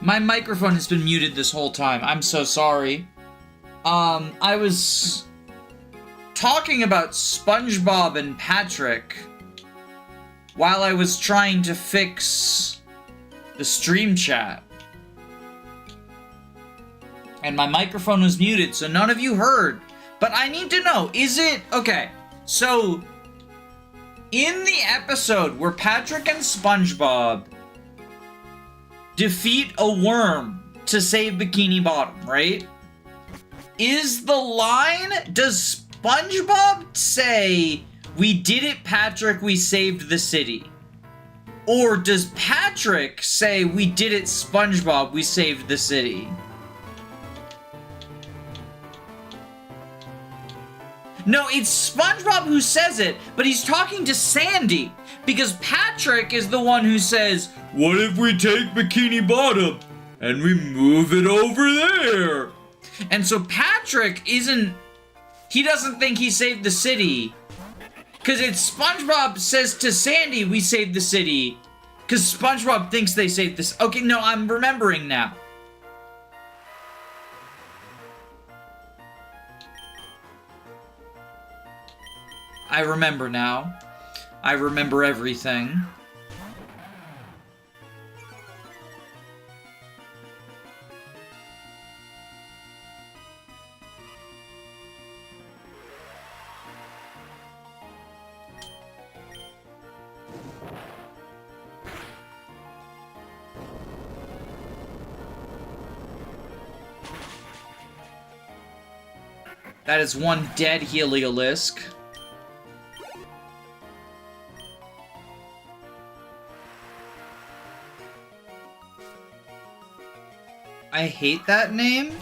My microphone has been muted this whole time. I'm so sorry. I was talking about SpongeBob and Patrick while I was trying to fix the stream chat. And my microphone was muted, so none of you heard. But I need to know, is it... Okay, so... in the episode where Patrick and SpongeBob defeat a worm to save Bikini Bottom, right? Is the line... Does SpongeBob say, "We did it, Patrick, we saved the city"? Or does Patrick say, "We did it, SpongeBob, we saved the city"? No, it's SpongeBob who says it, but he's talking to Sandy. Because Patrick is the one who says, "What if we take Bikini Bottom and we move it over there?" And so Patrick isn't... He doesn't think he saved the city. Because it's SpongeBob says to Sandy, "We saved the city." Because SpongeBob thinks they saved this. Okay, no, I'm remembering now. I remember now. I remember everything. That is one dead Heliolisk. I hate that name.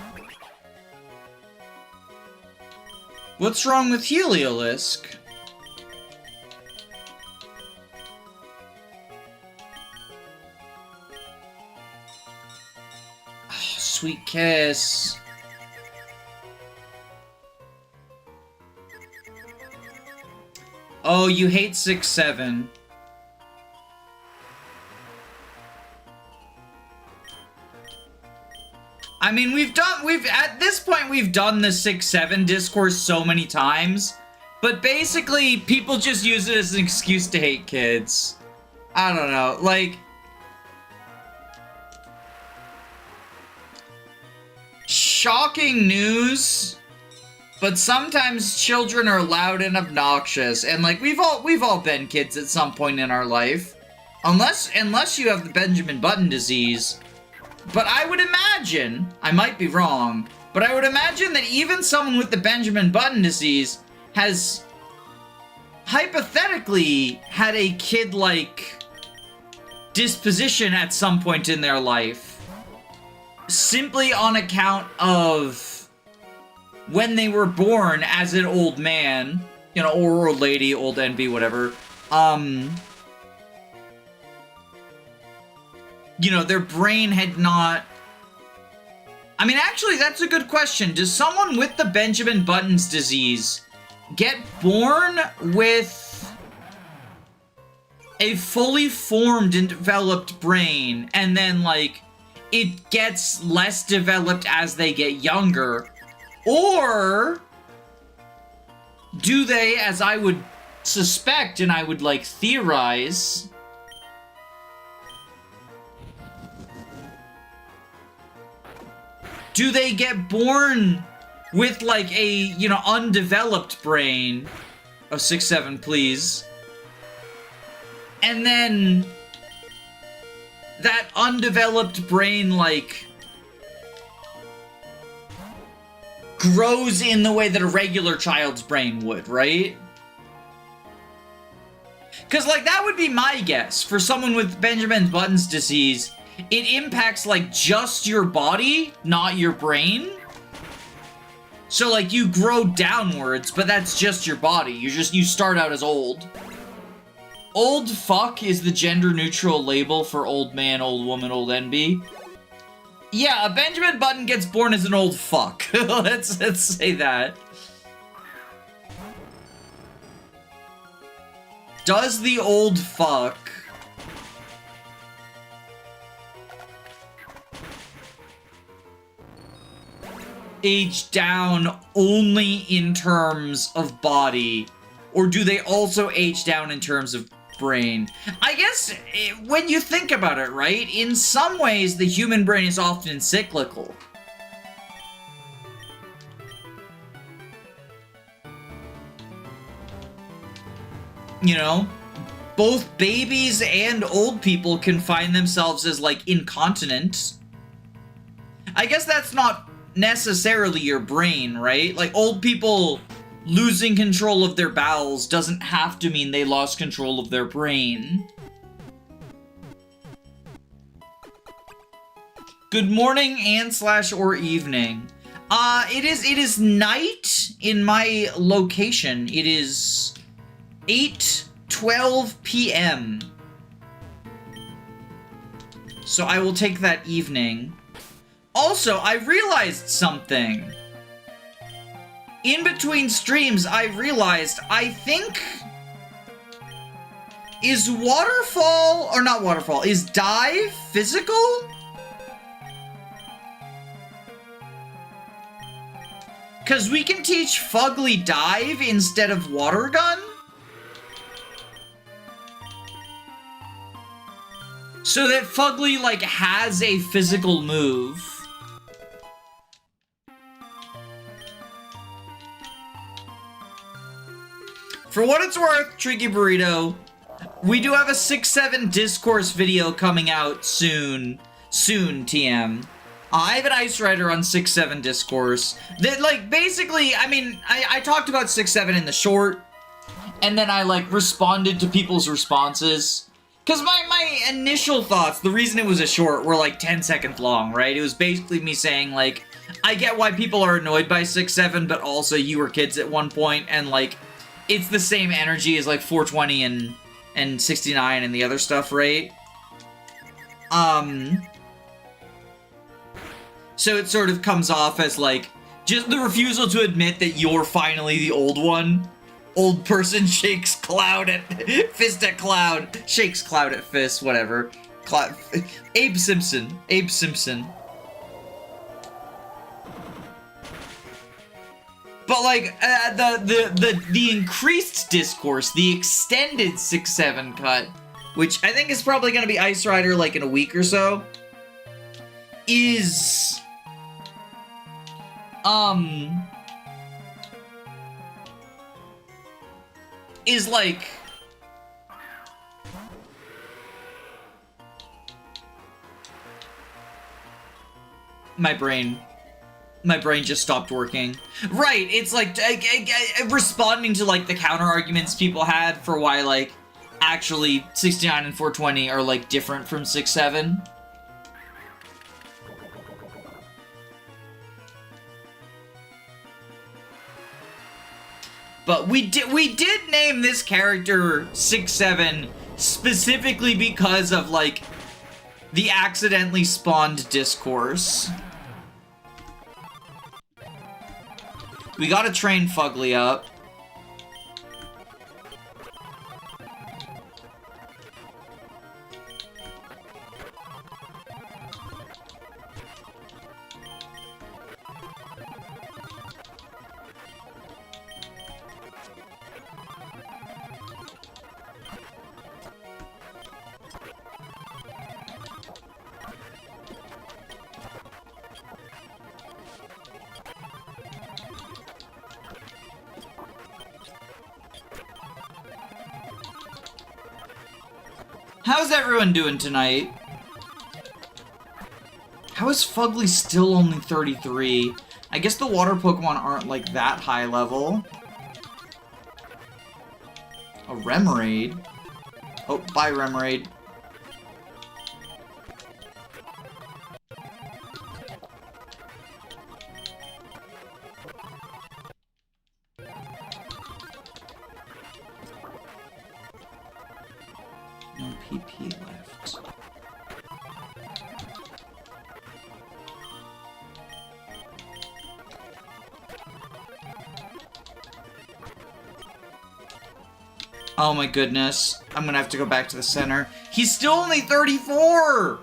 What's wrong with Heliolisk? Oh, sweet kiss. Oh, you hate 6-7. I mean, at this point, we've done the 6-7 discourse so many times, but basically, people just use it as an excuse to hate kids. I don't know, like... Shocking news, but sometimes children are loud and obnoxious, and like, we've all been kids at some point in our life. Unless you have the Benjamin Button disease. But I would imagine, I might be wrong, but I would imagine that even someone with the Benjamin Button disease has hypothetically had a kid-like disposition at some point in their life. Simply on account of when they were born as an old man, you know, or old lady, old NB, whatever, you know, their brain had not... I mean, actually, that's a good question. Does someone with the Benjamin Button's disease get born with a fully formed and developed brain, and then, like, it gets less developed as they get younger? Or do they, as I would suspect and I would, like, theorize... Do they get born with, like, a, you know, undeveloped brain? Oh, 6-7, please. And then that undeveloped brain, like, grows in the way that a regular child's brain would, right? Because, like, that would be my guess. For someone with Benjamin Button's disease, it impacts, like, just your body, not your brain. So, like, you grow downwards, but that's just your body. You start out as old. Old fuck is the gender-neutral label for old man, old woman, old NB. Yeah, a Benjamin Button gets born as an old fuck. let's say that. Does the old fuck age down only in terms of body, or do they also age down in terms of brain? I guess when you think about it, right, in some ways the human brain is often cyclical. You know, both babies and old people can find themselves as, like, incontinent. I guess that's not necessarily your brain, right? Like, old people losing control of their bowels doesn't have to mean they lost control of their brain. Good morning and / or evening. It is night in my location. It is 8:12 p.m. So I will take that evening. Also, I realized something. In between streams, I realized, I think... Is Waterfall... Or not Waterfall, is Dive physical? Because we can teach Fugly Dive instead of Water Gun? So that Fugly, like, has a physical move. For what it's worth, Tricky Burrito, we do have a 6-7 Discourse video coming out soon. Soon, TM. I have an Ice Rider on 6-7 Discourse. That, like, basically, I mean, I talked about 6-7 in the short, and then I, like, responded to people's responses. Because my initial thoughts, the reason it was a short, were, like, 10 seconds long, right? It was basically me saying, like, I get why people are annoyed by 6-7, but also you were kids at one point, and, like, it's the same energy as, like, 420 and 69 and the other stuff, right? So it sort of comes off as, like, just the refusal to admit that you're finally the old one. Old person shakes cloud at... fist at cloud. Shakes cloud at fist, whatever. Abe Simpson. Abe Simpson. But, like, the increased discourse, the extended 6-7 cut, which I think is probably going to be Ice Rider, like, in a week or so, is... is, like... My brain just stopped working. Right, it's like, responding to, like, the counter-arguments people had for why, like, actually 69 and 420 are, like, different from 6-7. But we did name this character 6-7 specifically because of, like, the accidentally spawned discourse. We gotta train Fugly up. How's everyone doing tonight? How is Fugly still only 33? I guess the water Pokemon aren't, like, that high level. A Remoraid? Oh, bye, Remoraid. No PP left. Oh my goodness. I'm gonna have to go back to the center. He's still only 34!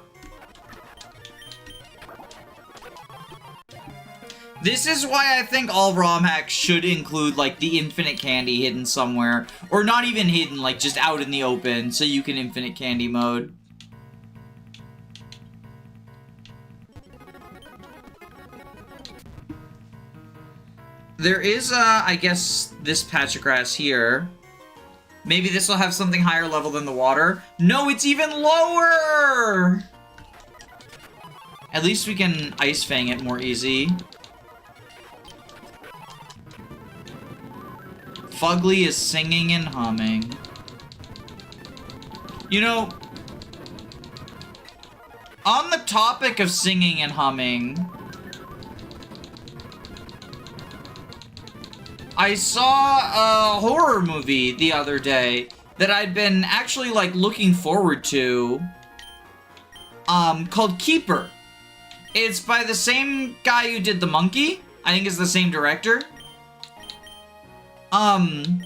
This is why I think all ROM hacks should include, like, the infinite candy hidden somewhere. Or not even hidden, like, just out in the open, so you can infinite candy mode. There is, I guess, this patch of grass here. Maybe this will have something higher level than the water. No, it's even lower! At least we can Ice Fang it more easy. Fugly is singing and humming. You know, on the topic of singing and humming, I saw a horror movie the other day that I'd been actually, like, looking forward to, called Keeper. It's by the same guy who did The Monkey. I think it's the same director. And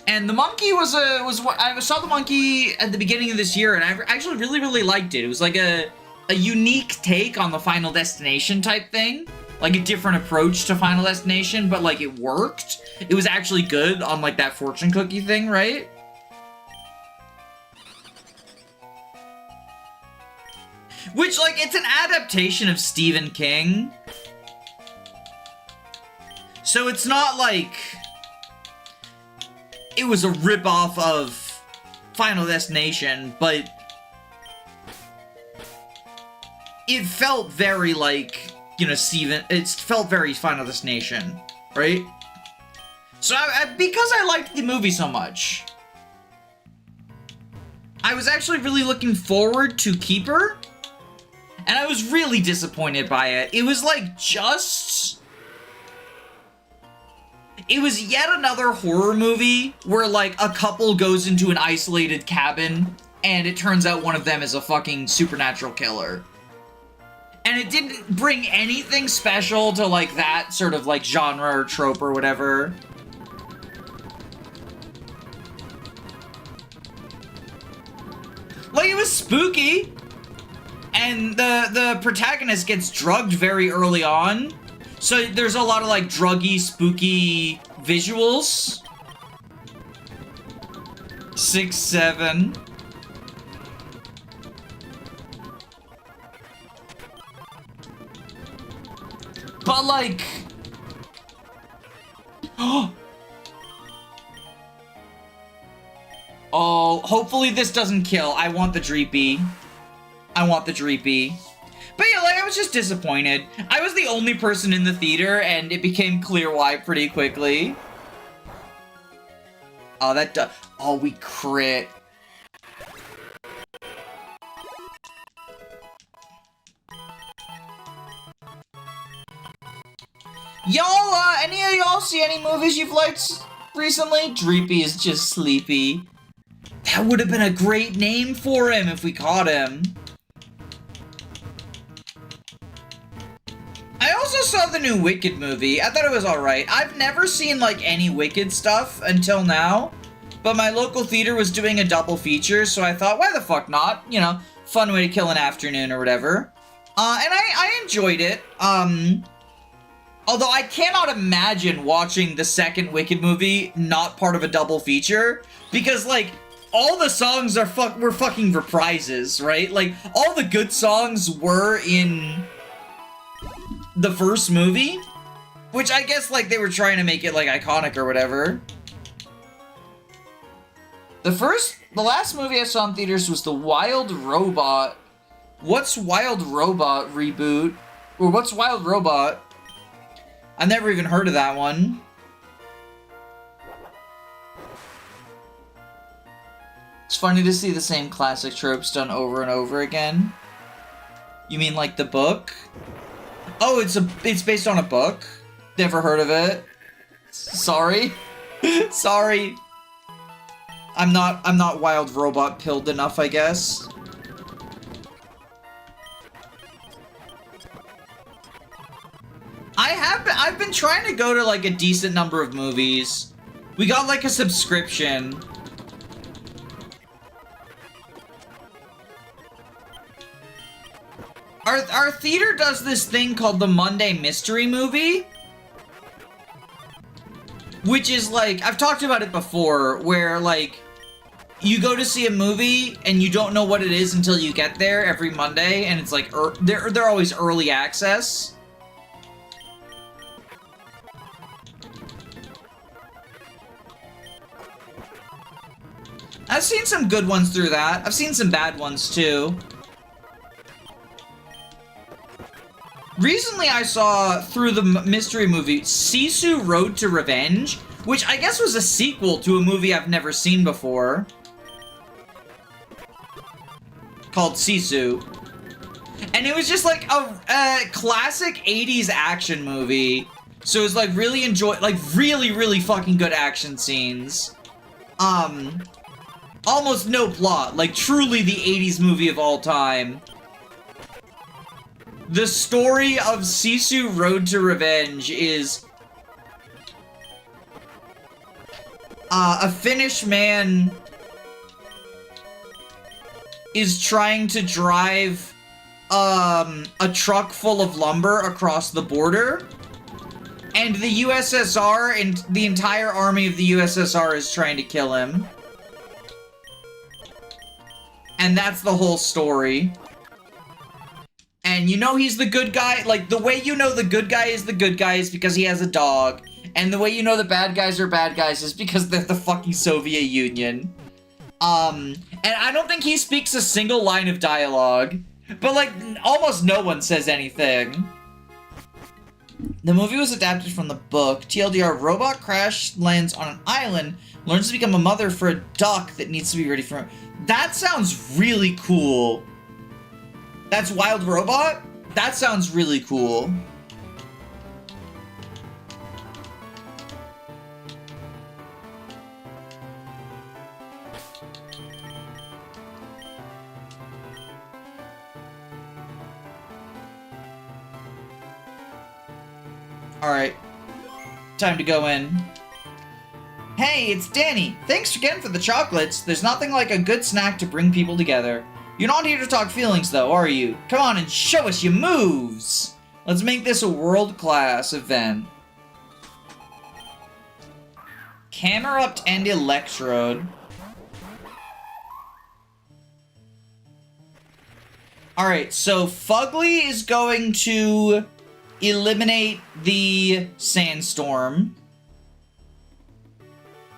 The Monkey I saw The Monkey at the beginning of this year, and I actually really, really liked it. It was like a unique take on the Final Destination type thing. Like a different approach to Final Destination, but like it worked. It was actually good on like that fortune cookie thing, right? Which, like, it's an adaptation of Stephen King. So it's not like it was a ripoff of Final Destination, but it felt very like, you know, it felt very Final Destination, right? So because I liked the movie so much, I was actually really looking forward to Keeper, and I was really disappointed by it. It was like it was yet another horror movie where, like, a couple goes into an isolated cabin, and it turns out one of them is a fucking supernatural killer. And it didn't bring anything special to, like, that sort of, like, genre or trope or whatever. Like, it was spooky, and the protagonist gets drugged very early on. So there's a lot of, like, druggy, spooky visuals. 6, 7. But, like... Oh, hopefully this doesn't kill. I want the Dreepy. I want the Dreepy. But yeah, like, I was just disappointed. I was the only person in the theater, and it became clear why pretty quickly. Oh, oh, we crit. Y'all, any of y'all see any movies you've liked recently? Dreepy is just sleepy. That would have been a great name for him if we caught him. I also saw the new Wicked movie. I thought it was alright. I've never seen, like, any Wicked stuff until now. But my local theater was doing a double feature, so I thought, why the fuck not? You know, fun way to kill an afternoon or whatever. And I enjoyed it. Although I cannot imagine watching the second Wicked movie not part of a double feature. Because, like, all the songs were fucking reprises, right? Like, all the good songs were in the first movie, which I guess, like, they were trying to make it, like, iconic or whatever. The last movie I saw in theaters was the Wild Robot. What's Wild Robot reboot? Or what's Wild Robot? I've never even heard of that one. It's funny to see the same classic tropes done over and over again. You mean like the book? Oh, it's based on a book? Never heard of it. Sorry. Sorry. I'm not Wild Robot pilled enough, I guess. I've been trying to go to, like, a decent number of movies. We got like a subscription. Our theater does this thing called the Monday Mystery Movie. Which is like, I've talked about it before, where like, you go to see a movie and you don't know what it is until you get there every Monday, and it's like, they're always early access. I've seen some good ones through that. I've seen some bad ones too. Recently I saw, through the mystery movie, Sisu Road to Revenge, which I guess was a sequel to a movie I've never seen before. Called Sisu. And it was just like a classic 80s action movie. So it was like really really fucking good action scenes. Almost no plot, like truly the 80s movie of all time. The story of Sisu Road to Revenge is a Finnish man is trying to drive a truck full of lumber across the border, and the USSR and the entire army of the USSR is trying to kill him. And that's the whole story. And you know he's the good guy, like, the way you know the good guy is because he has a dog. And the way you know the bad guys are bad guys is because they're the fucking Soviet Union. And I don't think he speaks a single line of dialogue. But, like, almost no one says anything. The movie was adapted from the book. TLDR, robot crash lands on an island, learns to become a mother for a duck that needs to be ready for... That sounds really cool. That's Wild Robot? That sounds really cool. Alright. Time to go in. Hey, it's Danny. Thanks again for the chocolates. There's nothing like a good snack to bring people together. You're not here to talk feelings, though, are you? Come on and show us your moves! Let's make this a world-class event. Camerupt and Electrode. Alright, so Fugly is going to eliminate the Sandstorm.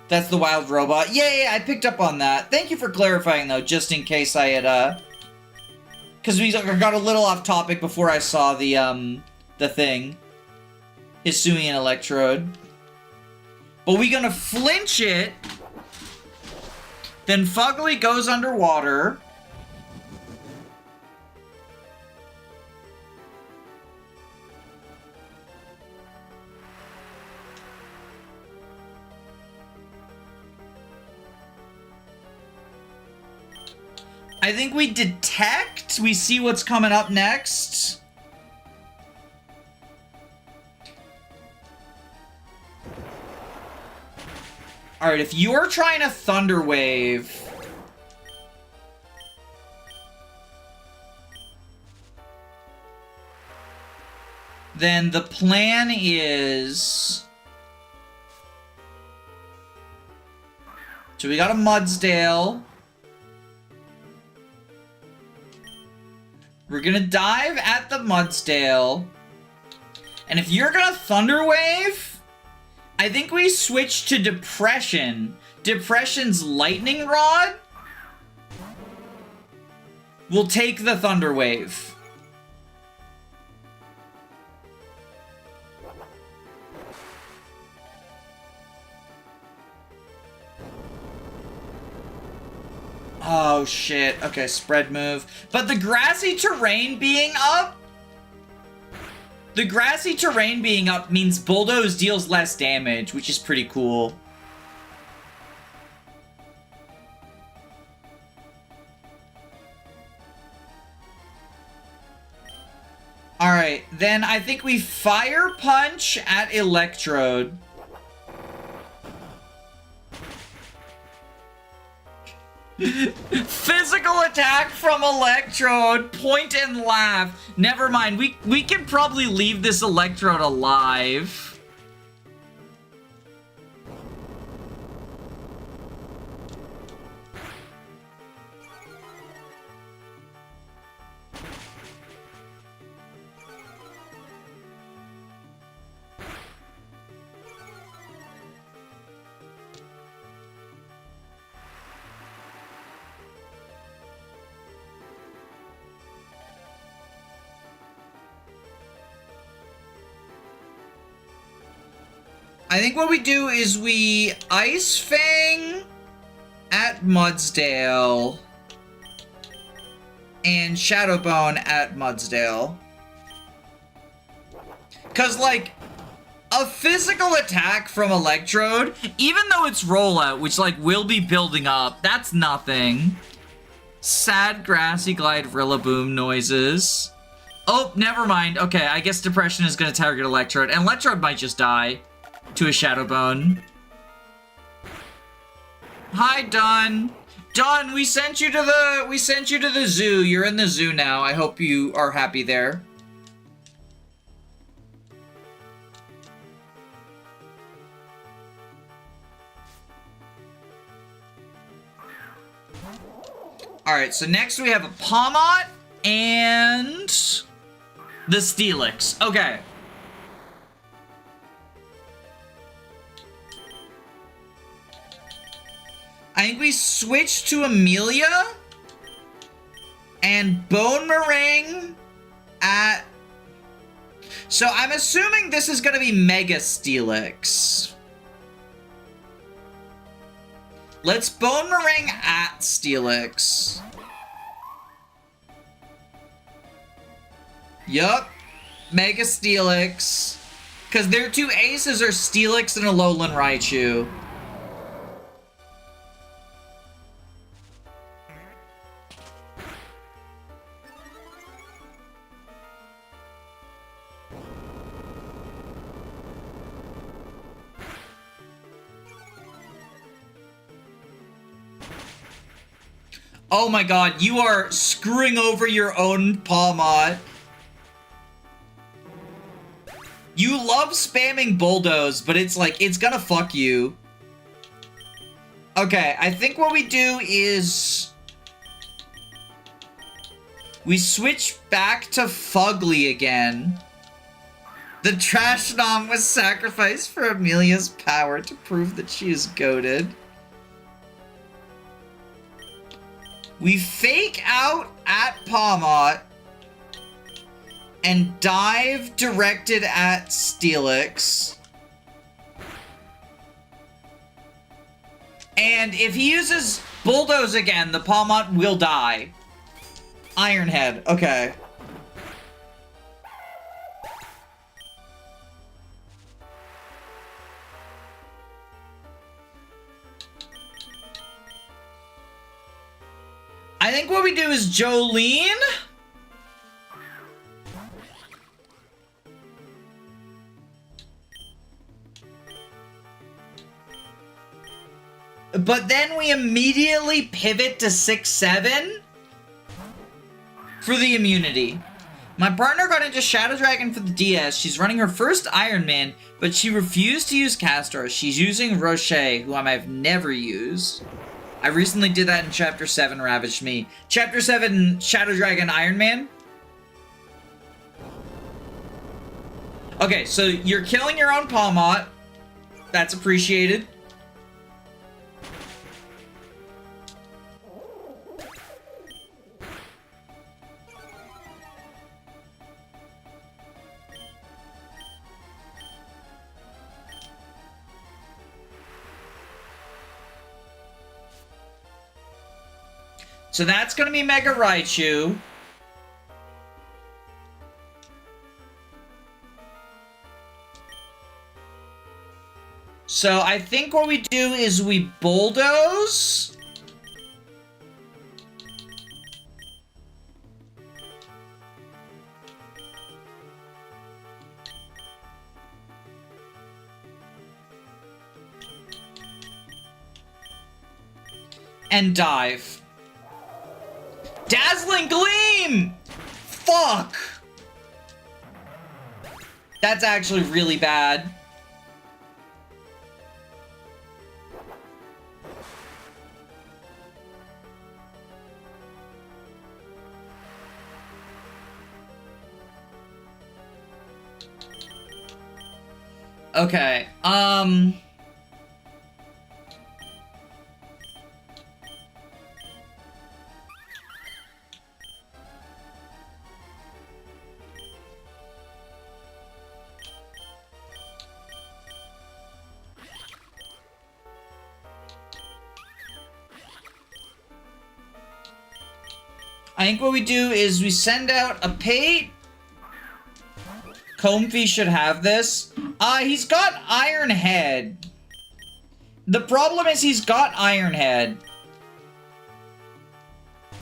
That's the Wild Robot. Yeah, I picked up on that. Thank you for clarifying, though, just in case I had, because we got a little off topic before I saw the thing. Hisui and Electrode. But we gonna flinch it. Then Fugly goes underwater. I think we detect. We see what's coming up next. Alright, if you're trying to Thunder Wave... then the plan is... so we got a Mudsdale. We're gonna dive at the Mudsdale. And if you're gonna Thunder Wave, I think we switch to Depression. Depression's Lightning Rod will take the Thunder Wave. Oh, shit. Okay, spread move. But the grassy terrain being up... the grassy terrain being up means Bulldoze deals less damage, which is pretty cool. Alright, then I think we Fire Punch at Electrode. Physical attack from Electrode. Point and laugh. Never mind. We can probably leave this Electrode alive. I think what we do is we Ice Fang at Mudsdale and Shadowbone at Mudsdale. Cause like a physical attack from Electrode, even though it's rollout, which like will be building up, that's nothing. Sad grassy glide Rillaboom noises. Oh, never mind. Okay, I guess Depression is gonna target Electrode, and Electrode might just die to a Shadowbone. Hi, Dawn. Dawn, we sent you to the zoo. You're in the zoo now. I hope you are happy there. Alright, so next we have a Pawmot and the Steelix. Okay. I think we switch to Amelia and Bone Meringue at... So I'm assuming this is gonna be Mega Steelix. Let's Bone Meringue at Steelix. Yup. Mega Steelix. Because their two aces are Steelix and Alolan Raichu. Oh my god, you are screwing over your own Pawmot. You love spamming Bulldoze, but it's like, it's gonna fuck you. Okay, I think what we do is... we switch back to Fugly again. The Trash Nom was sacrificed for Amelia's power to prove that she is goated. We fake out at Pawmot and dive directed at Steelix. And if he uses Bulldoze again, the Pawmot will die. Ironhead, okay. I think what we do is Jolene. But then we immediately pivot to 6-7 for the immunity. My partner got into Shadow Dragon for the DS. She's running her first Iron Man, but she refused to use Castor. She's using Rocher, who I've never used. I recently did that in Chapter 7, Ravaged Me. Chapter 7, Shadow Dragon Iron Man. Okay, so you're killing your own Pawmot. That's appreciated. So that's gonna be Mega Raichu. So I think what we do is we Bulldoze. And dive. Dazzling Gleam! Fuck! That's actually really bad. Okay, I think what we do is we send out a Pate. Comfey should have this. He's got Iron Head. The problem is he's got Iron Head.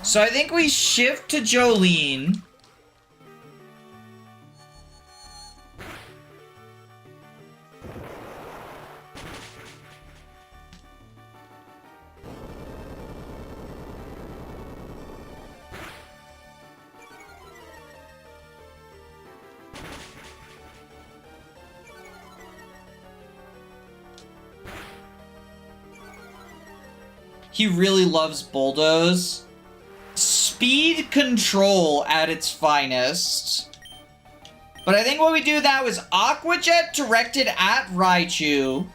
So I think we shift to Jolene. He really loves Bulldoze. Speed control at its finest. But I think what we do now is Aqua Jet directed at Raichu.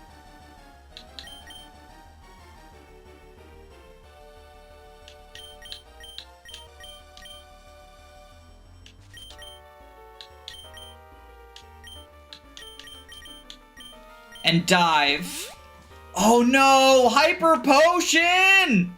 And dive. Oh no! Hyper Potion!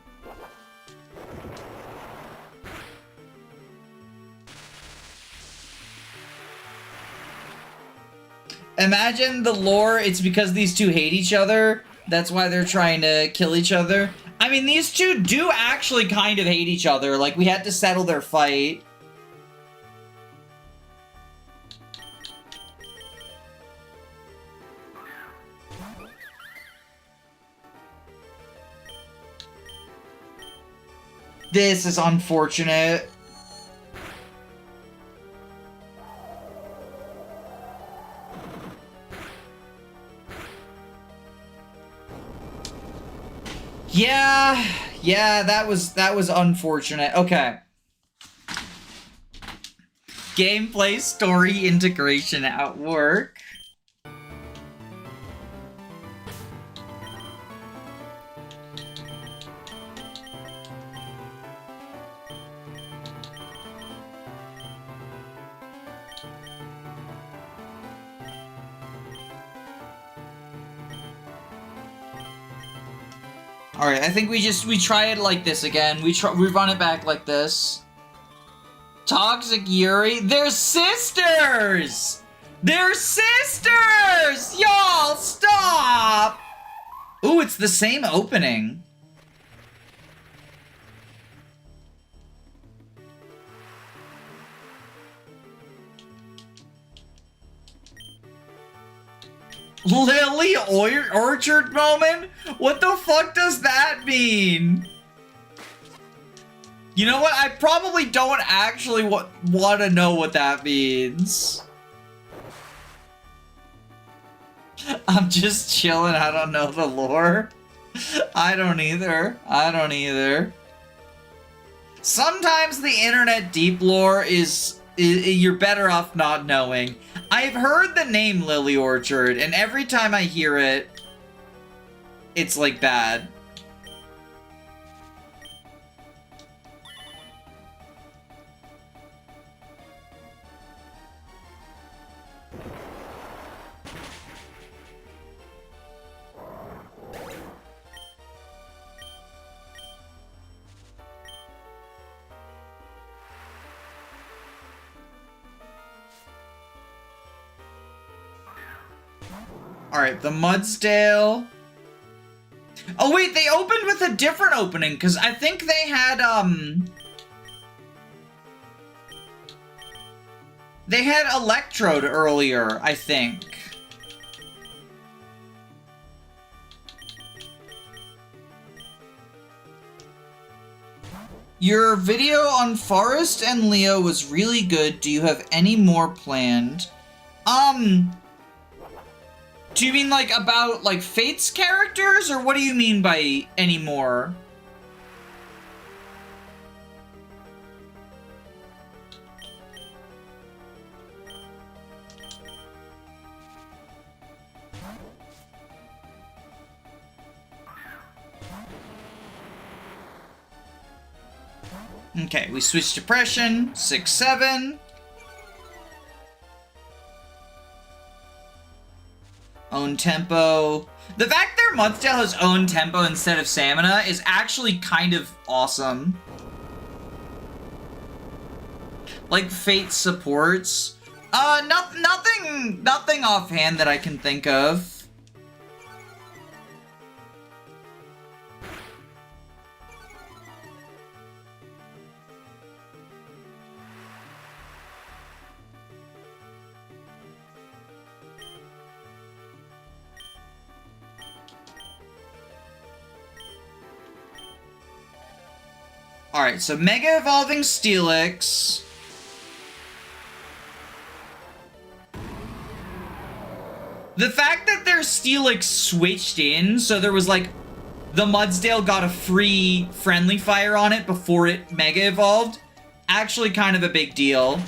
Imagine the lore, it's because these two hate each other. That's why they're trying to kill each other. I mean, these two do actually kind of hate each other. Like, we had to settle their fight. This is unfortunate. Yeah, that was unfortunate. Okay. Gameplay story integration at work. Alright, I think we try it like this again. We run it back like this. Toxic Yuri. They're sisters! They're sisters! Y'all, stop! Ooh, it's the same opening. Lily Orchard moment? What the fuck does that mean? You know what? I probably don't actually want to know what that means. I'm just chilling. I don't know the lore. I don't either. I don't either. Sometimes the internet deep lore is you're better off not knowing. I've heard the name Lily Orchard, and every time I hear it, it's like bad. Alright, the Mudsdale. Oh wait, they opened with a different opening, because I think they had, they had Electrode earlier, I think. Your video on Forest and Leo was really good. Do you have any more planned? Do you mean like about like Fate's characters, or what do you mean by any more? Okay, we switched depression, 6-7. Own tempo. The fact their Mudsdale has own tempo instead of stamina is actually kind of awesome. Like Fate supports. Nothing offhand that I can think of. Alright, so Mega Evolving Steelix. The fact that their Steelix switched in, so there was like, the Mudsdale got a free friendly fire on it before it Mega Evolved, actually kind of a big deal.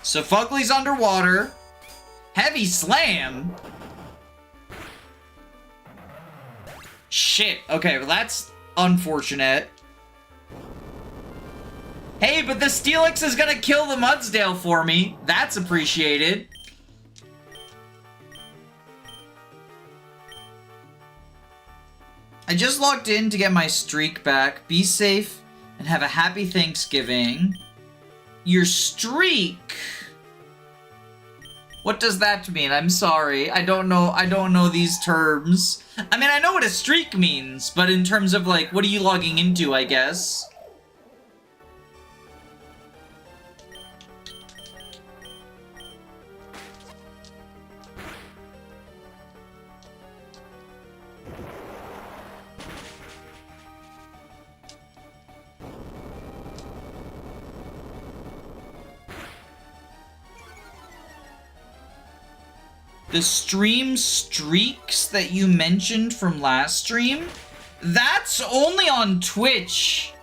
So Fugly's underwater. Heavy Slam. Shit. Okay, well that's unfortunate. Hey, but the Steelix is gonna kill the Mudsdale for me. That's appreciated. I just logged in to get my streak back. Be safe and have a happy Thanksgiving. Your streak? What does that mean? I'm sorry. I don't know these terms. I mean, I know what a streak means, but in terms of like, what are you logging into, I guess? The stream streaks that you mentioned from last stream, that's only on Twitch.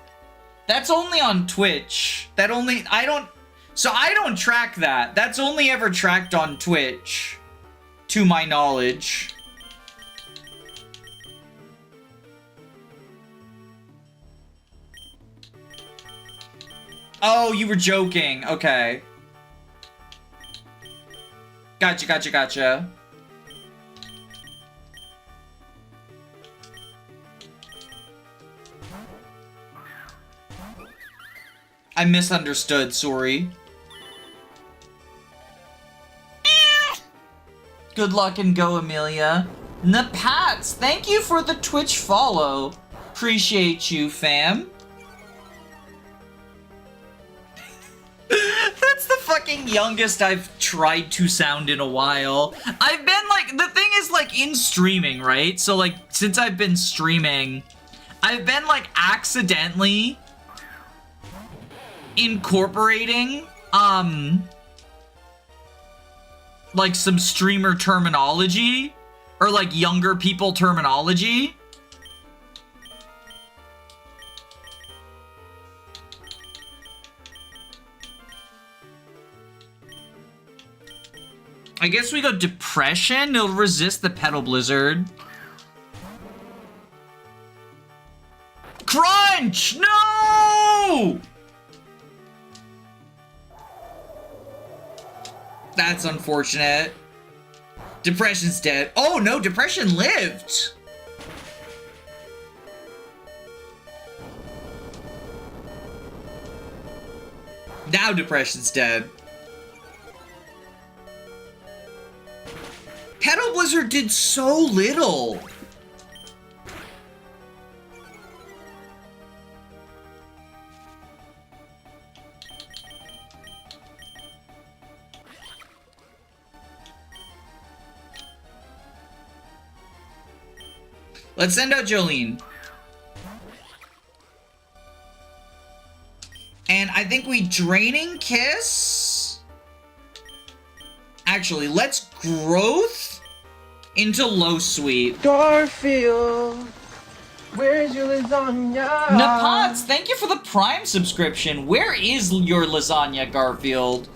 That's only on Twitch. I don't track that. That's only ever tracked on Twitch, to my knowledge. Oh, you were joking. Okay. Gotcha. I misunderstood, sorry. Good luck and go, Amelia. Napats, thank you for the Twitch follow. Appreciate you, fam. That's the fucking youngest I've tried to sound in a while. I've been like, the thing is like in streaming, right? So like, since I've been streaming, I've been like accidentally incorporating, like some streamer terminology or like younger people terminology. I guess we go Depression. It'll resist the Petal Blizzard. Crunch! No! That's unfortunate. Depression's dead. Oh no, Depression lived! Now Depression's dead. Petal Blizzard did so little. Let's send out Jolene. And I think we Draining Kiss. Actually, let's Growth into Low Sweep. Garfield, where's your lasagna? Napots, thank you for the Prime subscription. Where is your lasagna, Garfield?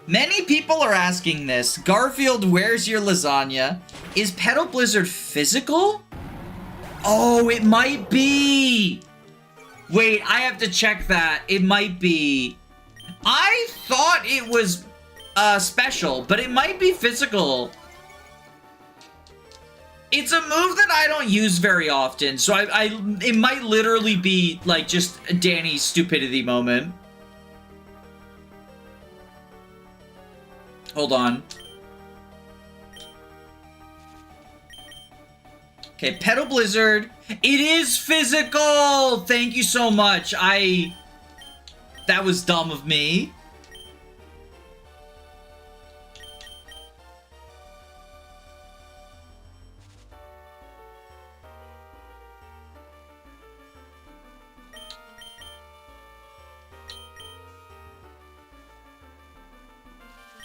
Many people are asking this. Garfield, where's your lasagna? Is Petal Blizzard physical? Oh, it might be. Wait, I have to check that. It might be. I thought it was special, but it might be physical. It's a move that I don't use very often, so it might literally be like just Danny's stupidity moment. Hold on. Okay, Petal Blizzard. It is physical! Thank you so much. That was dumb of me.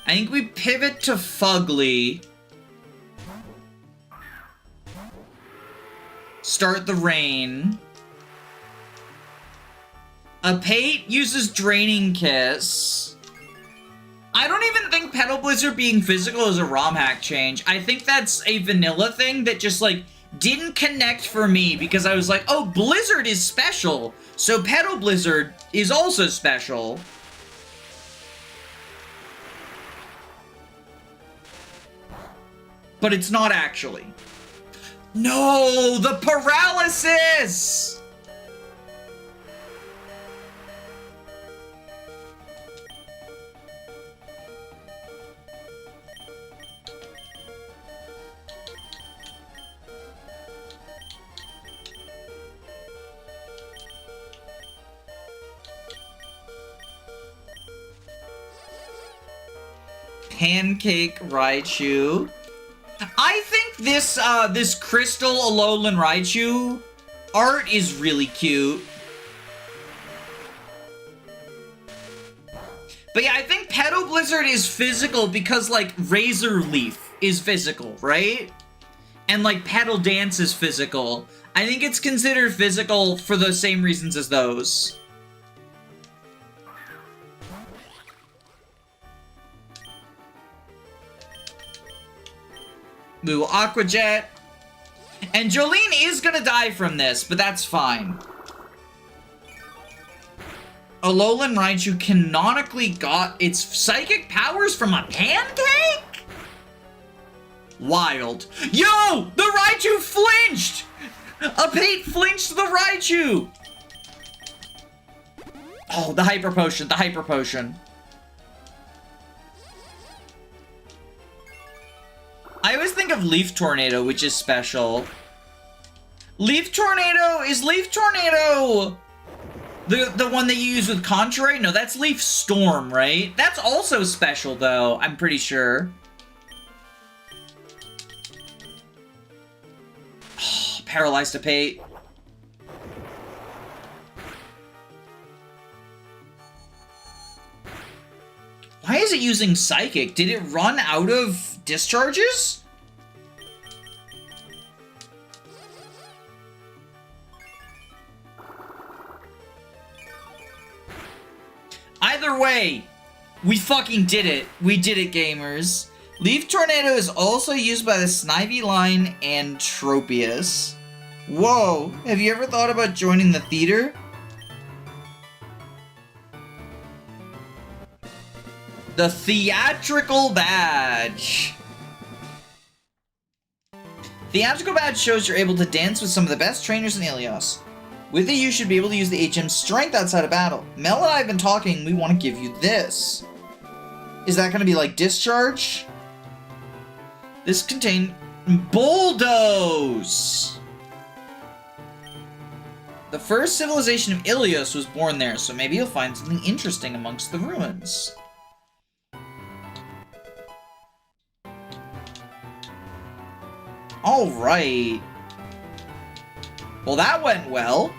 I think we pivot to Fugly. Start the rain. Apate uses Draining Kiss. I don't even think Petal Blizzard being physical is a ROM hack change. I think that's a vanilla thing that just, like, didn't connect for me because I was like, oh, Blizzard is special, so Petal Blizzard is also special. But it's not actually. No, the paralysis! Pancake Raichu. I think this Crystal Alolan Raichu art is really cute. But yeah, I think Petal Blizzard is physical because, like, Razor Leaf is physical, right? And, like, Petal Dance is physical. I think it's considered physical for the same reasons as those. We will Aqua Jet. And Jolene is gonna die from this, but that's fine. Alolan Raichu canonically got its psychic powers from a pancake? Wild. Yo! The Raichu flinched! Apate flinched the Raichu! Oh, the Hyper Potion, the Hyper Potion. I always think of Leaf Tornado, which is special. Leaf Tornado? Is Leaf Tornado the one that you use with Contrary? No, that's Leaf Storm, right? That's also special, though, I'm pretty sure. Oh, paralyzed Apate. Why is it using Psychic? Did it run out of discharges? Either way, we fucking did it. We did it, gamers. Leaf Tornado is also used by the Snivy line and Tropius. Whoa, have you ever thought about joining the theater? The Theatrical Badge. Theatrical Badge shows you're able to dance with some of the best trainers in Ilios. With it, you should be able to use the HM strength outside of battle. Mel and I have been talking, we want to give you this. Is that going to be like Discharge? This contains Bulldoze! The first civilization of Ilios was born there, so maybe you'll find something interesting amongst the ruins. Alright. Well, that went well.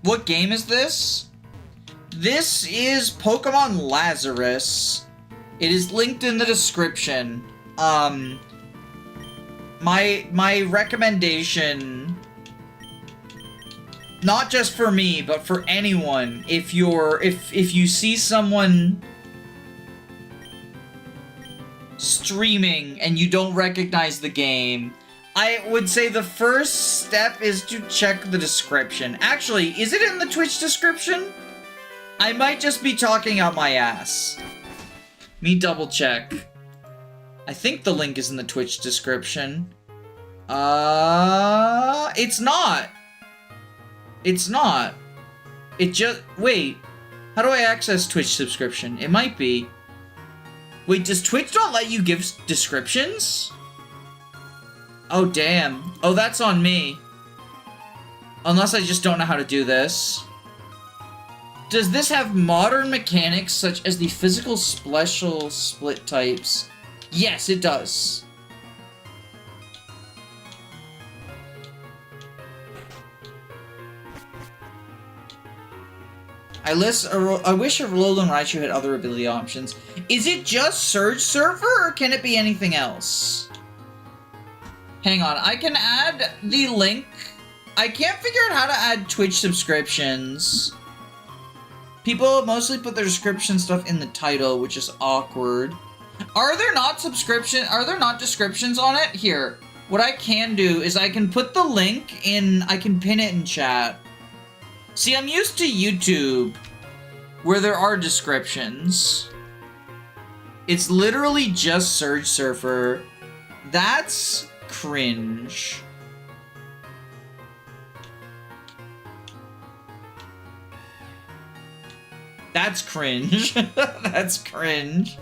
What game is this? This is Pokemon Lazarus. It is linked in the description. My recommendation, not just for me, but for anyone, if you see someone streaming and you don't recognize the game, I would say the first step is to check the description. Actually, is it in the Twitch description? I might just be talking out my ass. Me double check. I think the link is in the Twitch description. It's not. It's not. It just, wait. How do I access Twitch subscription? It might be. Wait, does Twitch not let you give descriptions? Oh, damn. Oh, that's on me. Unless I just don't know how to do this. Does this have modern mechanics such as the physical special split types? Yes, it does. I wish Alolan Raichu had other ability options. Is it just Surge Surfer, or can it be anything else? Hang on, I can add the link. I can't figure out how to add Twitch subscriptions. People mostly put their description stuff in the title, which is awkward. Are there not descriptions on it? Here, what I can do is I can put the link in, I can pin it in chat. See, I'm used to YouTube, where there are descriptions. It's literally just Surge Surfer. That's cringe. That's cringe. That's cringe.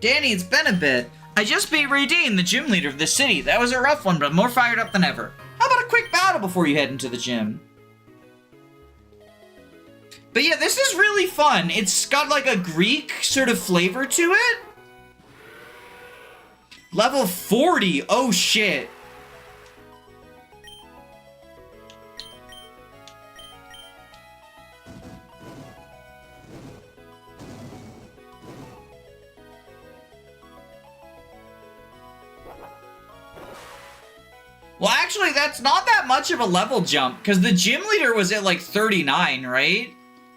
Danny, it's been a bit. I just beat Radine, the gym leader of the city. That was a rough one, but I'm more fired up than ever. How about a quick battle before you head into the gym? But yeah, this is really fun. It's got like a Greek sort of flavor to it. Level 40. Oh shit. Well, actually, that's not that much of a level jump, because the gym leader was at like 39, right?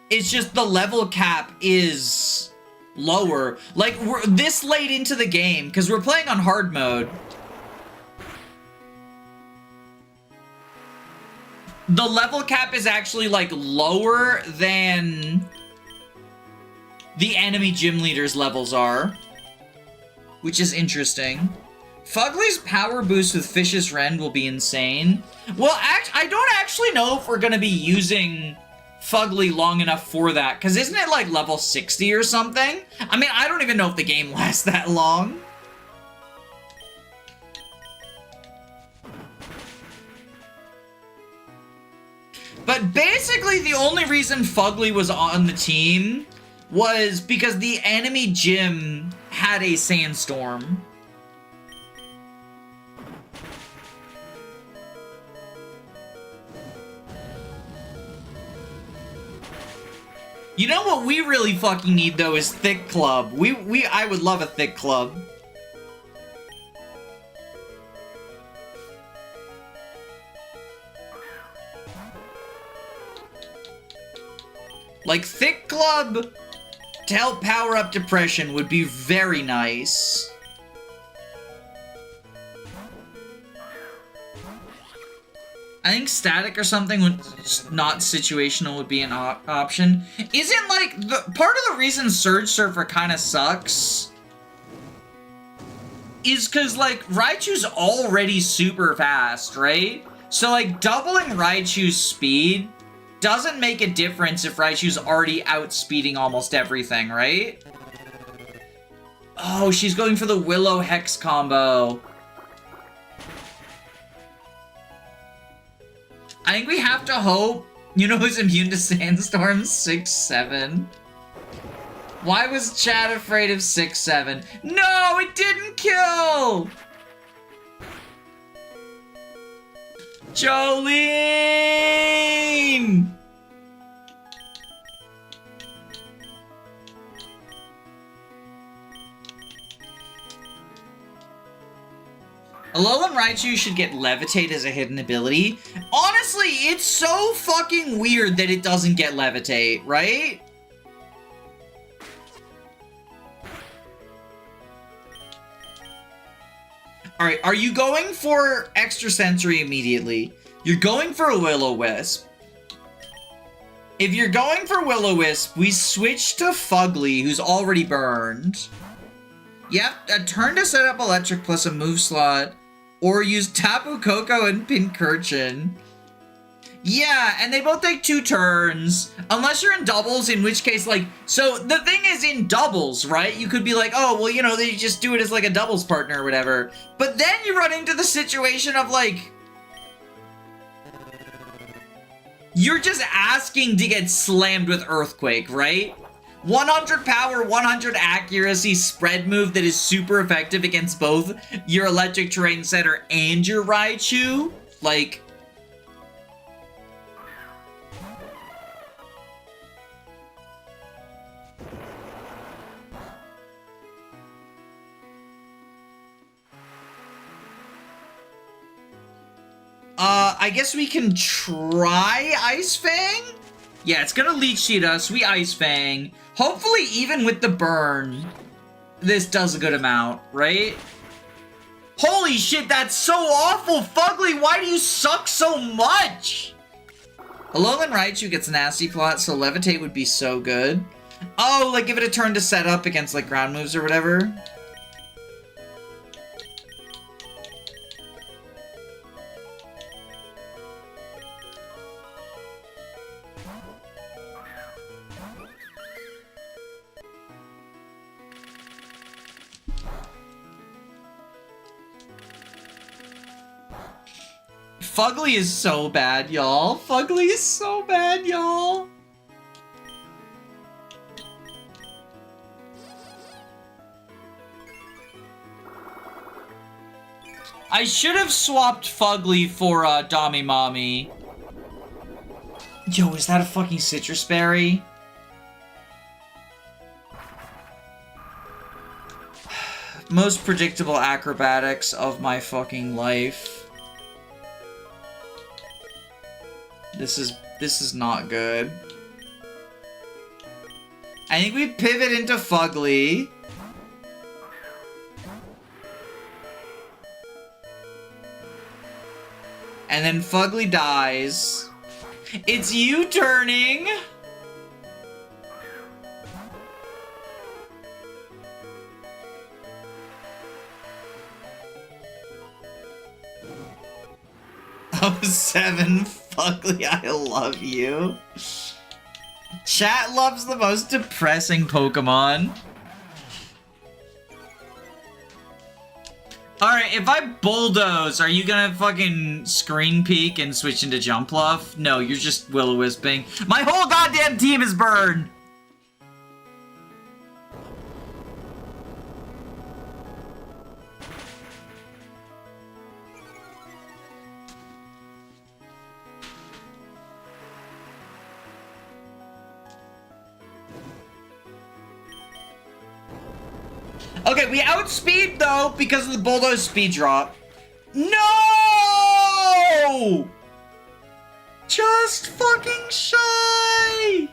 It's just the level cap is lower. Like, we're this late into the game, because we're playing on hard mode. The level cap is actually, like, lower than the enemy gym leader's levels are, which is interesting. Fugly's power boost with Fish's Rend will be insane. Well, I don't actually know if we're going to be using Fugly long enough for that, because isn't it like level 60 or something? I mean, I don't even know if the game lasts that long. But basically, the only reason Fugly was on the team was because the enemy gym had a sandstorm. You know what we really fucking need, though, is Thick Club. I would love a Thick Club. Like, Thick Club to help power up Depression would be very nice. I think static or something would not situational would be an option. Isn't like the part of the reason Surge Surfer kind of sucks is because like Raichu's already super fast, right? So like doubling Raichu's speed doesn't make a difference if Raichu's already outspeeding almost everything, right? Oh, she's going for the Willow Hex combo. I think we have to hope. You know who's immune to Sandstorm? 6-7. Why was Chad afraid of 6-7? No, it didn't kill! Jolene! Alolan Raichu should get Levitate as a hidden ability. Honestly, it's so fucking weird that it doesn't get Levitate, right? Alright, are you going for Extrasensory immediately? You're going for a Will-O-Wisp. If you're going for Will-O-Wisp, we switch to Fugly, who's already burned. Yep, a turn to set up Electric plus a move slot. Or use Tapu Koko and Pincurchin. Yeah, and they both take 2 turns. Unless you're in doubles, in which case, like... So, the thing is, in doubles, right? You could be like, oh, well, you know, they just do it as, like, a doubles partner or whatever. But then you run into the situation of, like... You're just asking to get slammed with Earthquake, right? 100 power, 100 accuracy spread move that is super effective against both your Electric Terrain Setter and your Raichu. Like... I guess we can try Ice Fang? Yeah, it's gonna Leech Seed us. We Ice Fang. Hopefully, even with the burn, this does a good amount, right? Holy shit, that's so awful! Fugly, why do you suck so much? Alolan Raichu gets Nasty Plot, so Levitate would be so good. Oh, like give it a turn to set up against like ground moves or whatever. Fugly is so bad, y'all. Fugly is so bad, y'all. I should have swapped Fugly for Damimami. Yo, is that a fucking Citrus Berry? Most predictable acrobatics of my fucking life. This is not good. I think we pivot into Fugly. And then Fugly dies. It's you turning! Oh, 7 Fugly, I love you. Chat loves the most depressing Pokemon. Alright, if I Bulldoze, are you gonna fucking Screen Peek and switch into Jumpluff? No, you're just Will-O-Wisping. My whole goddamn team is burned! Okay, we outspeed though because of the Bulldoze speed drop. No! Just fucking shy!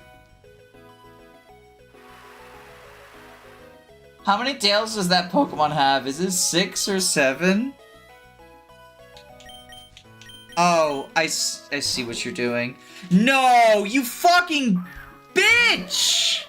How many tails does that Pokemon have? Is it 6 or 7? Oh, I see what you're doing. No, you fucking bitch!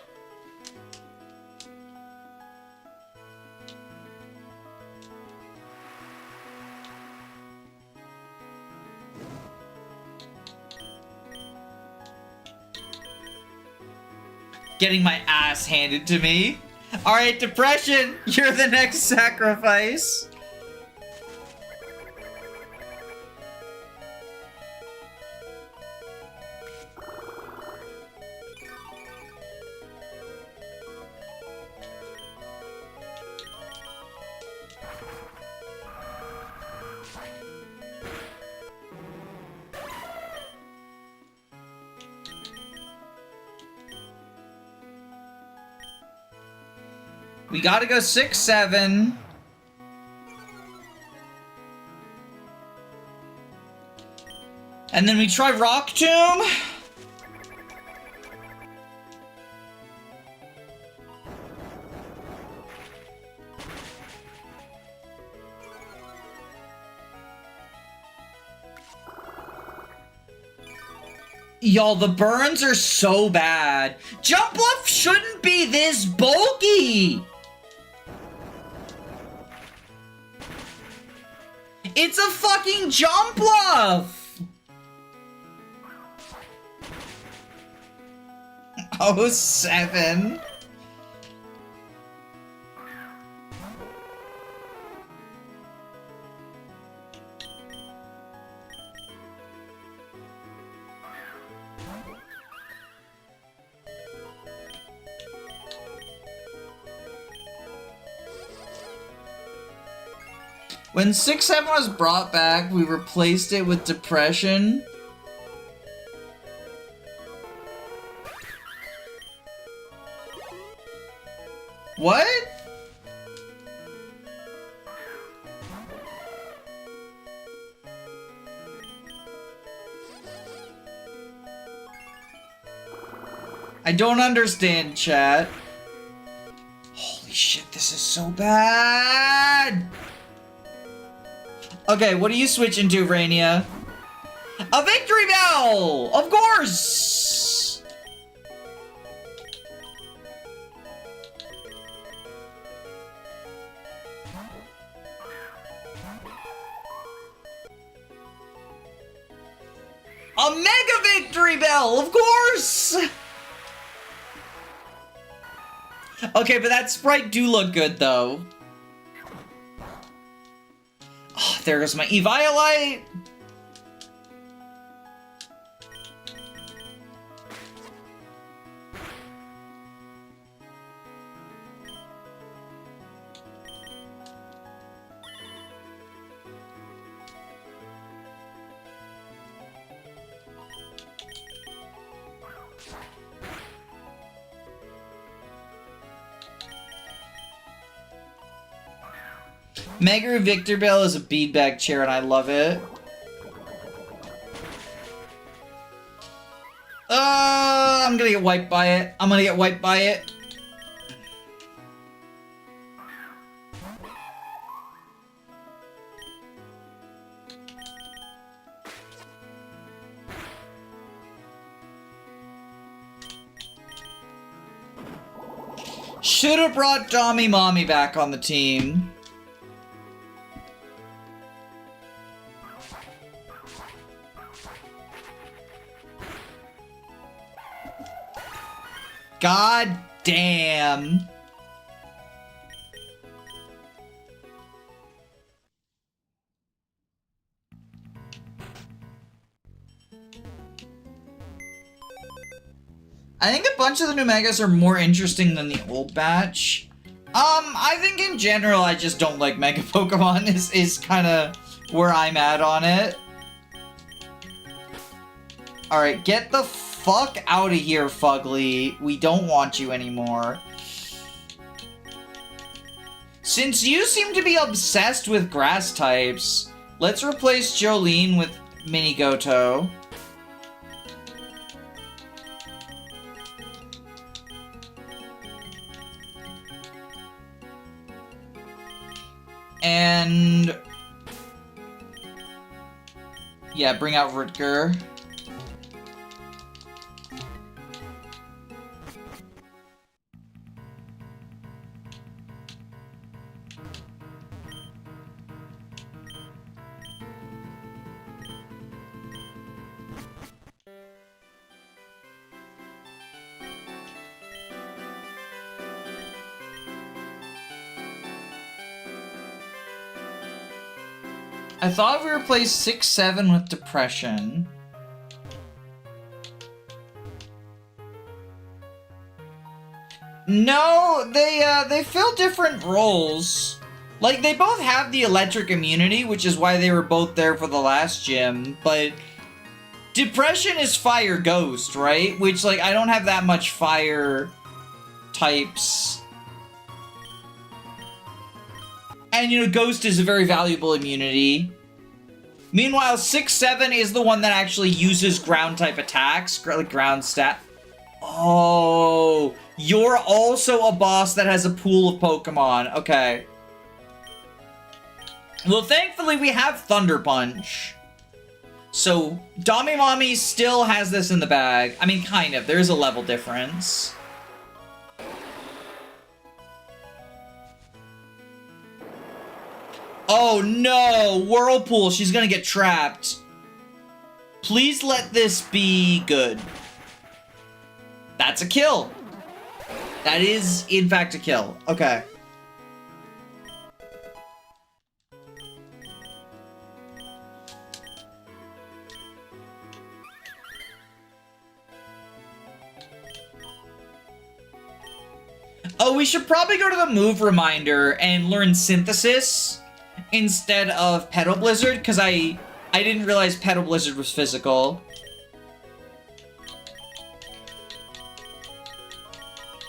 getting my ass handed to me. Alright, Depression, you're the next sacrifice. We gotta go 6, 7. And then we try Rock Tomb. Y'all, the burns are so bad. Jump Bluff shouldn't be this bulky. It's a fucking Jump Bluff! Oh, 7. When 6, 7 was brought back, we replaced it with Depression. What? I don't understand, chat. Holy shit, this is so bad! Okay, what are you switching to, Rainia? A Victory Bell! Of course! A Mega Victory Bell! Of course! Okay, but that sprite do look good, though. Oh, there goes my Eviolite! Mega Victor Bell is a beanbag chair and I love it. I'm gonna get wiped by it. I'm gonna get wiped by it. Should have brought Dommy Mommy back on the team. God damn. I think a bunch of the new megas are more interesting than the old batch. I think in general I just don't like mega Pokemon is kind of where I'm at on it. Alright, get the fuck out of here, Fugly. We don't want you anymore. Since you seem to be obsessed with grass types, let's replace Jolene with Mini Goto. And yeah, bring out Rutger. I thought we replaced 6-7 with Depression. No, they fill different roles. Like, they both have the electric immunity, which is why they were both there for the last gym, but Depression is Fire Ghost, right? Which, like, I don't have that much fire types. And, you know, Ghost is a very valuable immunity. Meanwhile, 6-7 is the one that actually uses ground-type attacks, like ground stat. Oh, you're also a boss that has a pool of Pokemon. Okay. Well, thankfully, we have Thunder Punch. So, Damimami still has this in the bag. I mean, kind of. There is a level difference. Oh, no! Whirlpool! She's gonna get trapped. Please let this be good. That's a kill. That is, in fact, a kill. Okay. Oh, we should probably go to the move reminder and learn Synthesis instead of Petal Blizzard, because I didn't realize Petal Blizzard was physical.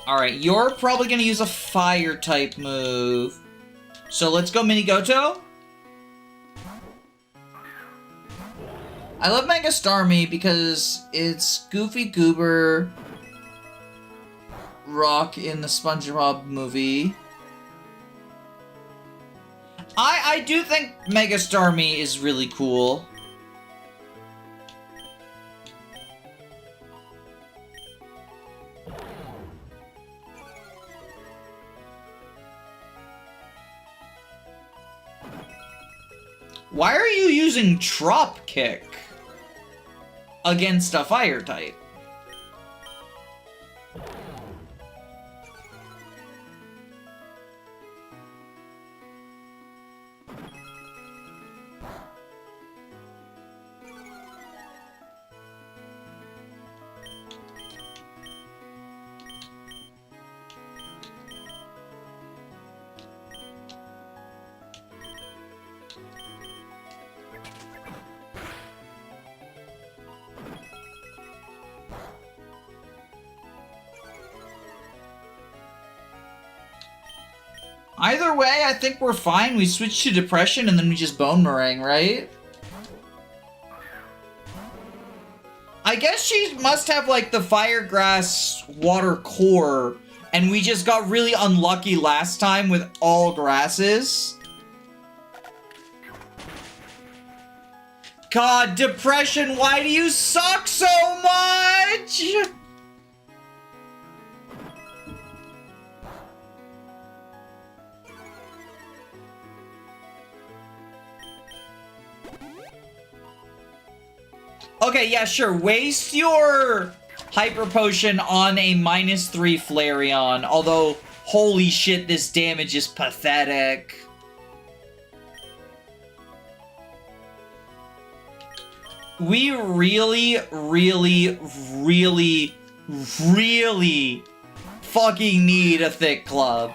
Alright, you're probably gonna use a fire-type move. So let's go Mini Goto. I love Mega Starmie because it's Goofy Goober Rock in the SpongeBob movie. I do think Mega Starmie is really cool. Why are you using Drop Kick against a fire type? Either way, I think we're fine. We switch to Depression and then we just Bone Meringue, right? I guess she must have, like, the Fire Grass Water Core, and we just got really unlucky last time with all grasses. God, Depression, why do you suck so much? Okay, yeah, sure. Waste your Hyper Potion on a -3 Flareon. Although, holy shit, this damage is pathetic. We really, really, really, really fucking need a Thick Club.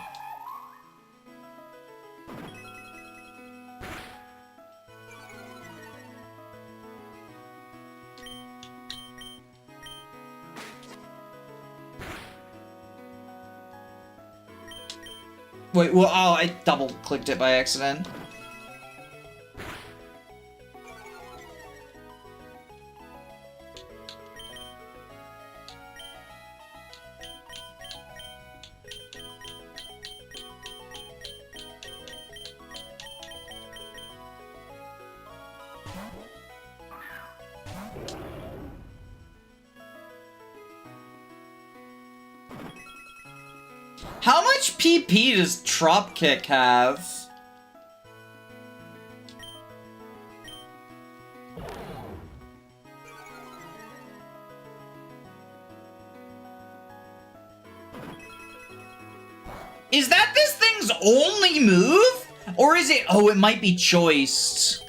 Wait, well, oh, I double-clicked it by accident. How much PP does Drop Kick have? Is that this thing's only move? Or is it... Oh, it might be choiced.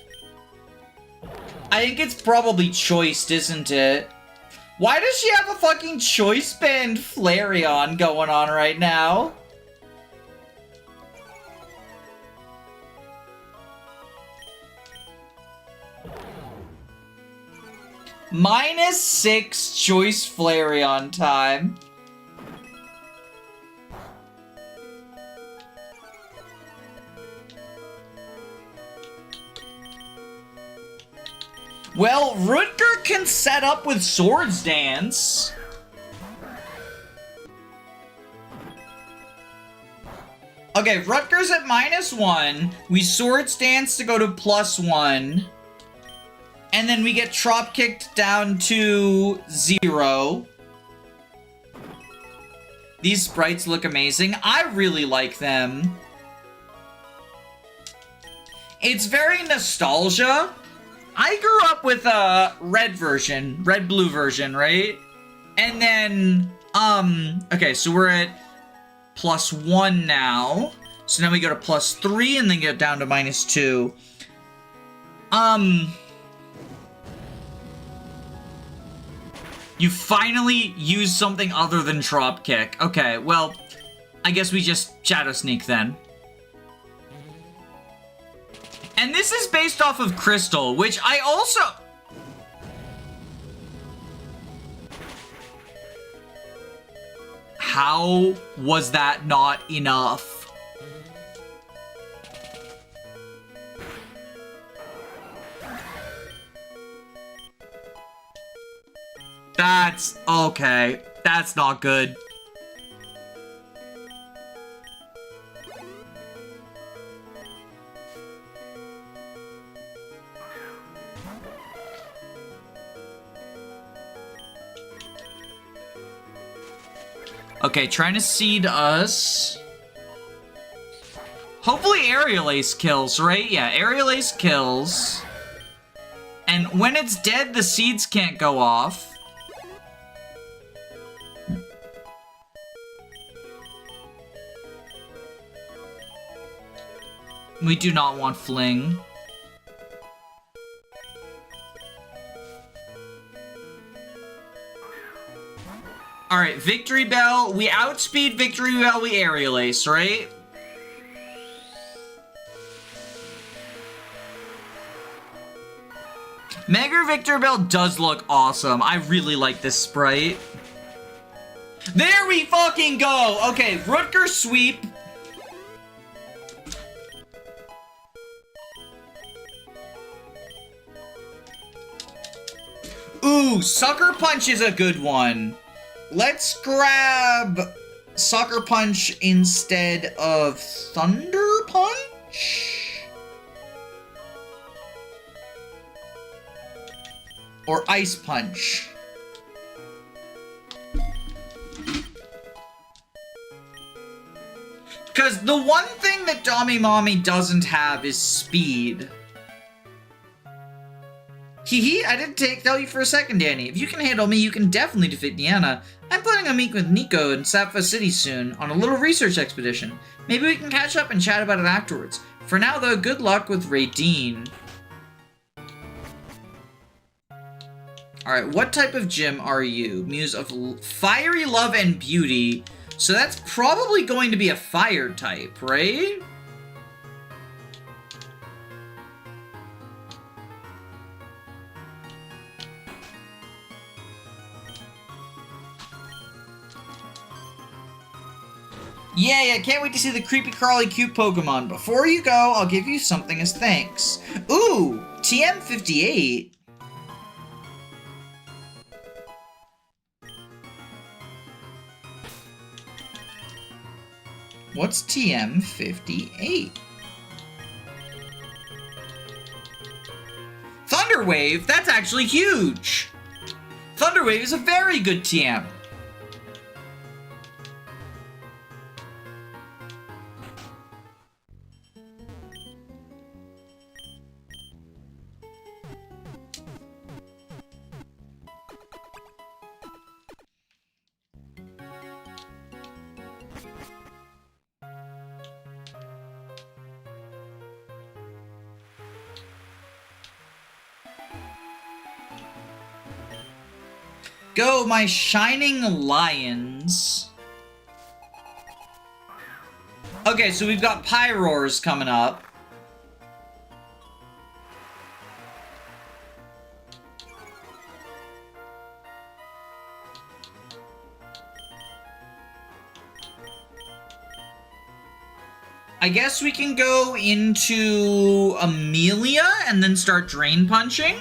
I think it's probably choiced, isn't it? Why does she have a fucking choice band Flareon going on right now? -6 choice Flareon time. Well, Rutger can set up with Swords Dance. Okay, Rutger's at -1. We Swords Dance to go to +1. And then we get Trop Kicked down to 0. These sprites look amazing. I really like them. It's very nostalgia. I grew up with a red-blue version, right? And then, okay, so we're at +1 now. So now we go to +3 and then get down to -2. You finally used something other than Trop Kick. Okay, well, I guess we just Shadow Sneak then. And this is based off of Crystal, which I also... How was that not enough? That's... okay. That's not good. Okay, trying to seed us. Hopefully Aerial Ace kills, right? Yeah, Aerial Ace kills. And when it's dead, the seeds can't go off. We do not want Fling. Alright, Victory Bell. We outspeed Victory Bell, we Aerial Ace, right? Mega Victory Bell does look awesome. I really like this sprite. There we fucking go! Okay, Rutger Sweep. Ooh, Sucker Punch is a good one. Let's grab Sucker Punch instead of Thunder Punch? Or Ice Punch? Because the one thing that Dommy Mommy doesn't have is speed. Hee, I didn't tell you for a second, Danny. If you can handle me, you can definitely defeat Niana. I'm planning on meeting with Nico in Sapphire City soon, on a little research expedition. Maybe we can catch up and chat about it afterwards. For now, though, good luck with Raideen. Alright, what type of gym are you? Muse of Fiery Love and Beauty. So that's probably going to be a fire type, right? Yay, I can't wait to see the creepy crawly cute Pokemon. Before you go, I'll give you something as thanks. Ooh, TM58. What's TM58? Thunderwave? That's actually huge! Thunderwave is a very good TM. Go, my shining lions. Okay, so we've got Pyroars coming up. I guess we can go into Amelia and then start drain punching.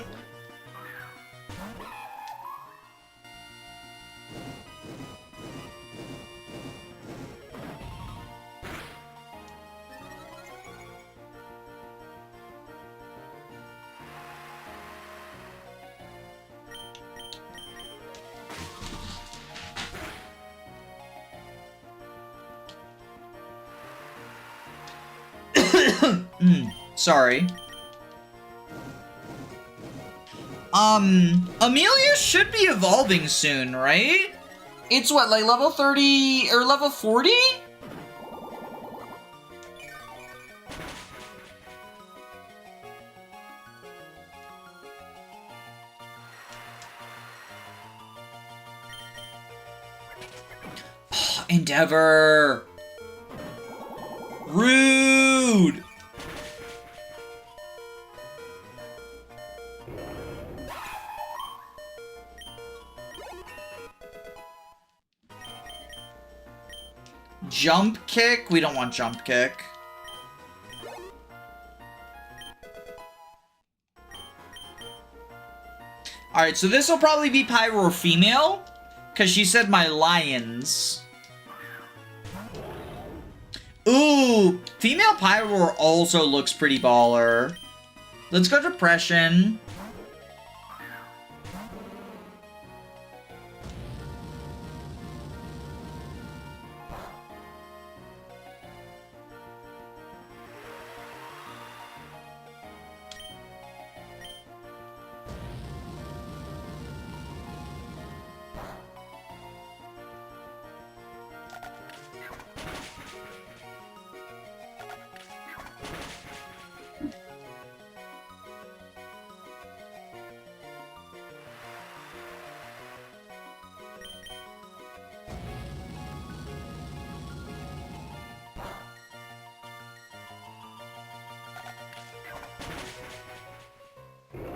Sorry. Amelia should be evolving soon, right? It's what, like level 30 or level 40? Endeavor. Rude. Jump kick? We don't want jump kick. Alright, so this will probably be Pyroar female, because she said my lions. Ooh, female Pyroar also looks pretty baller. Let's go Depression.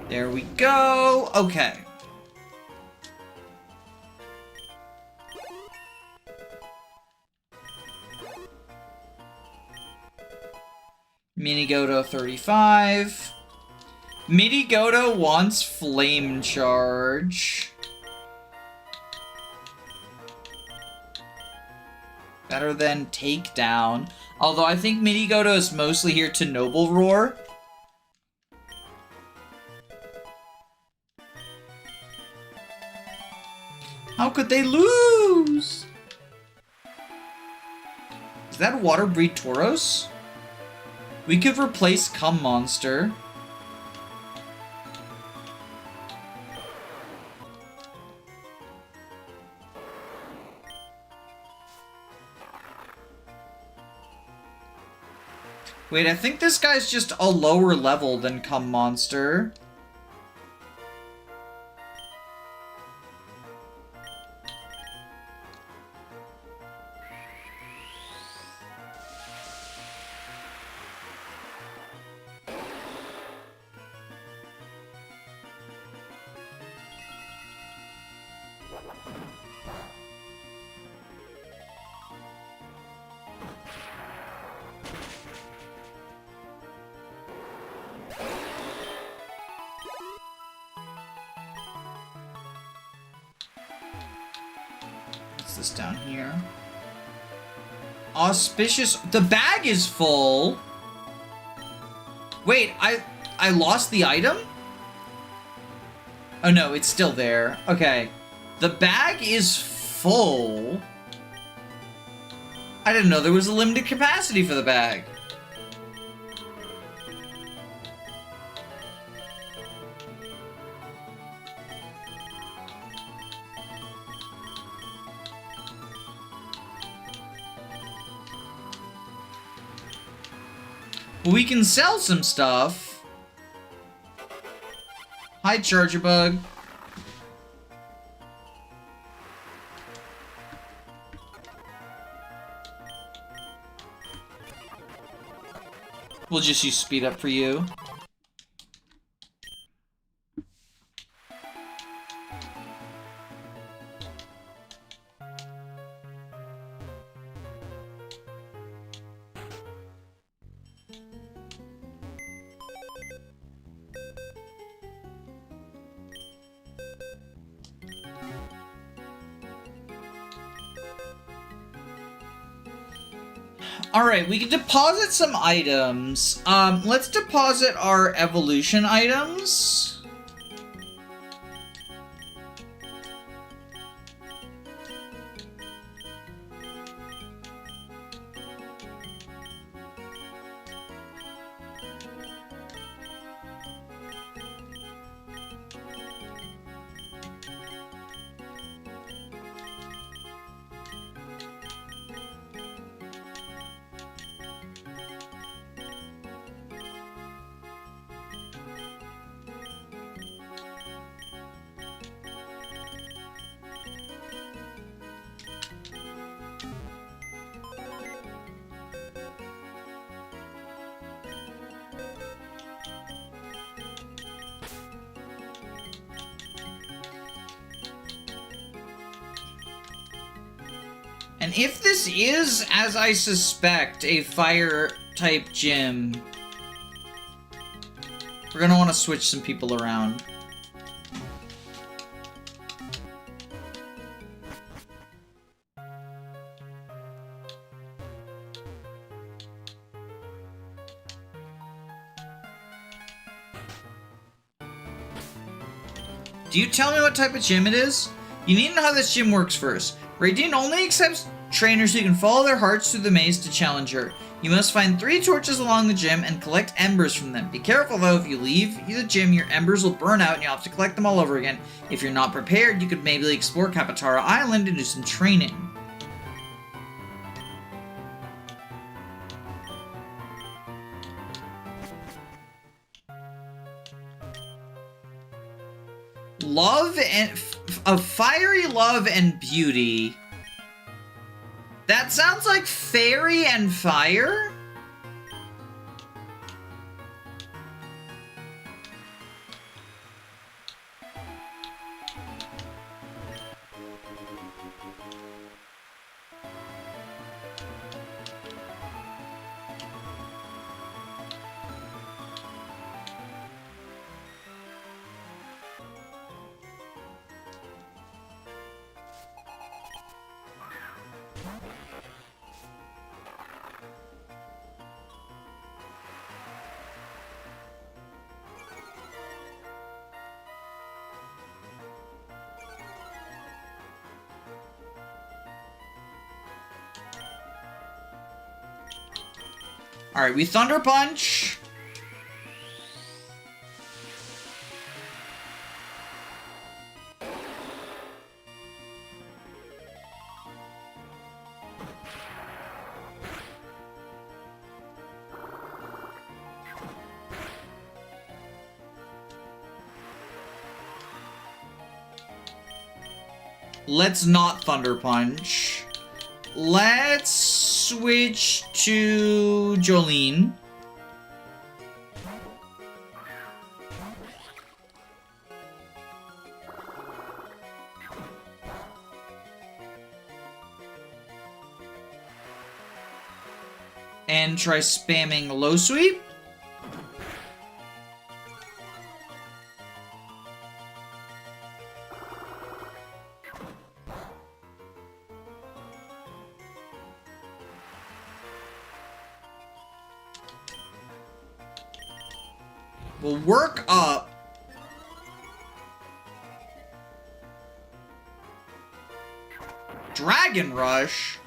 There we go. Okay. Minigoto 35. Minigoto wants Flame Charge. Better than Takedown. Although I think Minigoto is mostly here to Noble Roar. How could they lose? Is that Water Breed Tauros? We could replace Cum Monster. Wait, I think this guy's just a lower level than Cum Monster. This down here. Auspicious. The bag is full. Wait, I lost the item? Oh no, it's still there. Okay. The bag is full. I didn't know there was a limited capacity for the bag. We can sell some stuff. Hi, Charger Bug. We'll just use speed up for you. Alright, we can deposit some items. Let's deposit our evolution items. And if this is, as I suspect, a fire-type gym, we're gonna want to switch some people around. Do you tell me what type of gym it is? You need to know how this gym works first. Radiant only accepts trainers who can follow their hearts through the maze to Challenger. You must find 3 torches along the gym and collect embers from them. Be careful though, if you leave the gym, your embers will burn out and you'll have to collect them all over again. If you're not prepared, you could maybe explore Kapatara Island and do some training. Love and of fiery love and beauty. That sounds like fairy and fire. Alright, we Thunder Punch. Let's not Thunder Punch. Let's switch to Jolene. And try spamming low sweep. We'll work up. Dragon Rush.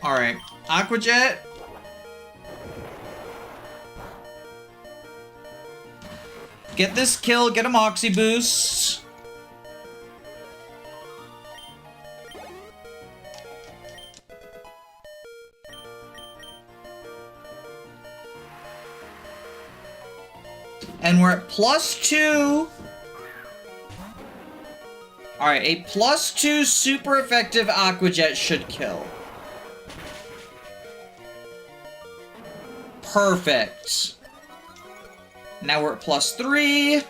All right, Aqua Jet. Get this kill, get a Moxie boost. And we're at +2. Alright, a +2 super effective Aqua Jet should kill. Perfect. Now we're at +3.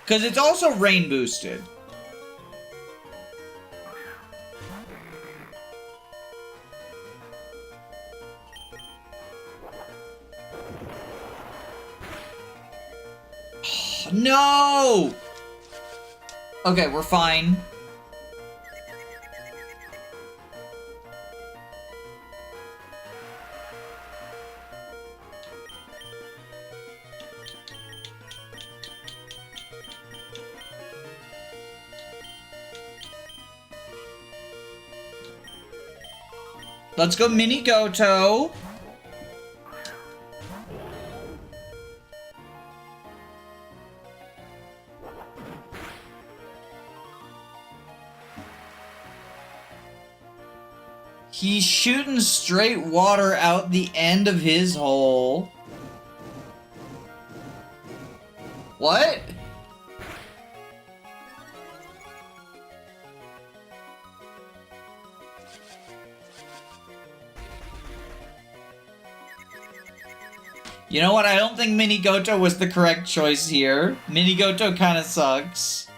Because it's also rain boosted. No! Okay, we're fine. Let's go Mini Goto. He's shooting straight water out the end of his hole. What? You know what? I don't think Mini Goto was the correct choice here. Mini Goto kind of sucks.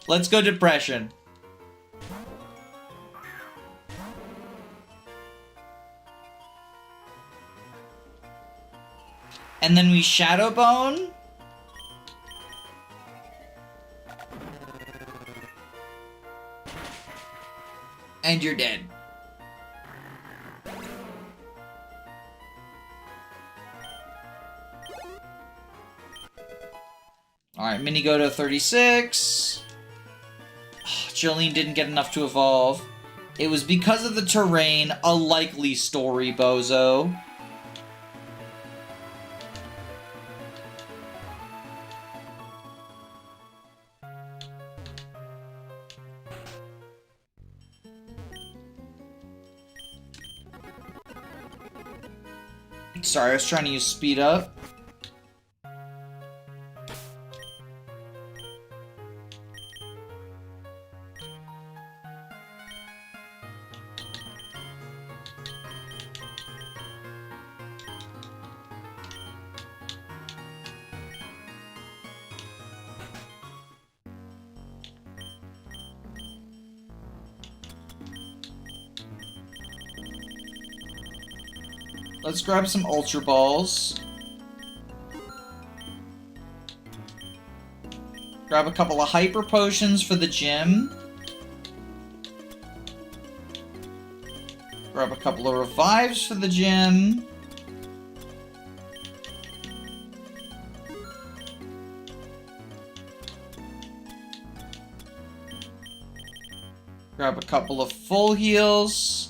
Let's go Depression. And then we Shadow Bone. And you're dead. Alright, Mini Goto 36. Oh, Jolene didn't get enough to evolve. It was because of the terrain, a likely story, bozo. Sorry, I was trying to use speed up. Let's grab some Ultra Balls. Grab a couple of Hyper Potions for the gym. Grab a couple of Revives for the gym. Grab a couple of Full Heals.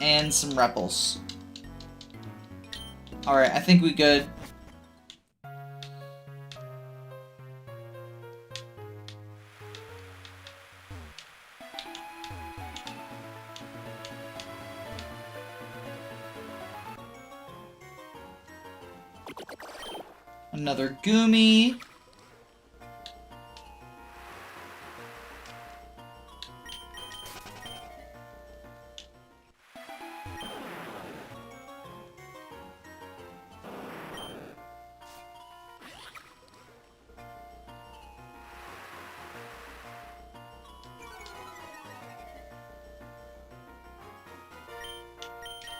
And some Repels. Alright, I think we good. Another Goomy.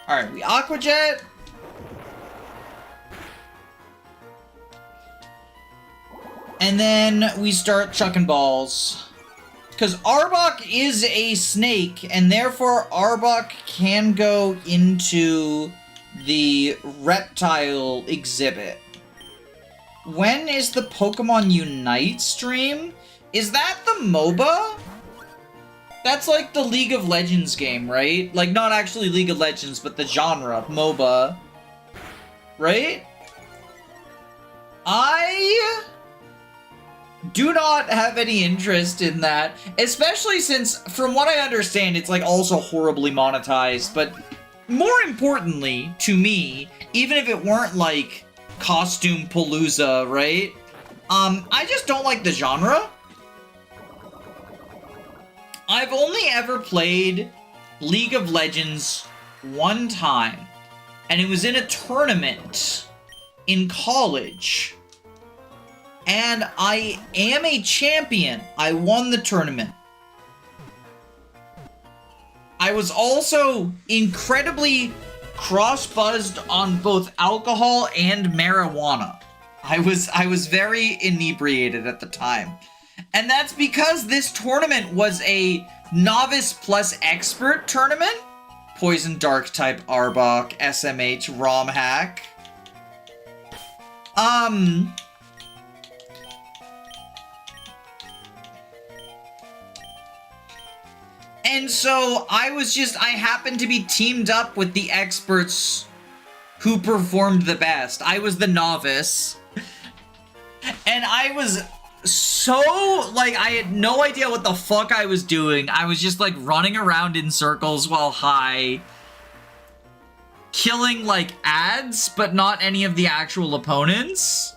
Alright, we Aqua Jet. And then we start chucking balls. Because Arbok is a snake, and therefore Arbok can go into the reptile exhibit. When is the Pokemon Unite stream? Is that the MOBA? That's like the League of Legends game, right? Like, not actually League of Legends, but the genre, MOBA. right? I do not have any interest in that, especially since, from what I understand, it's like also horribly monetized, but more importantly, to me, even if it weren't like Costume Palooza, right? I just don't like the genre. I've only ever played League of Legends one time, and it was in a tournament in college. And I am a champion. I won the tournament. I was also incredibly cross-buzzed on both alcohol and marijuana. I was very inebriated at the time. And that's because this tournament was a novice plus expert tournament. Poison Dark type Arbok, SMH, ROM hack. And so I happened to be teamed up with the experts who performed the best. I was the novice. And I was so, like, I had no idea what the fuck I was doing. I was just, like, running around in circles while high. Killing, like, ads, but not any of the actual opponents.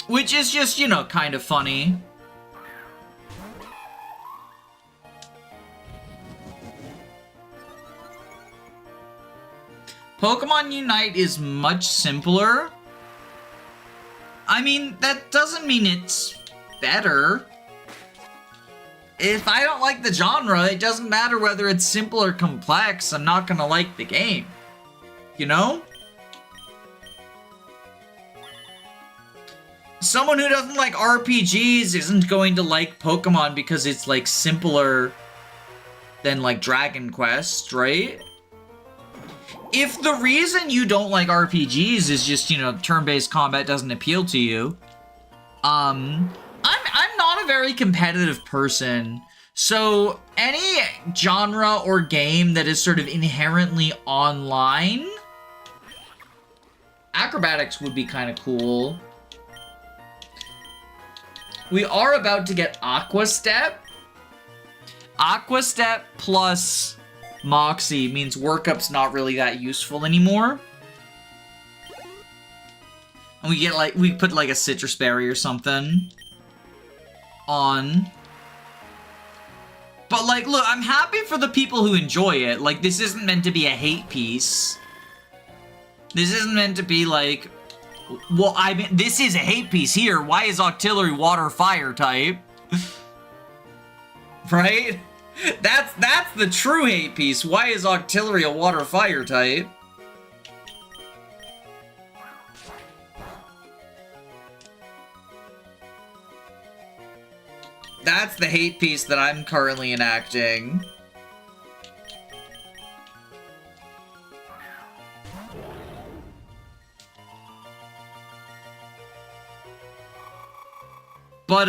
Which is just, you know, kind of funny. Pokemon Unite is much simpler. I mean, that doesn't mean it's better. If I don't like the genre, it doesn't matter whether it's simple or complex, I'm not gonna like the game. You know? Someone who doesn't like RPGs isn't going to like Pokemon because it's, like, simpler than, like, Dragon Quest, right? If the reason you don't like RPGs is just, you know, turn-based combat doesn't appeal to you, I'm not a very competitive person, so any genre or game that is sort of inherently online, Acrobatics would be kind of cool. We are about to get Aqua Step. Aqua Step plus Moxie means Workup's not really that useful anymore. And we get, like, we put, like, a Citrus Berry or something on. But, like, look, I'm happy for the people who enjoy it. Like, this isn't meant to be a hate piece. This isn't meant to be, like, well, I mean, this is a hate piece here. Why is Octillery water fire type? Right? That's the true hate piece. Why is Octillery a water fire type? That's the hate piece that I'm currently enacting. But,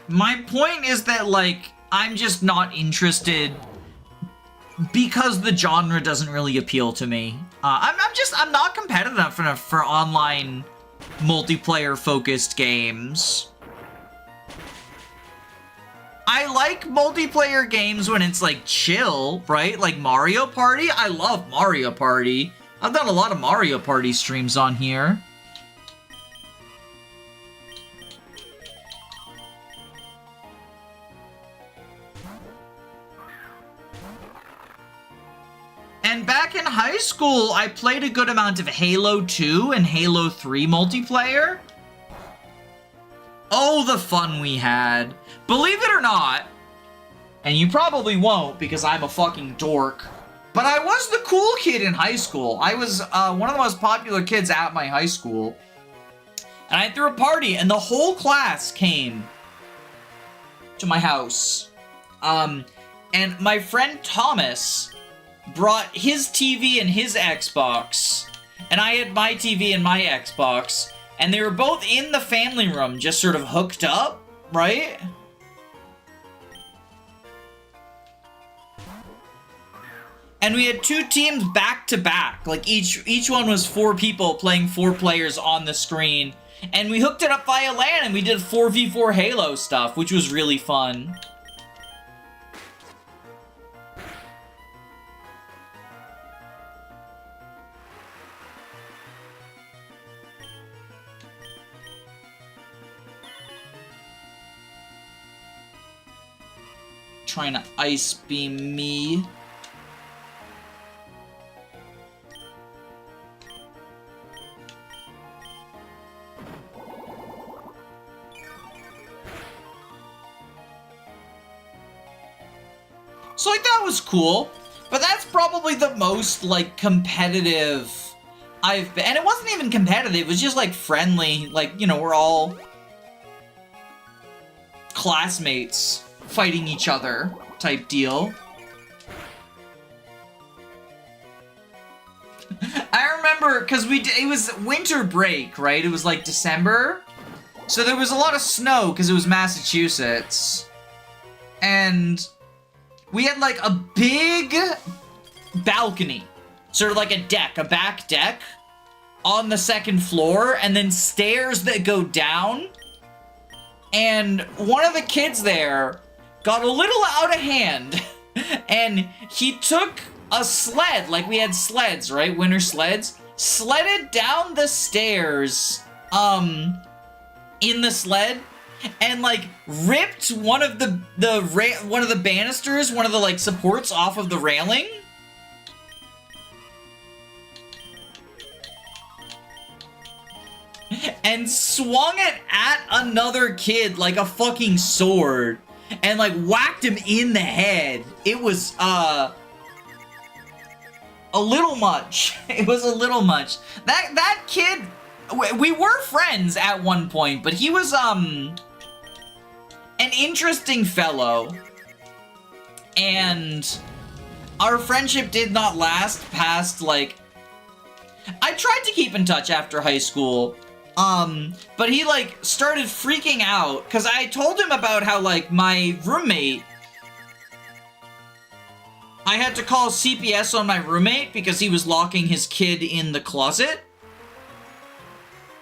my point is that, like, I'm just not interested because the genre doesn't really appeal to me. I'm not competitive enough for online multiplayer-focused games. I like multiplayer games when it's, like, chill, right? Like Mario Party. I love Mario Party. I've done a lot of Mario Party streams on here. And back in high school, I played a good amount of Halo 2 and Halo 3 multiplayer. Oh, the fun we had. Believe it or not, and you probably won't because I'm a fucking dork, But I was the cool kid in high school. I was one of the most popular kids at my high school. And I threw a party, and the whole class came to my house. And my friend Thomas brought his TV and his Xbox, and I had my TV and my Xbox, and they were both in the family room, just sort of hooked up, right? And we had 2 teams back to back. Like each one was 4 people playing 4 players on the screen. And we hooked it up via LAN and we did 4v4 Halo stuff, which was really fun. Trying to ice beam me. So, like, that was cool, but that's probably the most, like, competitive I've been. And it wasn't even competitive, it was just, like, friendly. Like, you know, we're all classmates fighting each other type deal. I remember, because it was winter break, right? It was, like, December. So there was a lot of snow, because it was Massachusetts. And we had, like, a big balcony. Sort of like a deck, a back deck on the 2nd floor, and then stairs that go down. And one of the kids there got a little out of hand, and he took a sled, like we had sleds, right? Winter sleds. Sledded down the stairs, in the sled, and like ripped one of the banisters, one of the like supports off of the railing. And swung it at another kid like a fucking sword. And like whacked him in the head. It was a little much. It was a little much. That kid, we were friends at one point, but he was an interesting fellow, and our friendship did not last past, like, I tried to keep in touch after high school, but he, like, started freaking out, because I told him about how, like, my roommate, I had to call CPS on my roommate because he was locking his kid in the closet.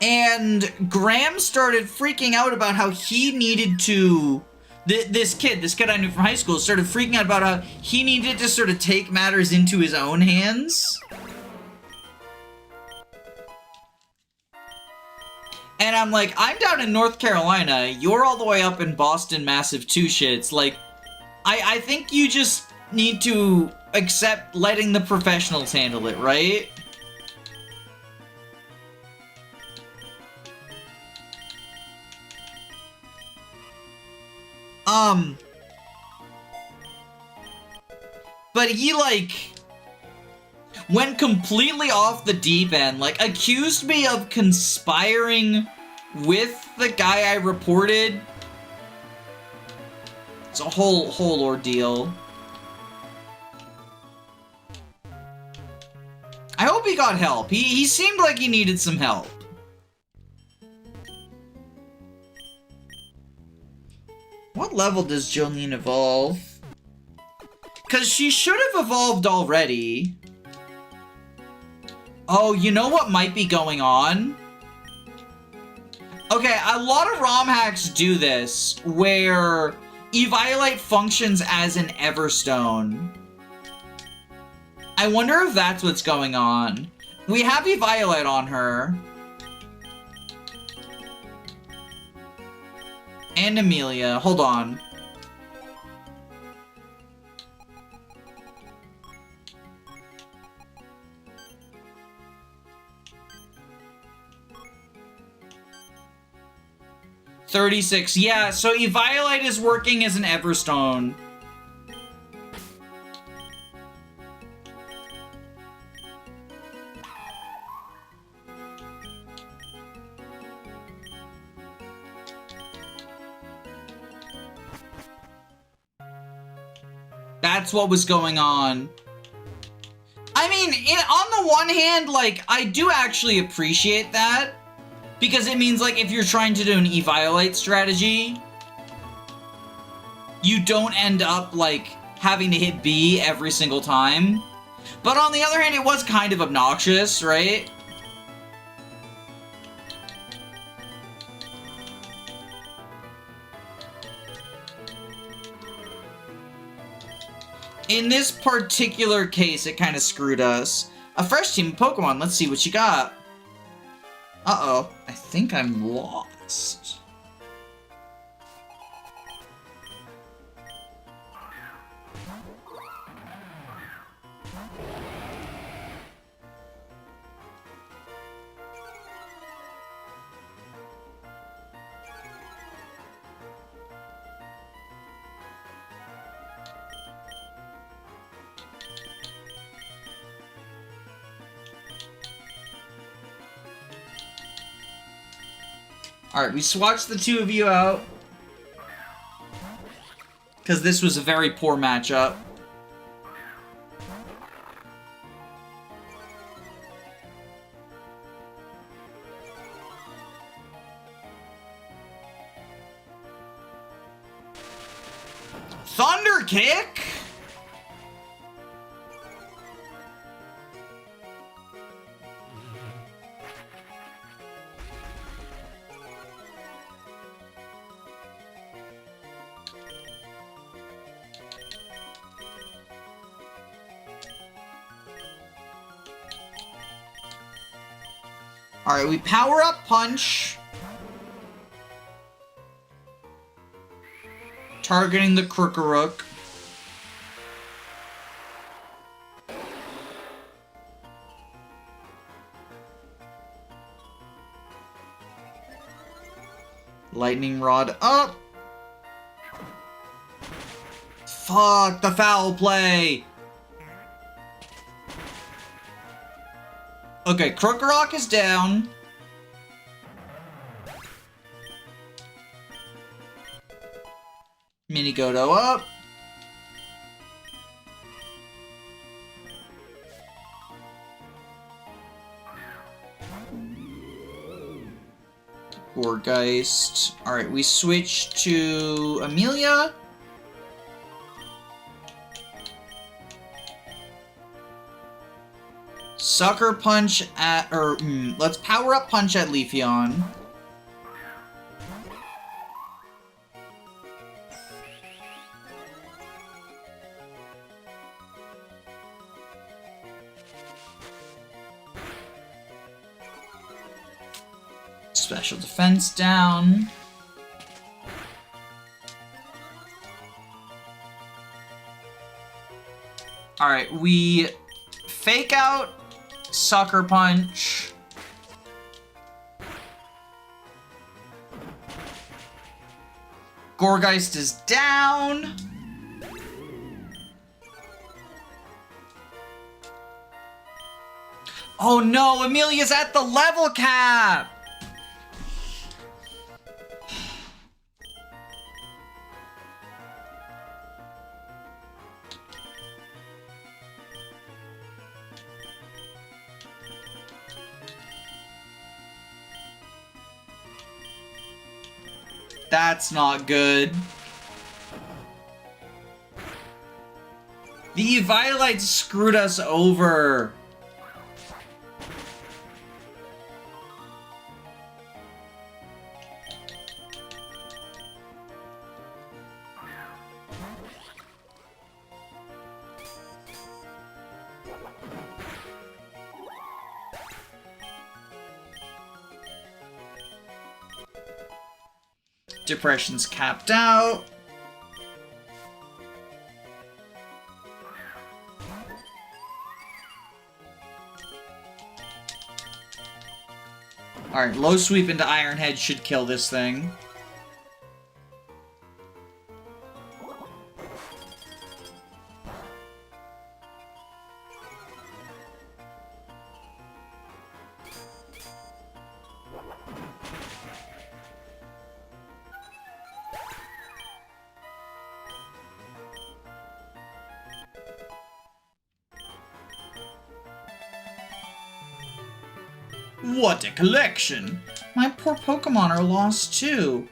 And Graham started freaking out about how he needed to... This kid I knew from high school started freaking out about how he needed to sort of take matters into his own hands. And I'm like, I'm down in North Carolina, you're all the way up in Boston, massive two shits. Like, I think you just need to accept letting the professionals handle it, right? But he, like, went completely off the deep end, like, accused me of conspiring with the guy I reported. It's a whole ordeal. I hope he got help. He seemed like he needed some help. What level does Jolene evolve? Because she should have evolved already. Oh, you know what might be going on? Okay, a lot of ROM hacks do this, where Eviolite functions as an Everstone. I wonder if that's what's going on. We have Eviolite on her. And Amelia. Hold on. $36. Yeah, so Eviolite is working as an Everstone. That's what was going on. I mean, on the one hand, like, I do actually appreciate that. Because it means, like, if you're trying to do an Eviolite strategy, you don't end up, like, having to hit B every single time. But on the other hand, it was kind of obnoxious, right? In this particular case, it kind of screwed us. A fresh team of Pokemon, let's see what you got. Uh-oh, I think I'm lost. Alright, we swatched the two of you out. Because this was a very poor matchup. Thunder Kick? Alright, we power up Punch. Targeting the Crookerook. Lightning Rod up. Fuck the foul play. Okay, Crookerock is down. Minigoto up. Gourgeist. Alright, we switch to Amelia. Sucker Punch at, let's power up Punch at Leafeon. Special defense down. Alright, we fake out Sucker Punch. Gourgeist is down. Oh no, Amelia's at the level cap! That's not good. The Eviolite screwed us over. Depression's capped out. Alright, low sweep into Iron Head should kill this thing. What a collection! My poor Pokemon are lost too.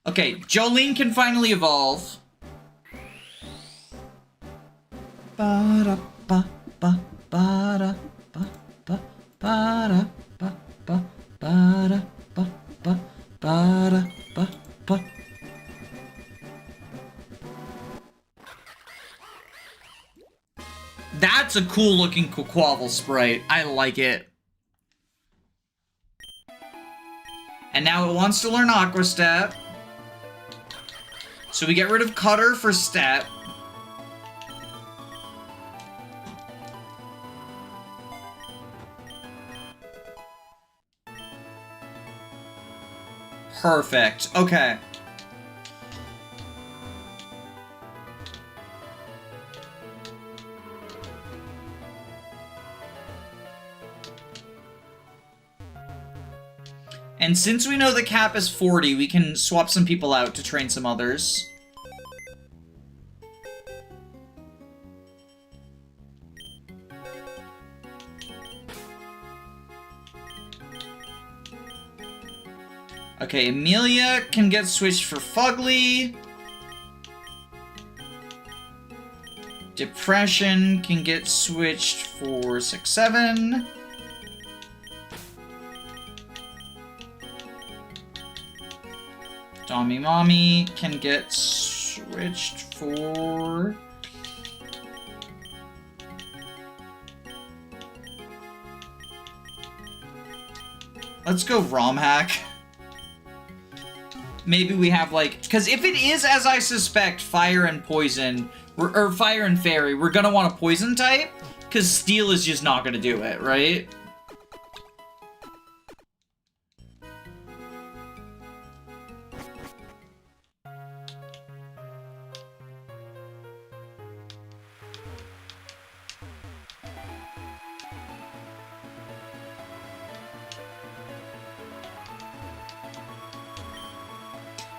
Okay, Jolene can finally evolve. Ba-da, ba, ba, ba-da, ba, ba, ba-da, ba, ba, ba-da, ba, ba, ba-da, ba, ba. That's a cool looking Quaquaval sprite. I like it. And now it wants to learn Aqua Step. So we get rid of Cutter for Step. Perfect. Okay. And since we know the cap is 40, we can swap some people out to train some others. Okay, Amelia can get switched for Fugly. Depression can get switched for 6-7. Dommy Mommy can get switched for... Let's go ROM hack. Maybe we have like... Because if it is, as I suspect, Fire and Poison, or Fire and Fairy, we're gonna want a Poison type, because Steel is just not gonna do it, right?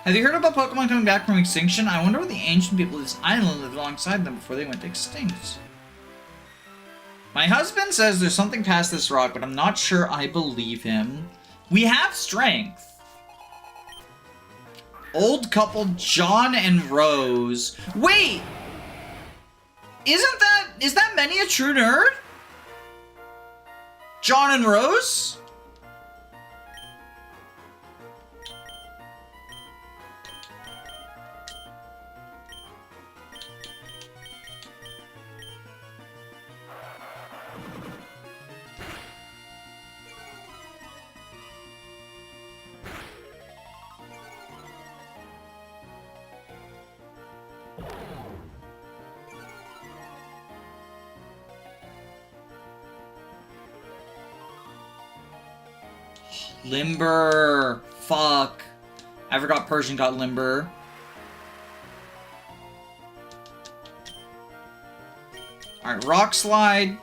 Have you heard about Pokemon coming back from extinction? I wonder what the ancient people of this island lived alongside them before they went extinct. My husband says there's something past this rock, but I'm not sure I believe him. We have strength. Old couple John and Rose. Wait! Is that Many a true nerd? John and Rose? Limber. Fuck. I forgot Persian got Limber. Alright, Rock Slide.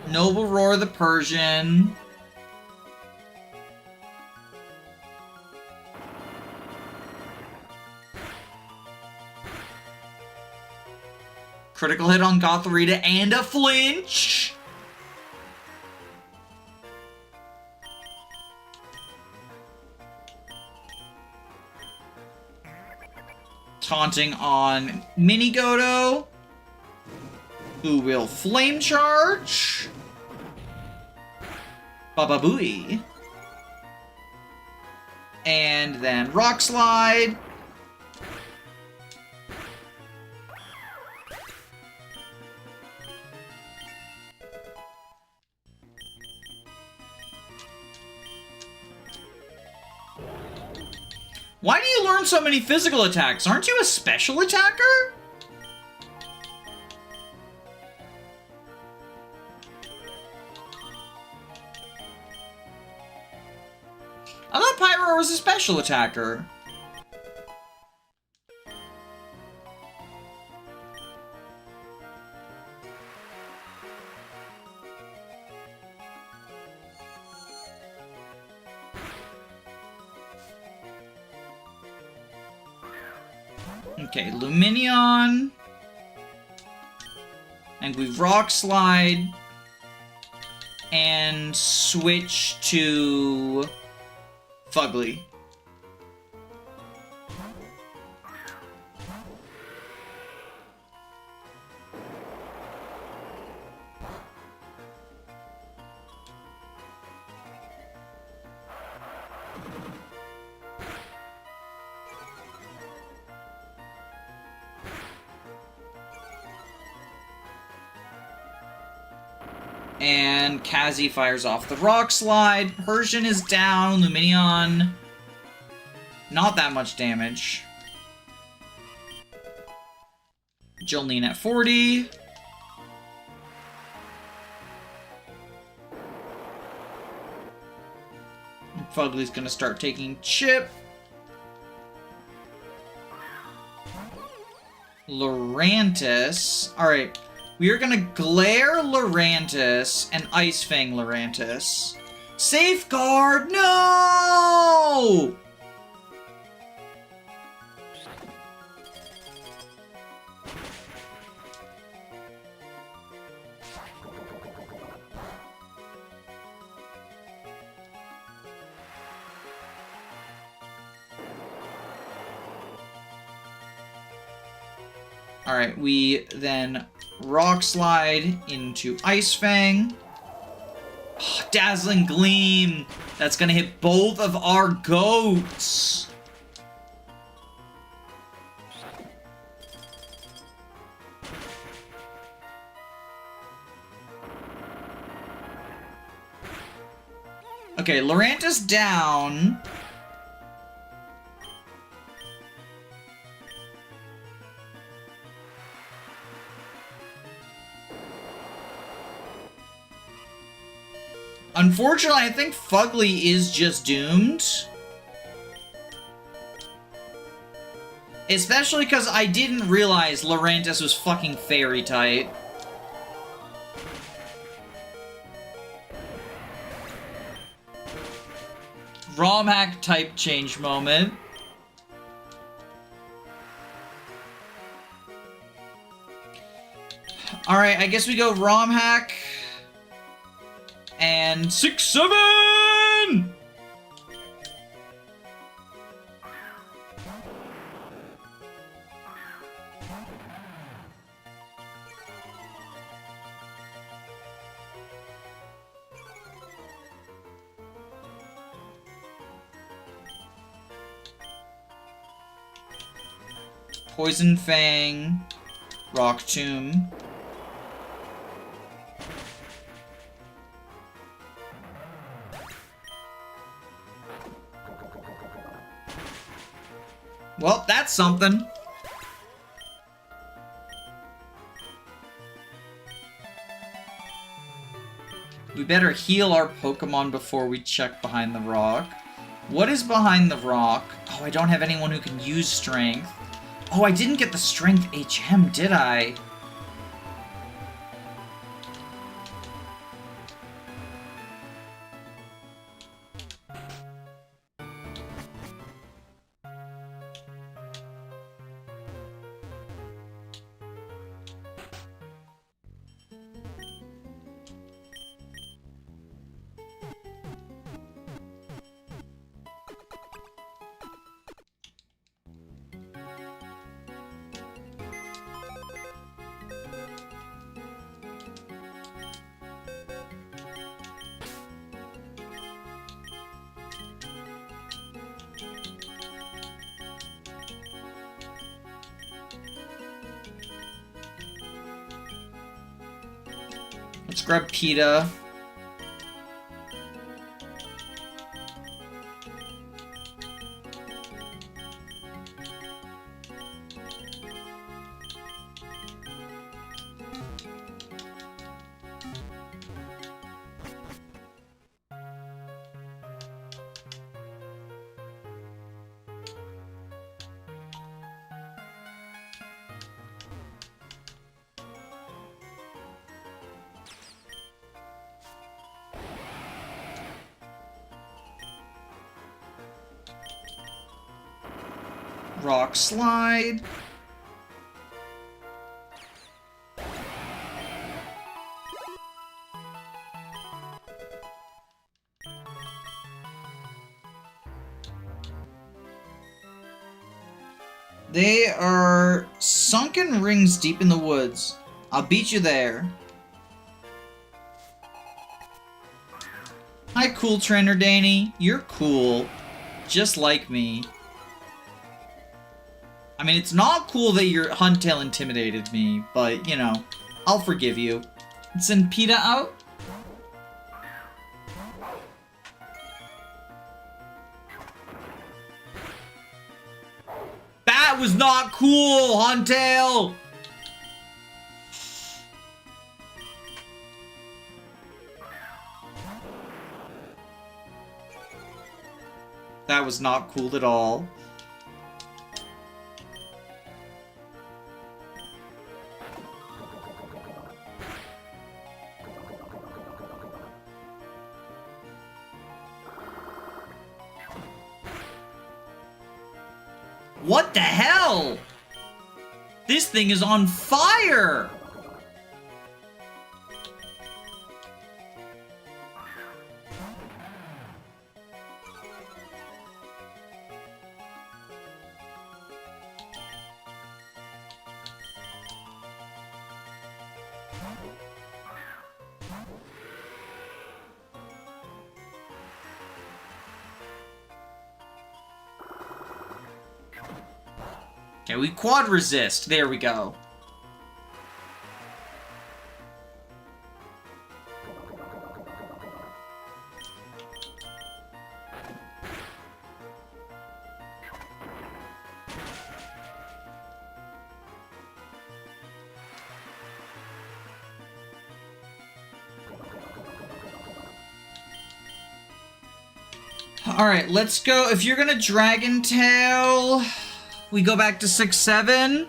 Noble Roar the Persian. Critical hit on Gothorita and a flinch. Taunting on Minigoto, who will Flame Charge. Baba Booey. And then Rock Slide. Why do you learn so many physical attacks? Aren't you a special attacker? I thought Pyro was a special attacker. Okay, Luminion. And we Rock Slide. And switch to Fugly. And Kazi fires off the Rock Slide. Persian is down. Luminion. Not that much damage. Jolene at 40. And Fugly's gonna start taking chip. Lurantis. Alright. We are gonna Glare Lurantis and Ice Fang Lurantis. Safeguard! No! Alright, we then Rock Slide into Ice Fang. Oh, Dazzling Gleam! That's gonna hit both of our goats! Okay, Lurantis down. Unfortunately, I think Fugly is just doomed. Especially because I didn't realize Lurantis was fucking fairy type. ROM hack type change moment. Alright, I guess we go ROM hack. And 6-7! Poison Fang, Rock Tomb. Well, that's something. We better heal our Pokemon before we check behind the rock. What is behind the rock? Oh, I don't have anyone who can use Strength. Oh, I didn't get the Strength HM, did I? Let's grab PETA. Rock slide. They are sunken rings deep in the woods. I'll beat you there. Hi, cool trainer Danny. You're cool. Just like me. I mean, it's not cool that your Huntail intimidated me, but, you know, I'll forgive you. Send PETA out? That was not cool, Huntail! That was not cool at all. What the hell? This thing is on fire! Okay, we quad resist. There we go. Alright, let's go. If you're gonna Dragon Tail, we go back to 6-7.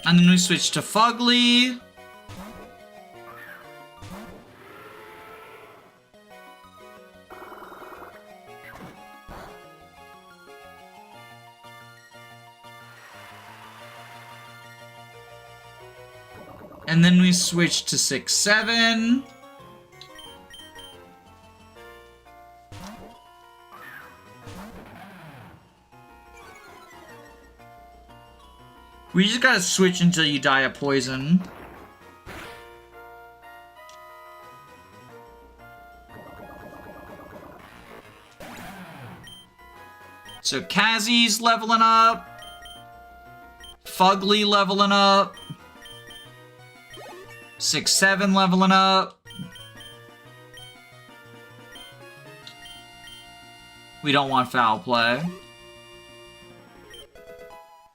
And then we switch to Fugly. And then we switch to 6-7. We just gotta switch until you die of poison. So Kazi's leveling up. Fugly leveling up. 6-7 leveling up. We don't want foul play.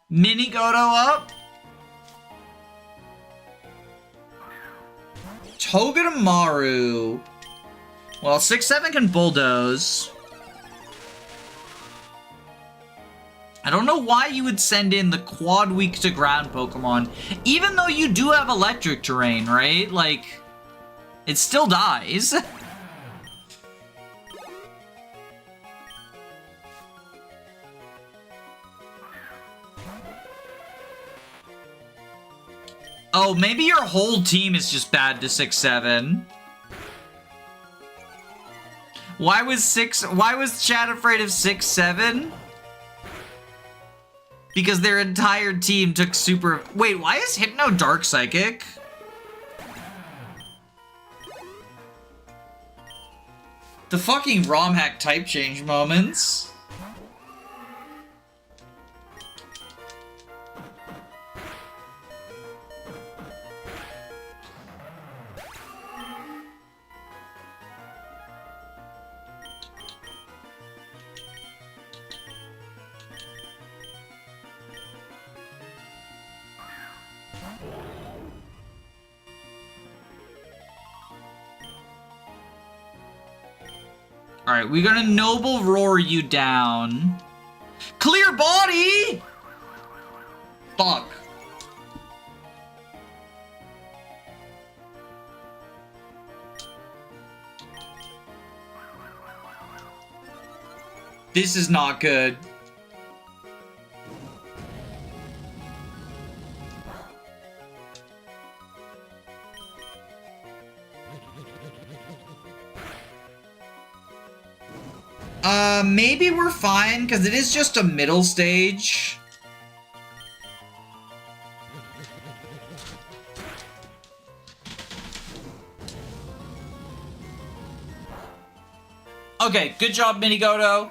Mini Godo up. Togedemaru. Well, 6-7 can bulldoze. I don't know why you would send in the quad weak to ground Pokemon, even though you do have electric terrain, right? Like, it still dies. Oh, maybe your whole team is just bad to 6-7. Why was Chad afraid of 6-7? Because their entire team took super... Wait, why is Hypno Dark Psychic? The fucking ROM hack type change moments. Alright, we're gonna Noble Roar you down. Clear body! Fuck. This is not good. Maybe we're fine, because it is just a middle stage. Okay, good job, Minigoto.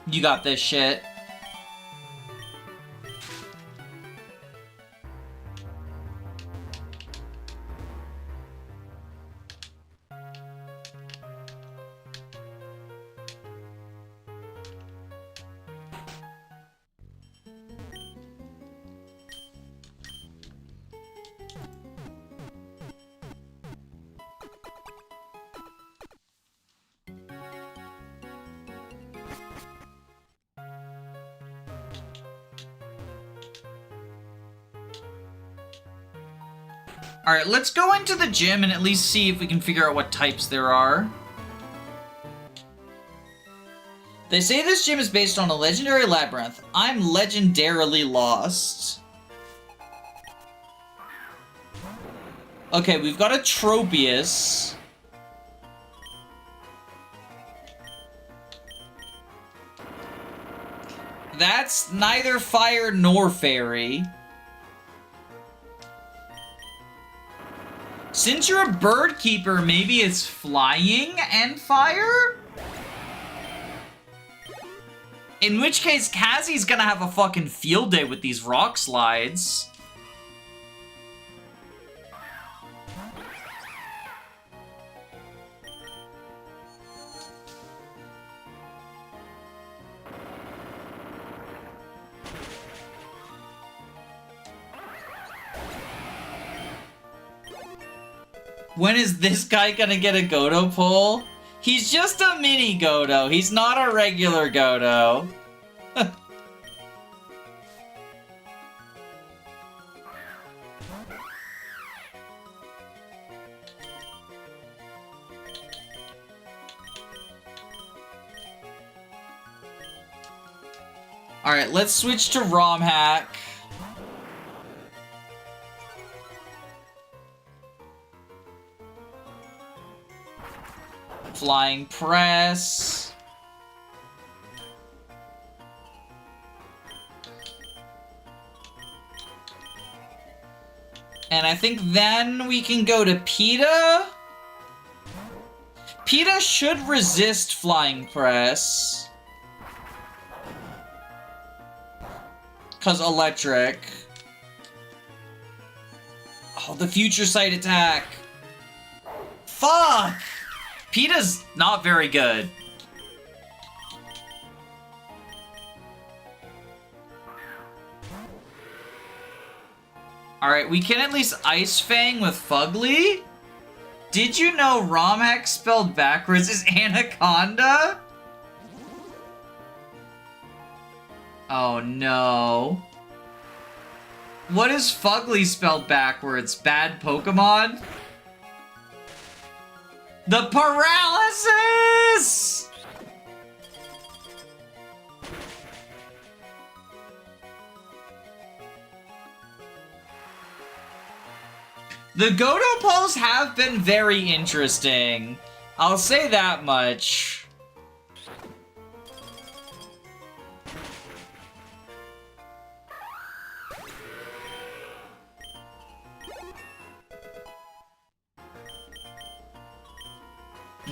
You got this shit. Alright, let's go into the gym and at least see if we can figure out what types there are. They say this gym is based on a legendary labyrinth. I'm legendarily lost. Okay, we've got a Tropius. That's neither fire nor fairy. Since you're a bird keeper, maybe it's flying and fire? In which case, Kazi's gonna have a fucking field day with these rock slides. When is this guy gonna get a Godo pull? He's just a mini Godo. He's not a regular Godo. Alright, let's switch to ROM hack. Flying press. And I think then we can go to PETA. PETA should resist flying press. 'Cause electric. Oh, the future sight attack. Fuck! PETA's not very good. Alright, we can at least Ice Fang with Fugly. Did you know ROM hack spelled backwards is Anaconda? Oh no. What is Fugly spelled backwards? Bad Pokemon? The paralysis! The Godo pulls have been very interesting. I'll say that much.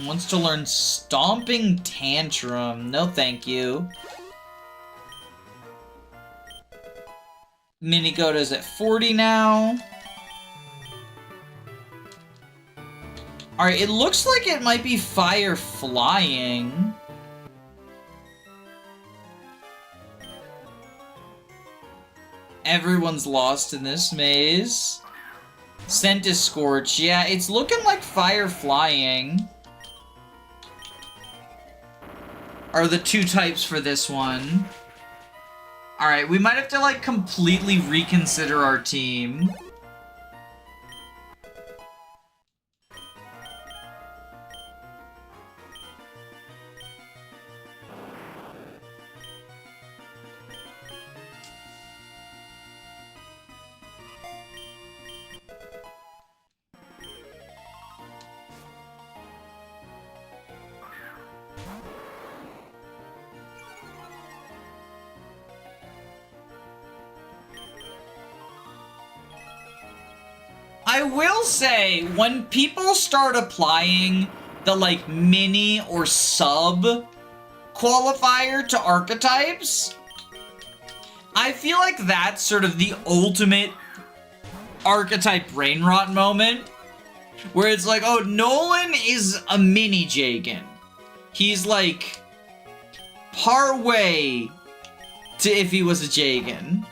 Wants to learn Stomping Tantrum. No thank you. Minigoto's at 40 now. Alright, it looks like it might be fire flying. Everyone's lost in this maze. Scent is Scorch. Yeah, it's looking like Fire Flying are the two types for this one. Alright, we might have to, like, completely reconsider our team. I will say, when people start applying the, like, mini or sub qualifier to archetypes, I feel like that's sort of the ultimate archetype brain rot moment, where it's like, oh, Nolan is a mini Jagan. He's, like, par way to if he was a Jagan.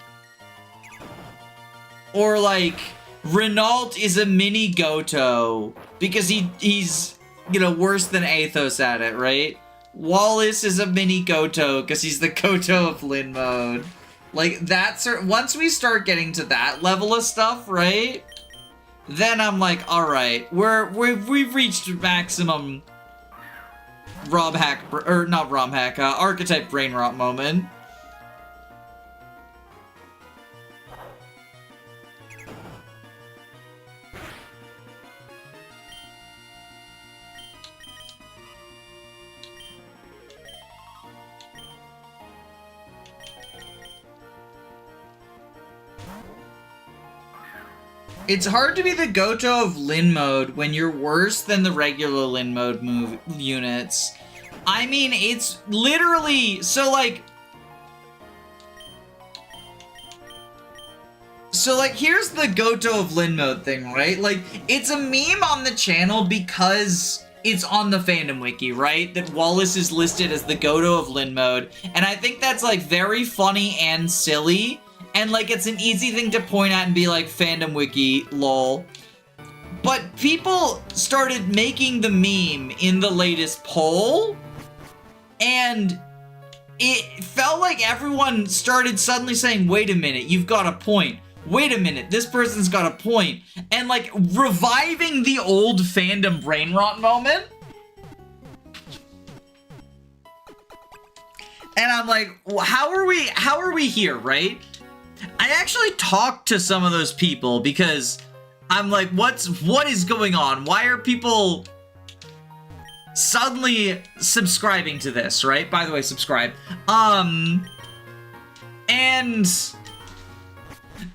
Or, like, Renault is a mini Goto because he's, you know, worse than Athos at it, right? Wallace is a mini Goto because he's the Goto of Lin mode. Like, that's... Once we start getting to that level of stuff, right? Then I'm like, alright, we've reached maximum ROM hack... Or, not ROM hack, archetype brain rot moment. It's hard to be the Goto of Lin mode when you're worse than the regular Lin mode units. I mean, it's literally... So, like, here's the Goto of Lin mode thing, right? Like, it's a meme on the channel because it's on the fandom wiki, right? That Wallace is listed as the Goto of Lin mode. And I think that's, like, very funny and silly. And, like, it's an easy thing to point at and be like, fandom wiki, lol. But people started making the meme in the latest poll, and it felt like everyone started suddenly saying, wait a minute, you've got a point. Wait a minute, this person's got a point. And, like, reviving the old fandom brain rot moment. And I'm like, how are we here, right? I actually talked to some of those people because I'm like, what is going on? Why are people suddenly subscribing to this, right? By the way, subscribe. And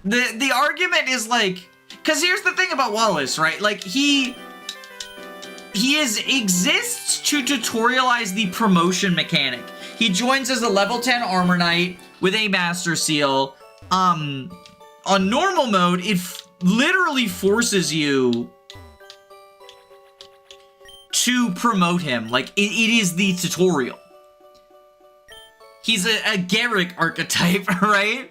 the argument is like, because here's the thing about Wallace, right? Like, he exists to tutorialize the promotion mechanic. He joins as a level 10 armor knight with a master seal. On normal mode, it literally forces you to promote him. Like, it is the tutorial. He's a Garrick archetype, right?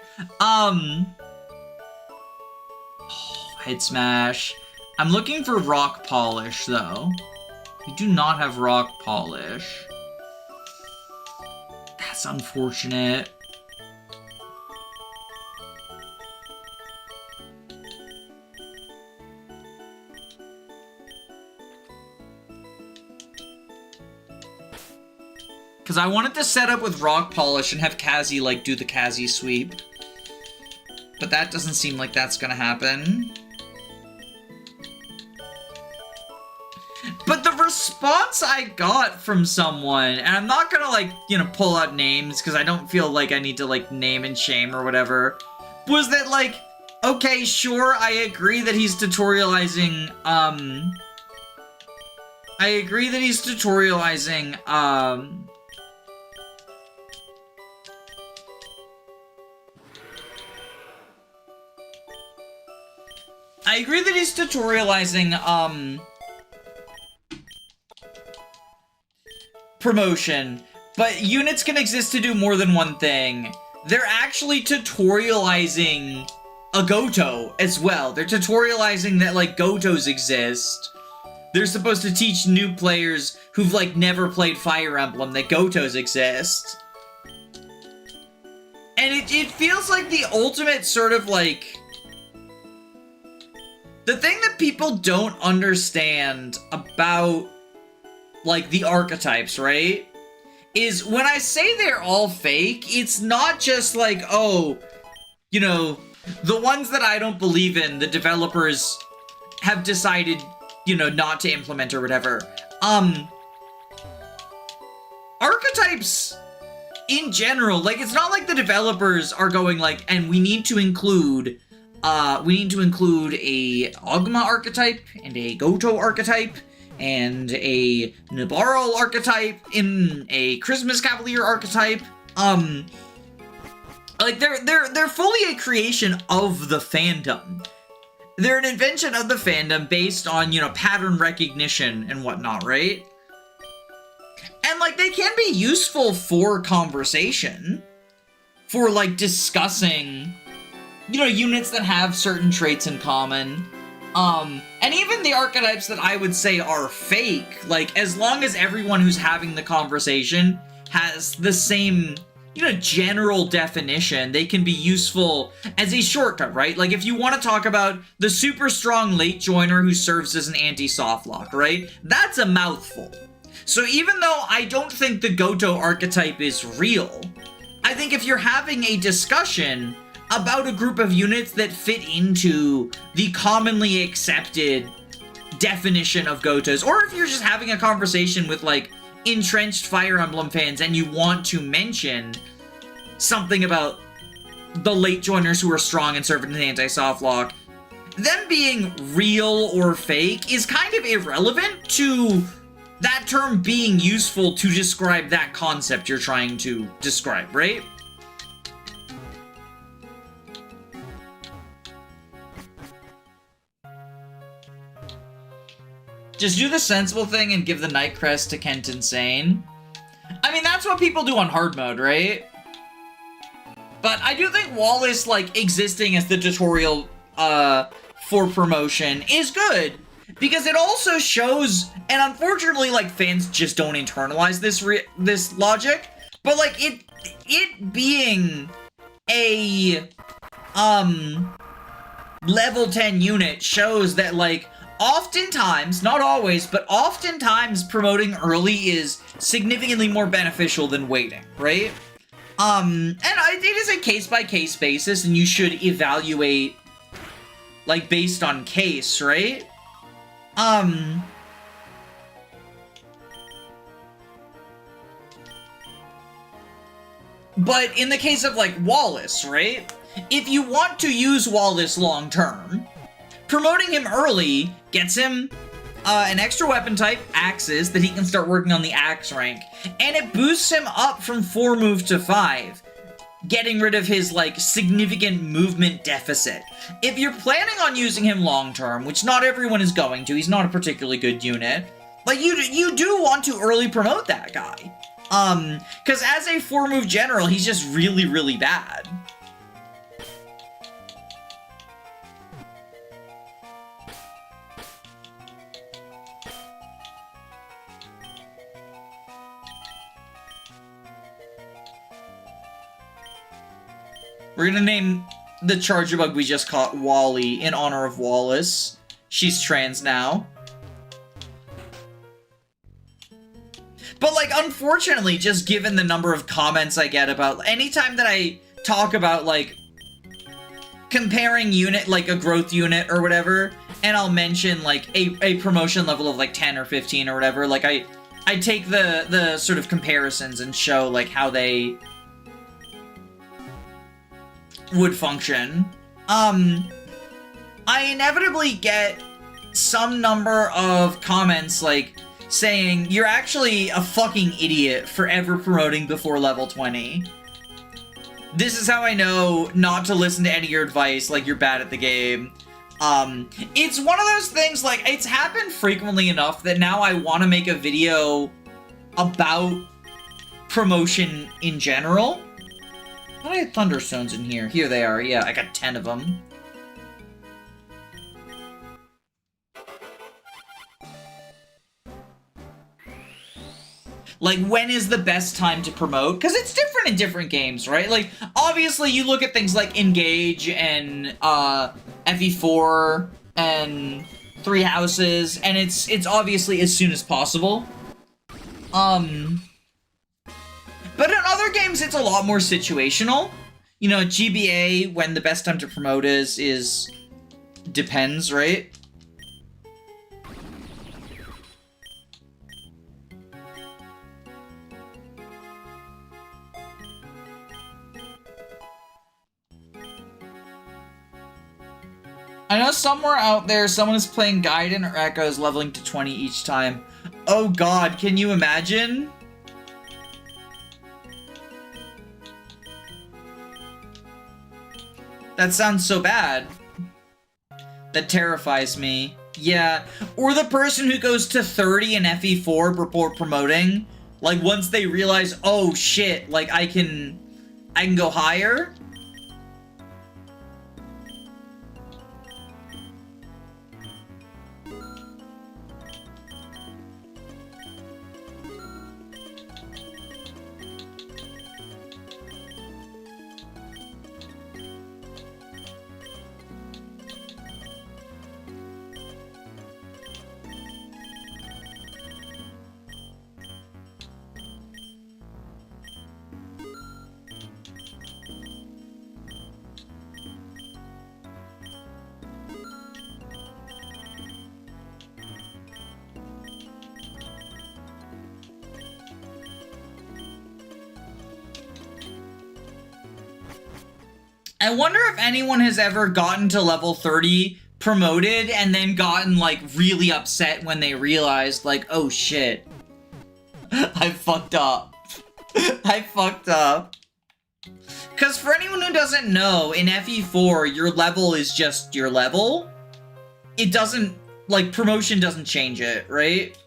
Head smash. I'm looking for rock polish, though. We do not have rock polish. That's unfortunate. Because I wanted to set up with rock polish and have Kazi, like, do the Kazi sweep. But that doesn't seem like that's gonna happen. But the response I got from someone, and I'm not gonna, like, you know, pull out names because I don't feel like I need to, like, name and shame or whatever, was that, like, okay, sure, I agree that he's tutorializing, promotion, but units can exist to do more than one thing. They're actually tutorializing a Goto as well. They're tutorializing that, like, Gotos exist. They're supposed to teach new players who've, like, never played Fire Emblem that Gotos exist. And it feels like the ultimate sort of, like... The thing that people don't understand about, like, the archetypes, right? Is when I say they're all fake, it's not just like, oh, you know, the ones that I don't believe in, the developers have decided, you know, not to implement or whatever. Archetypes in general, like, it's not like the developers are going like, and we need to include a Ogma archetype and a Goto archetype and a Nabarro archetype in a Christmas Cavalier archetype. Like, they're fully a creation of the fandom. They're an invention of the fandom based on, you know, pattern recognition and whatnot, right? And, like, they can be useful for conversation. For, like, discussing, you know, units that have certain traits in common. And even the archetypes that I would say are fake, like, as long as everyone who's having the conversation has the same, you know, general definition, they can be useful as a shortcut, right? Like, if you want to talk about the super strong late joiner who serves as an anti-softlock, right? That's a mouthful. So even though I don't think the Goto archetype is real, I think if you're having a discussion about a group of units that fit into the commonly accepted definition of Gotos, or if you're just having a conversation with, like, entrenched Fire Emblem fans and you want to mention something about the late joiners who are strong and serve as an anti-softlock, them being real or fake is kind of irrelevant to that term being useful to describe that concept you're trying to describe, right? Just do the sensible thing and give the Night Crest to Kent Insane. I mean, that's what people do on hard mode, right? But I do think Wallace, like, existing as the tutorial, for promotion is good. Because it also shows, and unfortunately, like, fans just don't internalize this logic. But, like, it being a, level 10 unit shows that, like, oftentimes, not always, but oftentimes promoting early is significantly more beneficial than waiting, right? It is a case-by-case basis, and you should evaluate, like, based on case, right? But in the case of, like, Wallace, right? If you want to use Wallace long-term, promoting him early gets him an extra weapon type, axes, that he can start working on the axe rank. And it boosts him up from 4 move to 5, getting rid of his, like, significant movement deficit. If you're planning on using him long-term, which not everyone is going to, he's not a particularly good unit, like, you do want to early promote that guy. Because as a 4-move general, he's just really, really bad. We're gonna name the Charjabug we just caught Wally in honor of Wallace. She's trans now. But, like, unfortunately, just given the number of comments I get about anytime that I talk about, like, comparing unit, like, a growth unit or whatever, and I'll mention, like, a promotion level of, like, 10 or 15 or whatever, like, I take the sort of comparisons and show, like, how they would function. I inevitably get some number of comments, like, saying, you're actually a fucking idiot for ever promoting before level 20. This is how I know not to listen to any of your advice, like, you're bad at the game. It's one of those things, like, it's happened frequently enough that now I want to make a video about promotion in general. How many Thunderstones in here? Here they are, yeah, I got 10 of them. Like, when is the best time to promote? Because it's different in different games, right? Like, obviously, you look at things like Engage and FE4 and Three Houses, and it's obviously as soon as possible. But in other games, it's a lot more situational. You know, GBA, when the best time to promote is depends, right? I know somewhere out there, someone is playing Gaiden or Echoes leveling to 20 each time. Oh god, can you imagine? That sounds so bad. That terrifies me. Yeah, or the person who goes to 30 in FE4 before promoting, like once they realize, oh shit, like I can go higher. I wonder if anyone has ever gotten to level 30, promoted, and then gotten, like, really upset when they realized, like, oh shit. I fucked up. I fucked up. Because for anyone who doesn't know, in FE4, your level is just your level. It doesn't, like, promotion doesn't change it, right?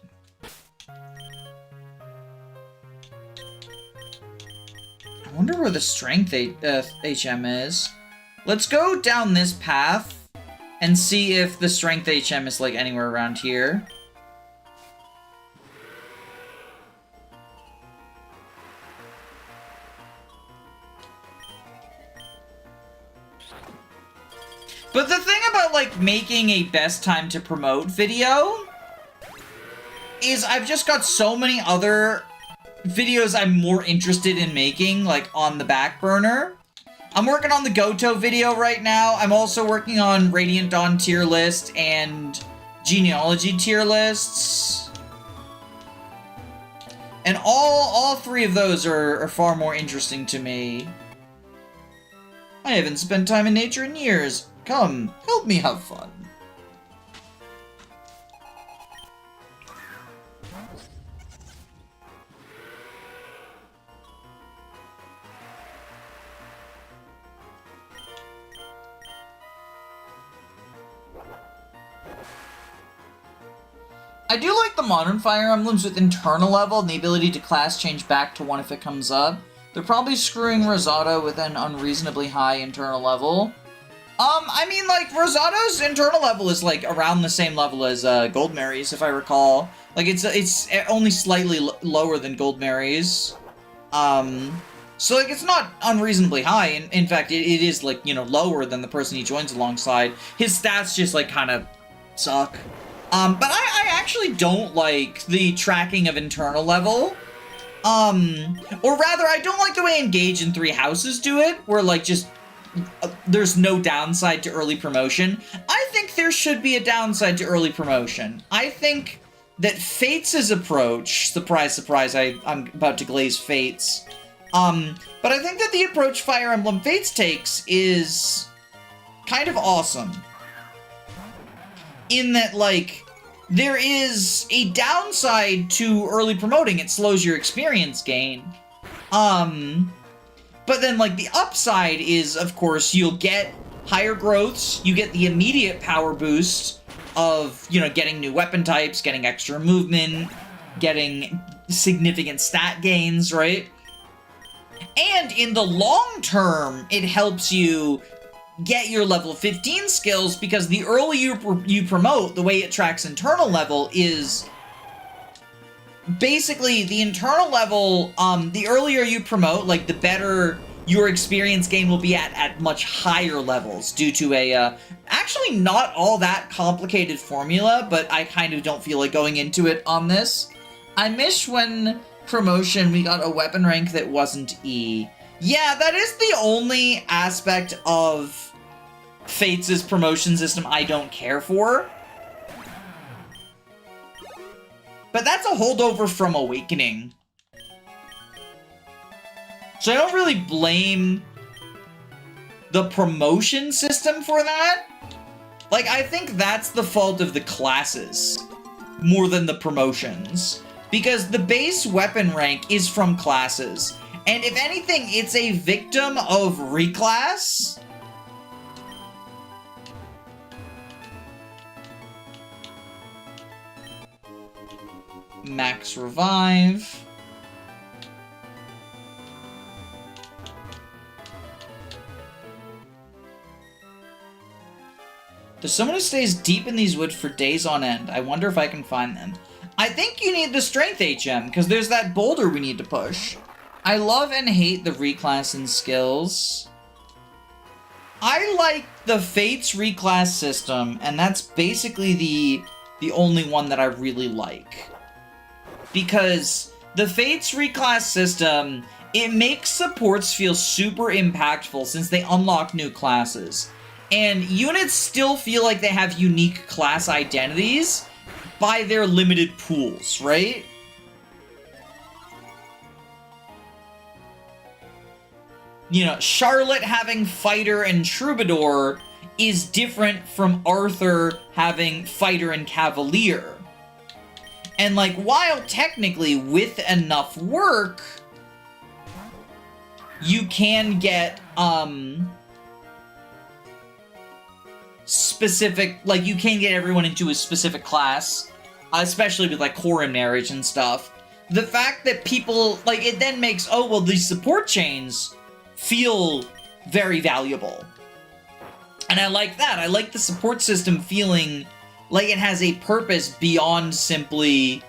I wonder where the strength HM is. Let's go down this path and see if the strength HM is like anywhere around here. But the thing about like making a best time to promote video is I've just got so many other videos I'm more interested in making, like, on the back burner. I'm working on the Goto video right now. I'm also working on Radiant Dawn tier list and Genealogy tier lists. And all three of those are far more interesting to me. I haven't spent time in nature in years. Come, help me have fun. I do like the modern Fire Emblems with internal level and the ability to class change back to 1 if it comes up. They're probably screwing Rosado with an unreasonably high internal level. I mean, like, Rosado's internal level is, like, around the same level as, Goldmary's, if I recall. Like, it's only slightly lower than Goldmary's. So, like, it's not unreasonably high. In fact, it is, like, you know, lower than the person he joins alongside. His stats just, like, kind of suck. But I actually don't like the tracking of internal level. Or rather, I don't like the way Engage in Three Houses do it, where, like, just, there's no downside to early promotion. I think there should be a downside to early promotion. I think that Fates' approach, surprise, surprise, I'm about to glaze Fates, but I think that the approach Fire Emblem Fates takes is kind of awesome. In that, like, there is a downside to early promoting. It slows your experience gain. But then, like, the upside is, of course, you'll get higher growths, you get the immediate power boost of, you know, getting new weapon types, getting extra movement, getting significant stat gains, right? And in the long term, it helps you get your level 15 skills, because the earlier you promote, the way it tracks internal level is basically, the internal level, the earlier you promote, like, the better your experience gain will be at much higher levels due to a, actually not all that complicated formula, but I kind of don't feel like going into it on this. I miss when promotion we got a weapon rank that wasn't E. Yeah, that is the only aspect of Fates' promotion system I don't care for. But that's a holdover from Awakening. So I don't really blame the promotion system for that. Like, I think that's the fault of the classes more than the promotions. Because the base weapon rank is from classes. And if anything, it's a victim of reclass. Max revive. There's someone who stays deep in these woods for days on end. I wonder if I can find them. I think you need the strength HM, because there's that boulder we need to push. I love and hate the reclass and skills. I like the Fates reclass system, and that's basically the only one that I really like. Because the Fates reclass system, it makes supports feel super impactful since they unlock new classes. And units still feel like they have unique class identities by their limited pools, right? You know, Charlotte having Fighter and Troubadour is different from Arthur having Fighter and Cavalier. And, like, while technically with enough work, you can get, specific, like, you can get everyone into a specific class, especially with, like, quorum marriage and stuff. The fact that people, like, it then makes, oh, well, these support chains feel very valuable. And I like that. I like the support system feeling like it has a purpose beyond simply,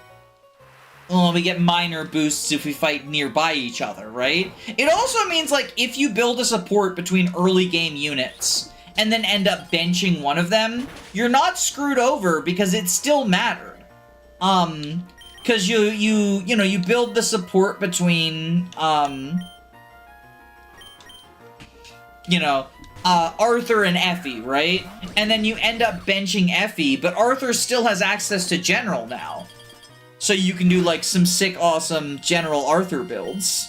well, we get minor boosts if we fight nearby each other, right? It also means, like, if you build a support between early game units and then end up benching one of them, you're not screwed over because it still mattered. Because you know, you build the support between, you know, Arthur and Effie, right? And then you end up benching Effie, but Arthur still has access to General now. So you can do, like, some sick, awesome General Arthur builds.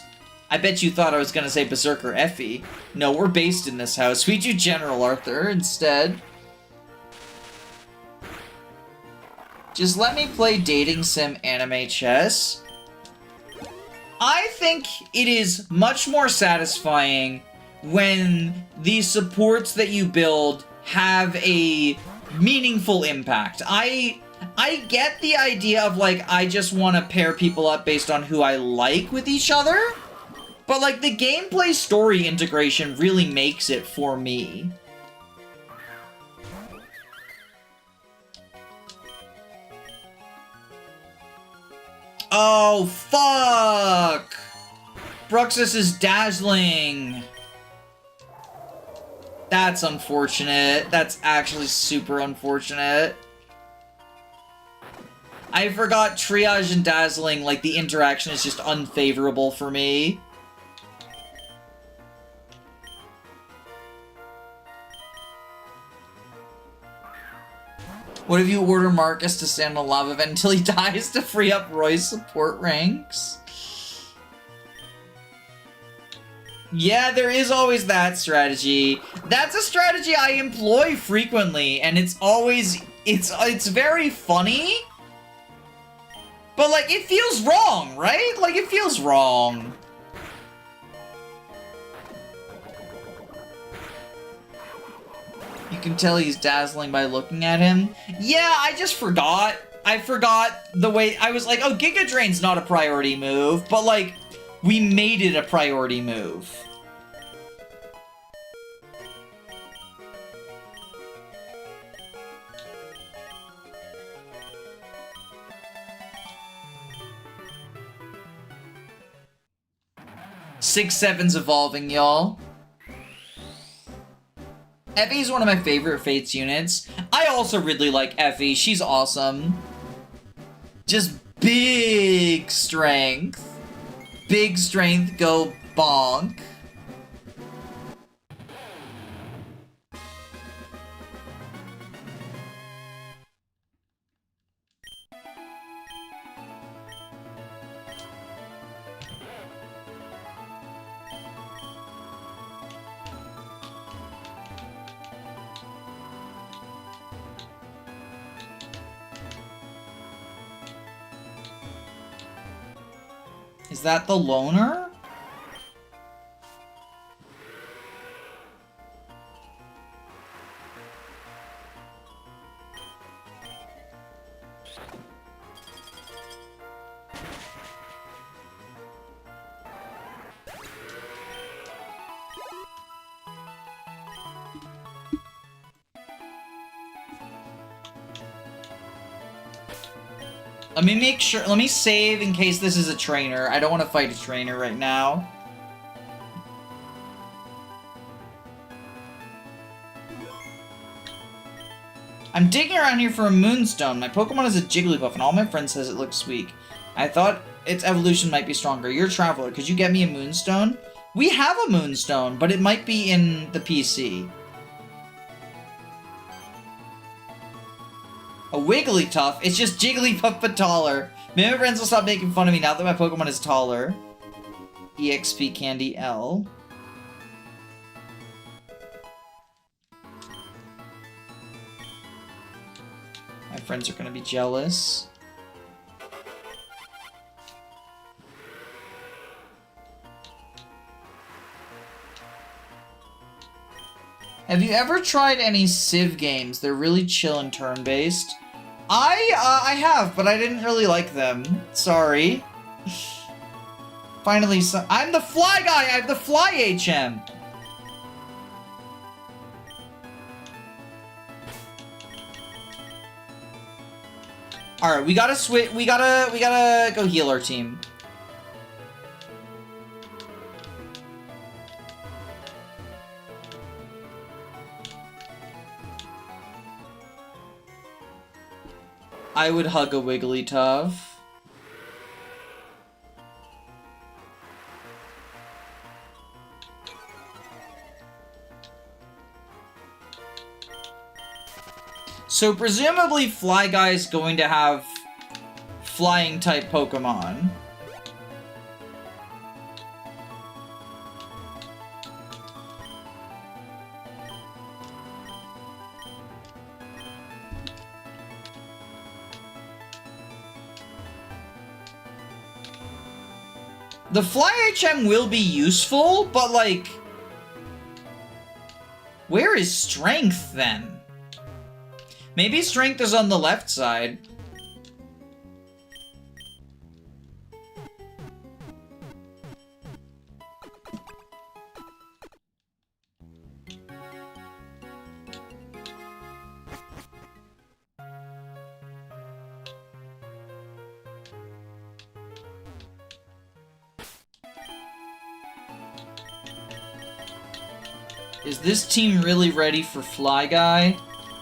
I bet you thought I was gonna say Berserker Effie. No, we're based in this house. We do General Arthur instead. Just let me play dating sim anime chess. I think it is much more satisfying when the supports that you build have a meaningful impact. I get the idea of, like, I just want to pair people up based on who I like with each other, but, like, the gameplay story integration really makes it for me. Oh, fuck! Bruxus is dazzling. That's unfortunate. That's actually super unfortunate. I forgot Triage and Dazzling, like, the interaction is just unfavorable for me. What if you order Marcus to stand on a lava vent until he dies to free up Roy's support ranks? Yeah, there is always that strategy. That's a strategy I employ frequently, and it's always, it's very funny. But, like, it feels wrong, right? Like, it feels wrong. You can tell he's dazzling by looking at him. Yeah, I just forgot. I forgot the way, I was like, oh, Giga Drain's not a priority move, but, like, we made it a priority move. 6-7's evolving, y'all. Effie's one of my favorite Fates units. I also really like Effie. She's awesome. Just big strength. Big strength, go bonk. Is that the loner? Let me make sure, let me save in case this is a trainer. I don't want to fight a trainer right now. I'm digging around here for a Moonstone. My Pokemon is a Jigglypuff and all my friends says it looks weak. I thought its evolution might be stronger. You're a traveler. Could you get me a Moonstone? We have a Moonstone, but it might be in the PC. A Wigglytuff? It's just Jigglypuff but taller. Maybe my friends will stop making fun of me now that my Pokemon is taller. EXP Candy L. My friends are gonna be jealous. Have you ever tried any Civ games? They're really chill and turn-based. I have, but I didn't really like them. Sorry. Finally, I'm the fly guy! I have the fly HM! Alright, we gotta switch, we gotta go heal our team. I would hug a Wigglytuff. So presumably Fly Guy's going to have flying type Pokemon. The Fly HM will be useful, but like, where is Strength then? Maybe Strength is on the left side. Is this team really ready for Fly Guy?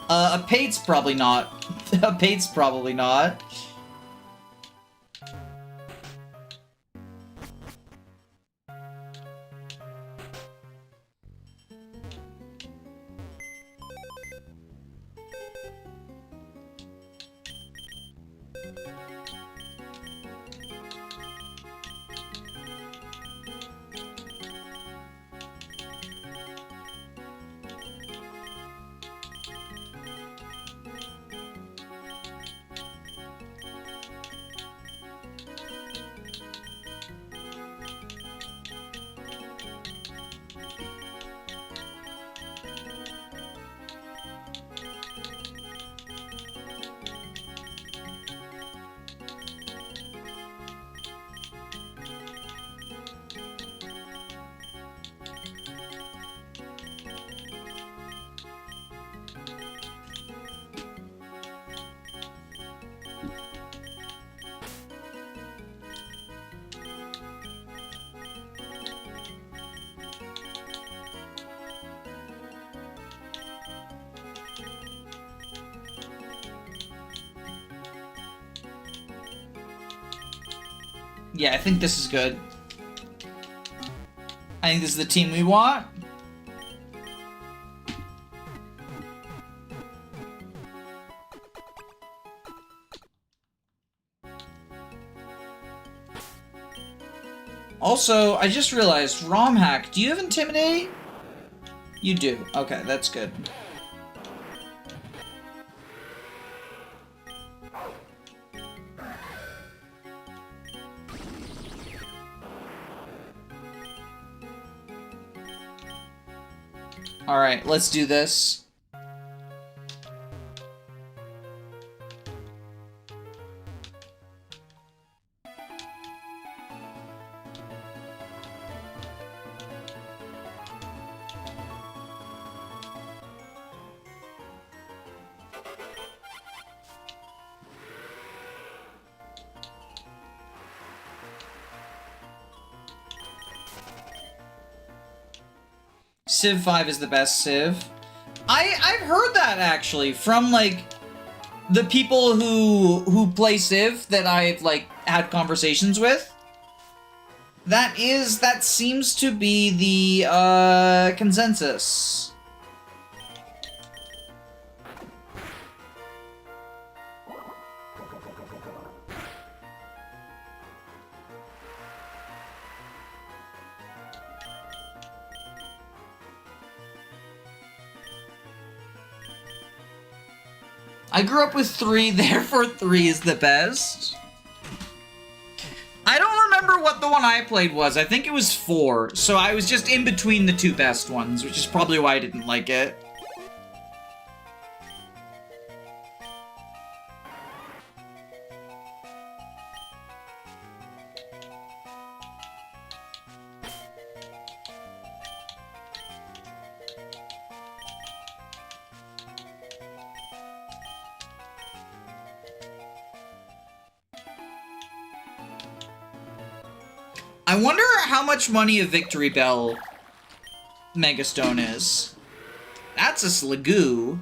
A Pate's probably not. A Pate's probably not. Yeah, I think this is good. I think this is the team we want. Also, I just realized, ROM hack, do you have Intimidate? You do. Okay, that's good. Alright, let's do this. Civ 5 is the best Civ. I've heard that actually from like the people who play Civ that I've like had conversations with. That seems to be the consensus. I grew up with 3, therefore 3 is the best. I don't remember what the one I played was. I think it was 4, so I was just in between the 2 best ones, which is probably why I didn't like it. I wonder how much money a Victory Bell Megastone is. That's a Sligoo.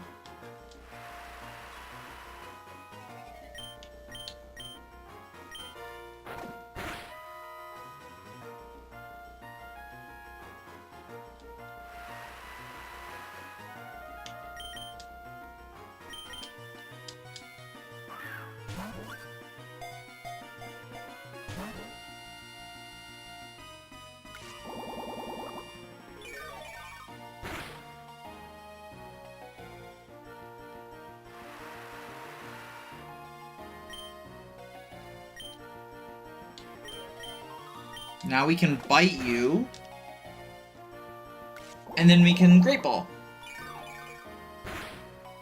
Now we can bite you. And then we can Great Ball.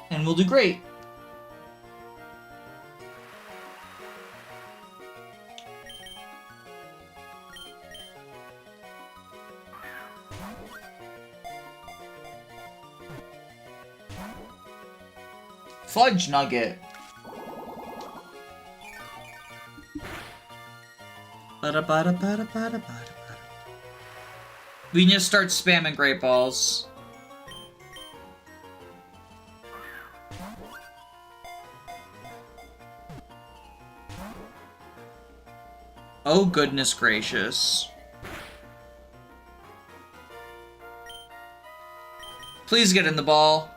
And we'll do great. Fudge Nugget. We can just start spamming Great Balls. Oh goodness gracious. Please get in the ball.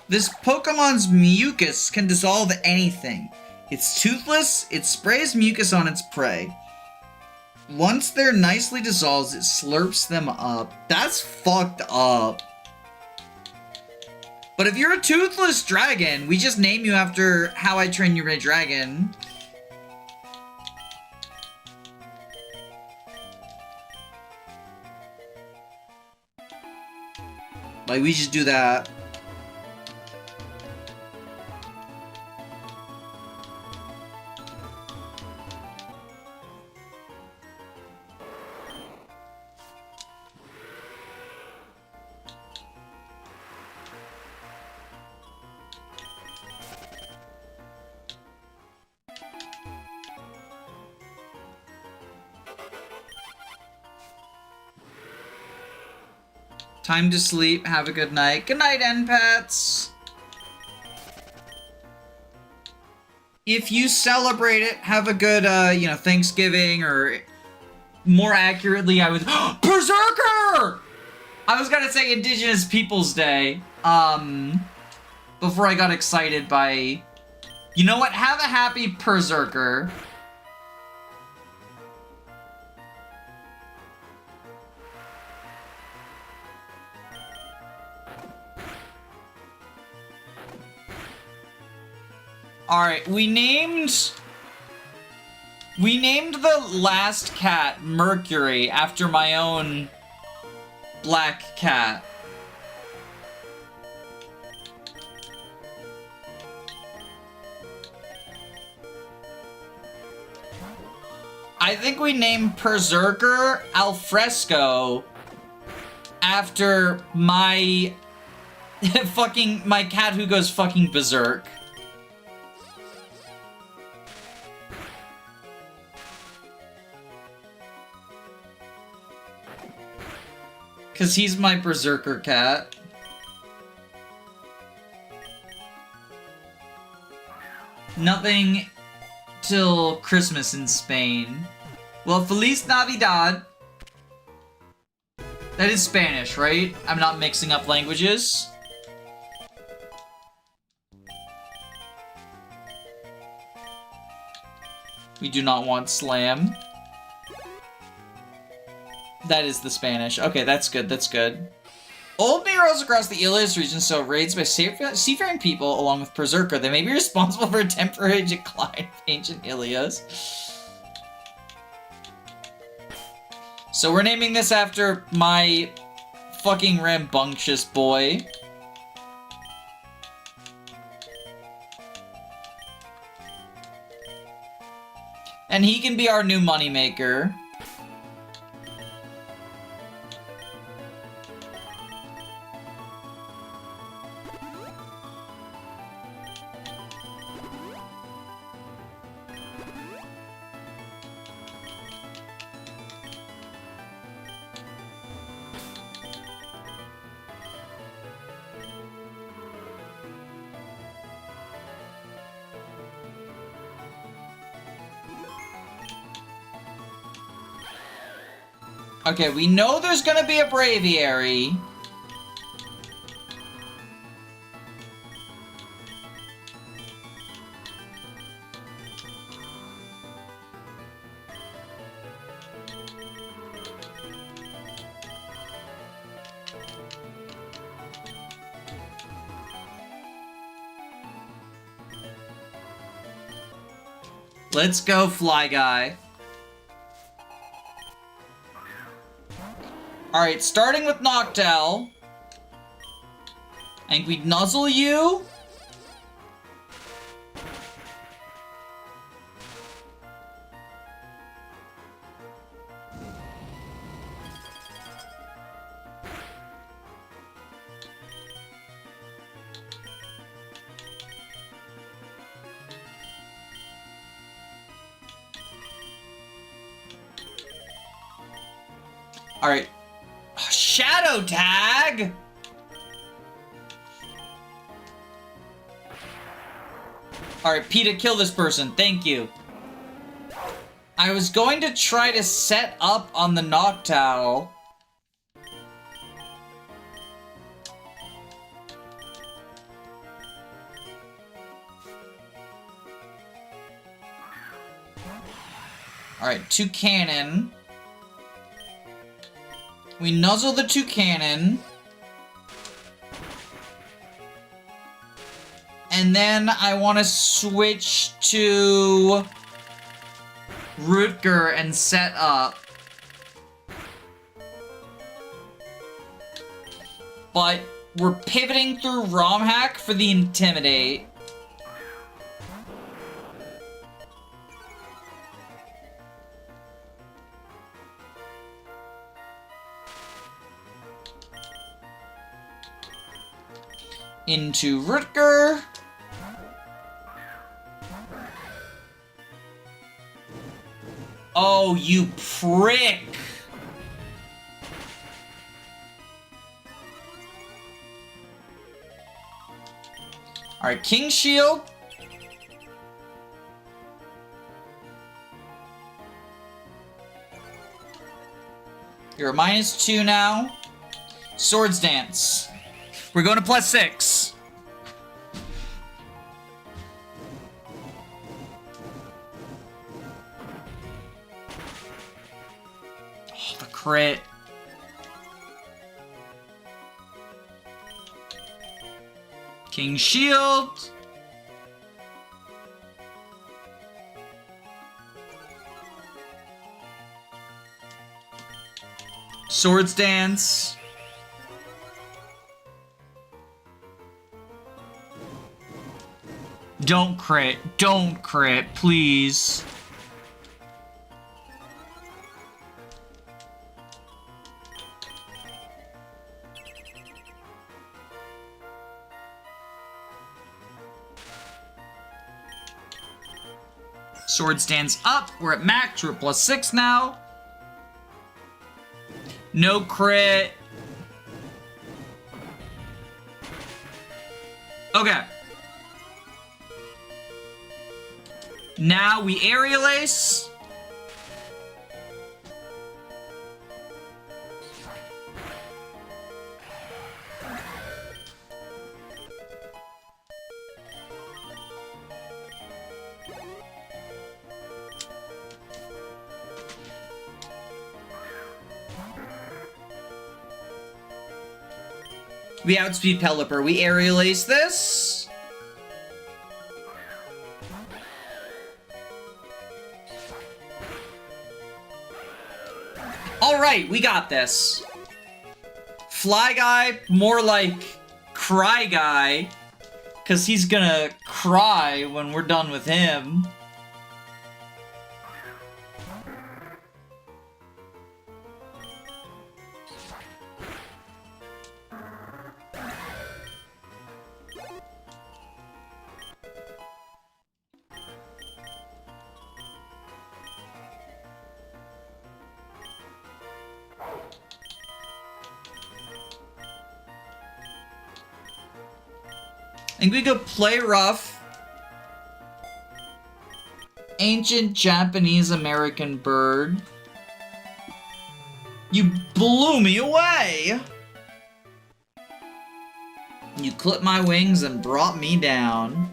This Pokemon's mucus can dissolve anything. It's toothless, it sprays mucus on its prey. Once they're nicely dissolved, it slurps them up. That's fucked up. But if you're a toothless dragon, we just name you after How I Trained Your Dragon. Like, we just do that. Time to sleep. Have a good night. Good night, NPETs. If you celebrate it, have a good, Thanksgiving, or more accurately, I would... Berserker! I was gonna say Indigenous Peoples Day, before I got excited by... You know what? Have a happy Berserker. Alright, we named the last cat Mercury after my own black cat. I think we named Berserker Alfresco after my my cat who goes fucking berserk. Cause he's my berserker cat. Nothing till Christmas in Spain. Well, Feliz Navidad. That is Spanish, right? I'm not mixing up languages. We do not want slam. That is the Spanish. Okay, that's good, that's good. Old murals across the Ilias region show raids by seafaring people along with Berserker. They may be responsible for a temporary decline of ancient Ilias. So we're naming this after my fucking rambunctious boy. And he can be our new moneymaker. Okay, we know there's gonna be a Braviary. Let's go, Fly Guy. Alright, starting with Noctowl. And we nuzzle you. Alright. Shadow Tag! Alright, PETA, kill this person. Thank you. I was going to try to set up on the Noctowl. Alright, 2 cannon. We nuzzle the 2 cannon. And then I want to switch to Rutger and set up. But we're pivoting through ROM hack for the Intimidate. Into Rutger. Oh, you prick! Alright, King Shield. You're a -2 now. Swords Dance. We're going to +6. Oh, the crit. King Shield. Swords Dance. Don't crit. Don't crit, please. Swords Dance up. We're at max. We're at +6 now. No crit. Okay. Now we Aerial Ace. We outspeed Pelipper. We Aerial Ace this. Alright, we got this. Fly Guy, more like Cry Guy. Because he's gonna cry when we're done with him. I think we go Play Rough. Ancient Japanese American Bird. You blew me away! You clipped my wings and brought me down.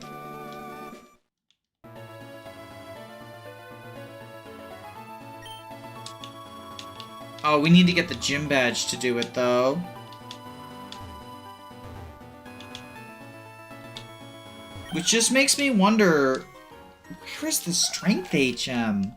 Oh, we need to get the gym badge to do it, though. Which just makes me wonder, where's the strength HM?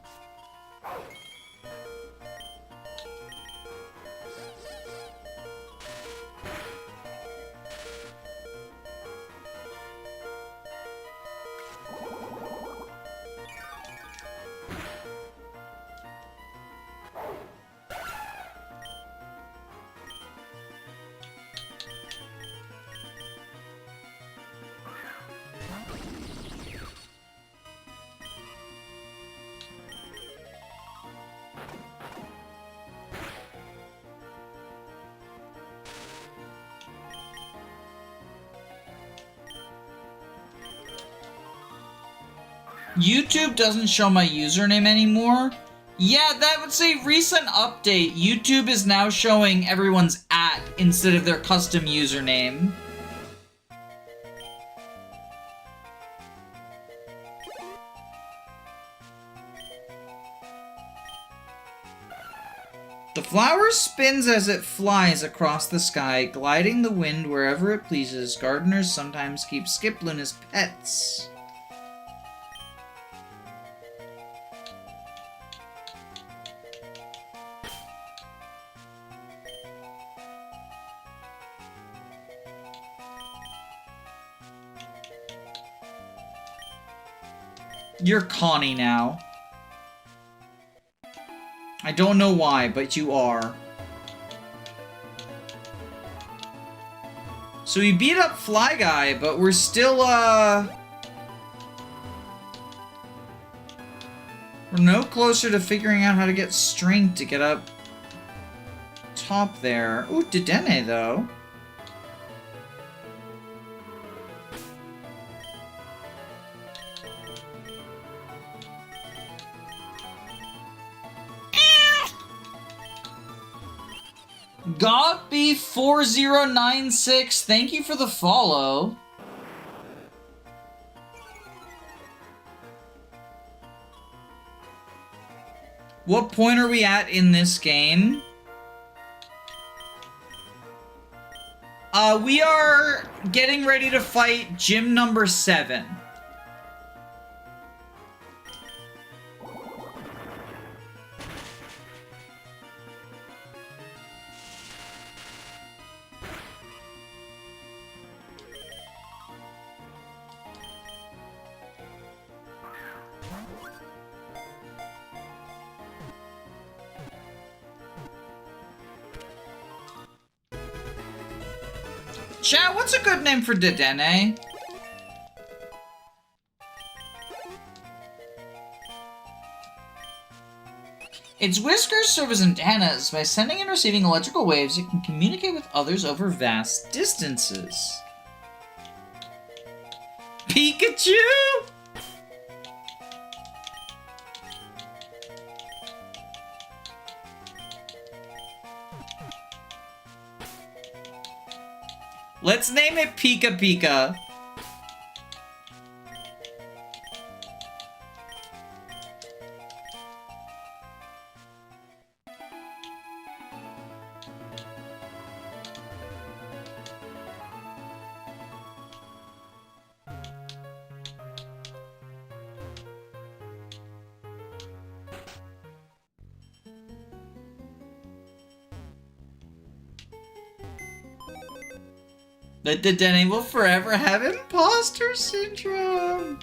YouTube doesn't show my username anymore. Yeah, that would say recent update. YouTube is now showing everyone's @ instead of their custom username. The flower spins as it flies across the sky, gliding the wind wherever it pleases. Gardeners sometimes keep Skiploon as pets. You're Connie now. I don't know why, but you are. So we beat up Fly Guy, but we're still, we're no closer to figuring out how to get strength to get up top there. Ooh, Dedenne, though. Gotby4096, thank you for the follow. What point are we at in this game? We are getting ready to fight gym number 7. Chat, what's a good name for Dedenne? Its whiskers serve as antennas. By sending and receiving electrical waves, it can communicate with others over vast distances. Pikachu? Let's name it Pika Pika. That Dedenne will forever have imposter syndrome.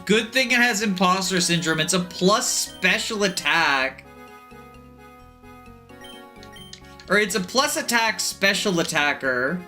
Good thing it has imposter syndrome. It's a plus special attack. Or it's a plus attack special attacker.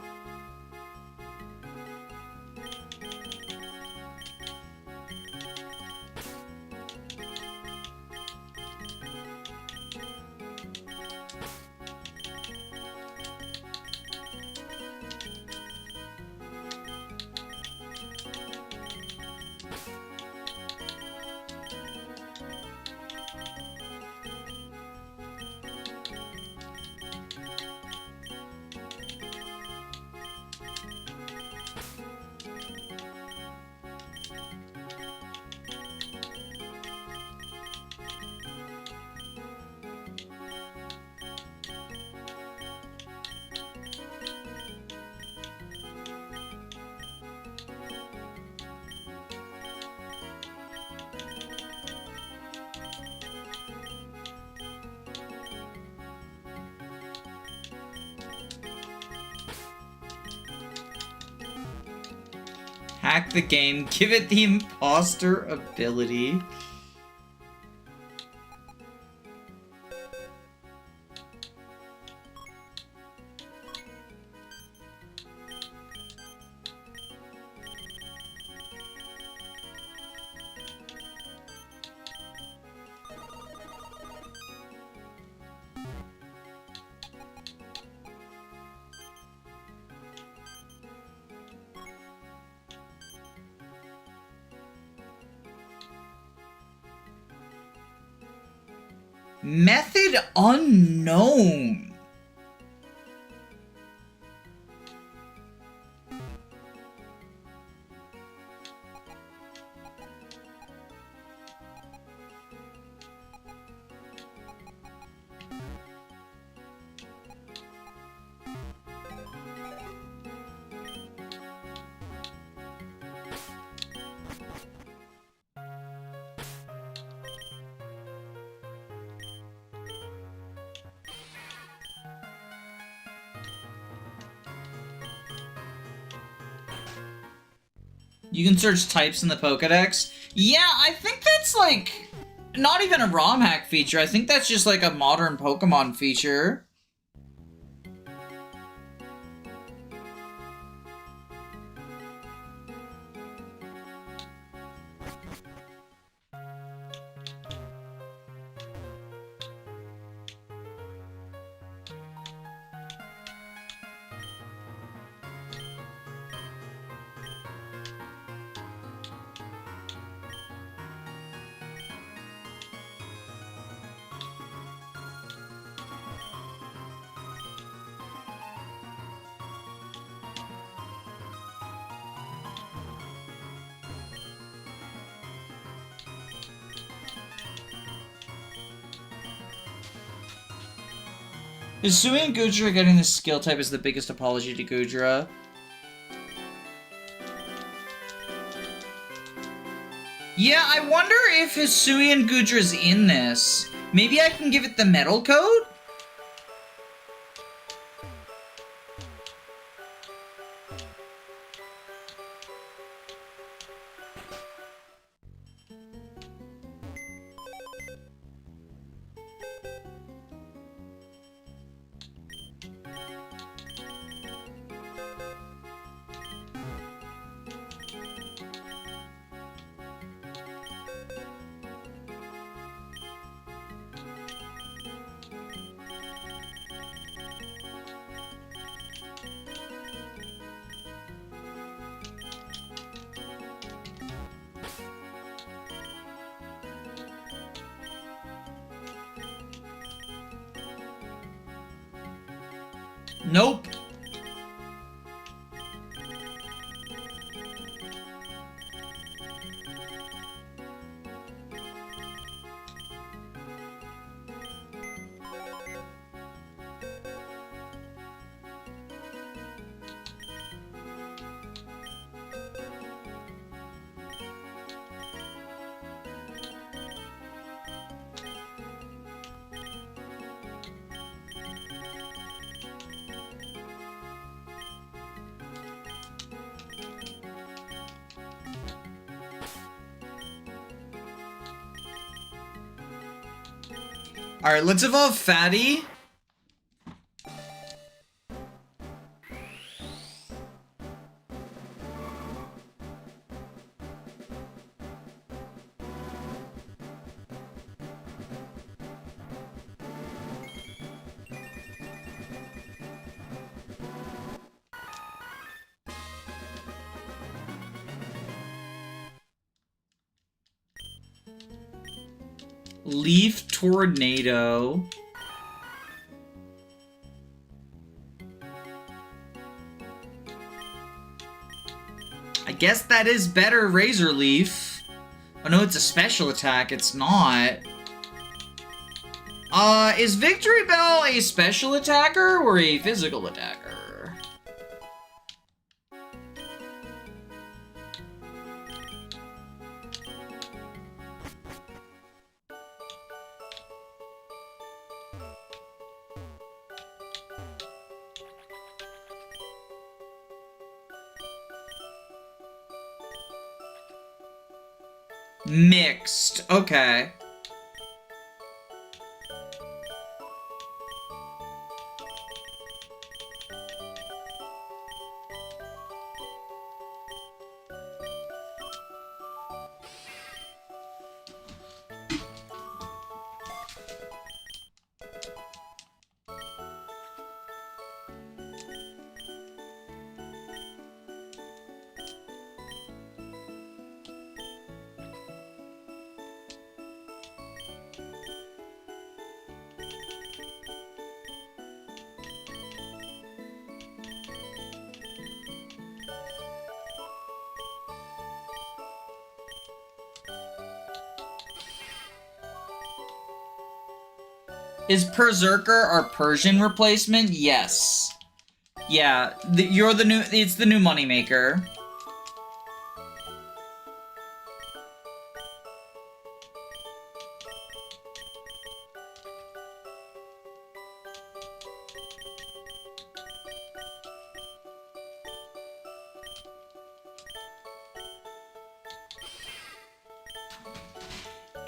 Hack the game, give it the imposter ability. Method unknown. You can search types in the Pokedex. Yeah, I think that's like not even a ROM hack feature. I think that's just like a modern Pokemon feature. Hisui and Gudra getting the skill type is the biggest apology to Gudra. Yeah, I wonder if Hisui and Gudra's in this. Maybe I can give it the metal code? Nope. Alright, let's evolve Fatty. Leaf Tornado. I guess that is better Razor Leaf. Oh no, it's a special attack. It's not. Is Victory Bell a special attacker or a physical attacker? Mixed. Okay. Is Berserker our Persian replacement? Yes. Yeah, you're the new, it's the new moneymaker.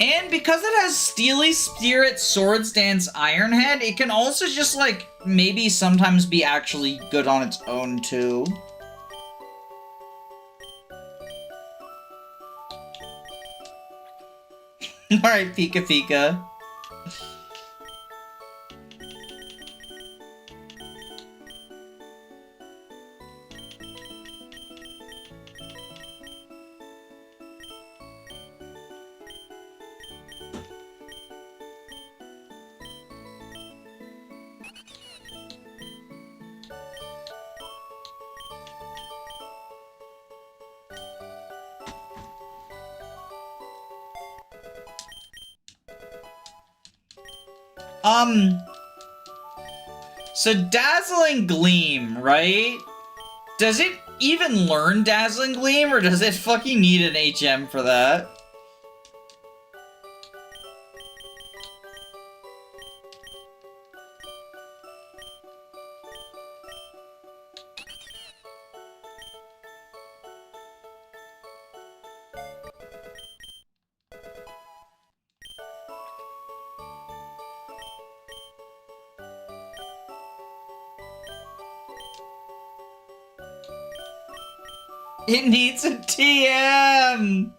And because it has Steely Spirit, Swords Dance, Ironhead, it can also just, like, maybe sometimes be actually good on its own, too. Alright, Pika Pika. So Dazzling Gleam, right? Does it even learn Dazzling Gleam, or does it fucking need an HM for that? It needs a TM!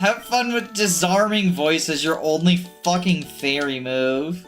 Have fun with Disarming Voice as your only fucking fairy move.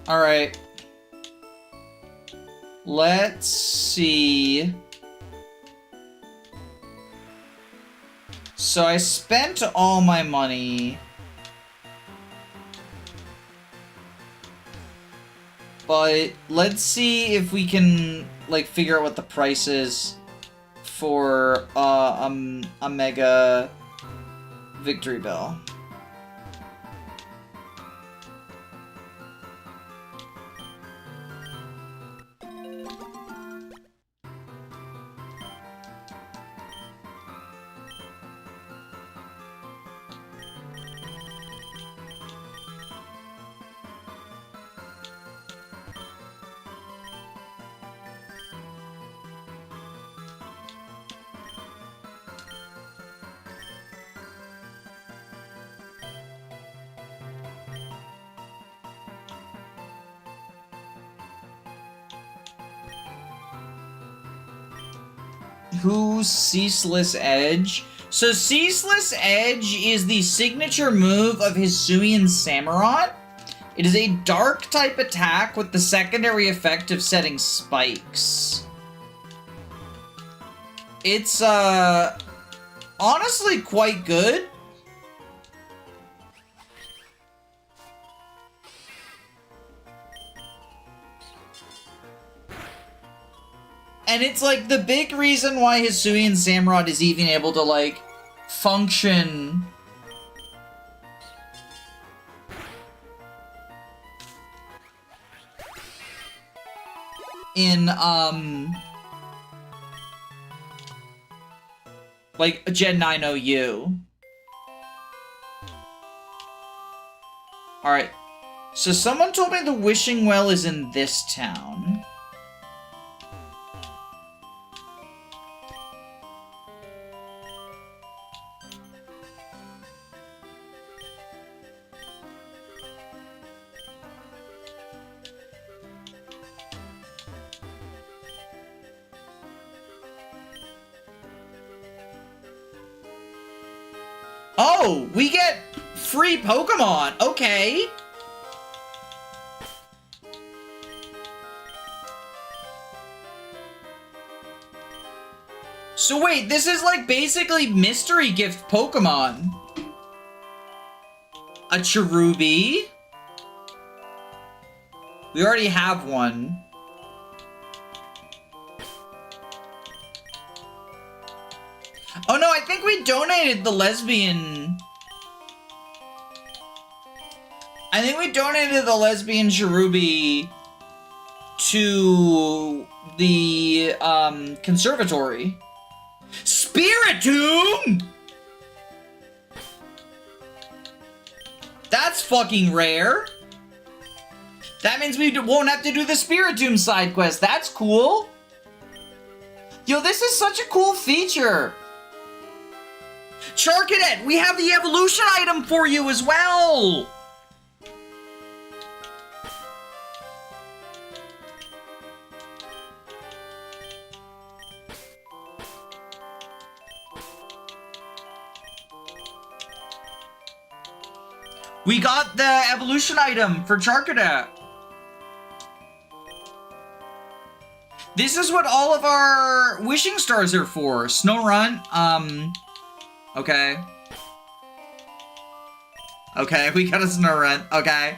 Alright. Let's see. So I spent all my money. But let's see if we can, like, figure out what the price is for a Mega Victory Bell. Who's Ceaseless Edge? So Ceaseless Edge is the signature move of Hisuian Samurott. It is a dark type attack with the secondary effect of setting spikes. It's honestly quite good. And it's, like, the big reason why Hisuian Samurott is even able to, like, function in, like, Gen 9 OU. Alright. So someone told me the Wishing Well is in this town. Oh, we get free Pokemon. Okay. So wait, this is like basically mystery gift Pokemon. A Cherubi. We already have one. Oh no, I think we donated the lesbian... I think we donated the lesbian Cherubi to the conservatory. Spiritomb? That's fucking rare. That means we won't have to do the Spiritomb side quest. That's cool. Yo, this is such a cool feature. Charcadet, we have the evolution item for you as well. We got the evolution item for Charcadet. This is what all of our wishing stars are for. Snorunt, okay. Okay, we got a Snorunt, okay.